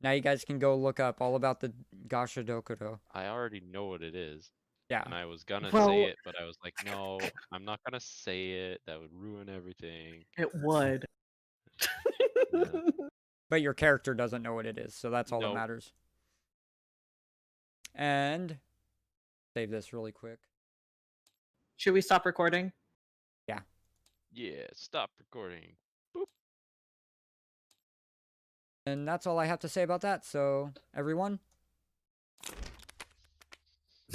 Now you guys can go look up all about the Gasha Dokuro. I already know what it is. Yeah. And I was gonna Well- say it, but I was like, no, I'm not gonna say it. That would ruin everything. It would. Yeah. But your character doesn't know what it is, so that's all that Nope. matters. And save this really quick. Should we stop recording? Yeah, stop recording. And that's all I have to say about that. So, everyone,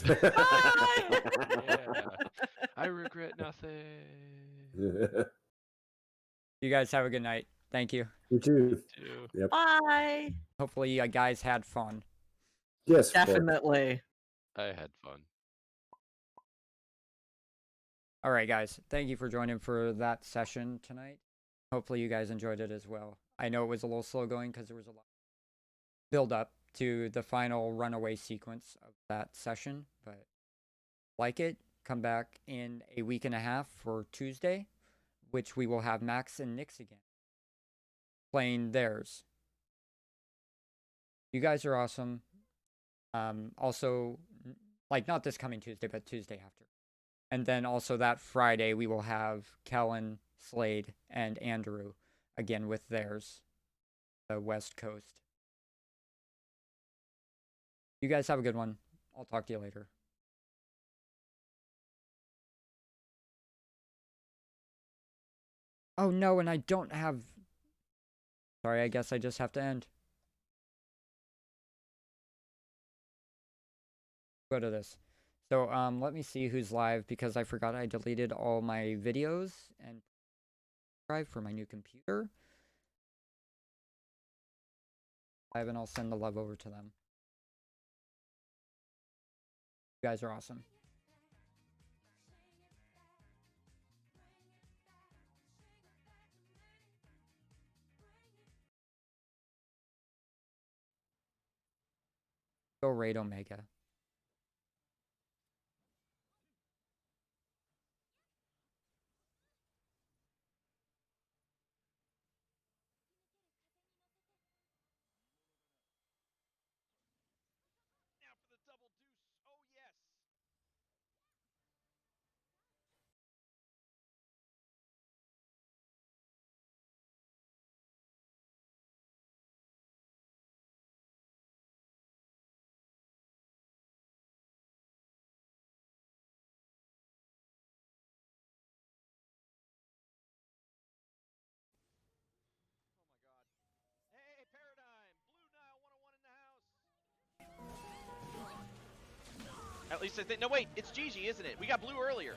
Yeah. I regret nothing. you guys have a good night. Thank you. You too. Too. Yep. Bye. Hopefully, you guys had fun. Yes. of course. Definitely. I had fun. All right, guys. Thank you for joining for that session tonight. Hopefully, you guys enjoyed it as well. I know it was a little slow going because there was a lot of build up to the final runaway sequence of that session, but like it, come back in a week and a half for Tuesday, which we will have Max and Nix again playing theirs. You guys are awesome. Also, like not this coming Tuesday, but Tuesday after. And then also that Friday, we will have Kellen, Slade, and Andrew again with theirs, the West Coast. You guys have a good one. I'll talk to you later. Oh no, and I don't have... Sorry, I guess I just have to end. Go to this. So let me see who's live because I forgot I deleted all my videos and drive for my new computer. Live, and I'll send the love over to them. You guys are awesome. Go raid Omega. Now for the double deuce. Oh, yes. Hey, Paradigm! Blue Nile 101 in the house! At least I think. No, wait, it's Gigi, isn't it? We got blue earlier.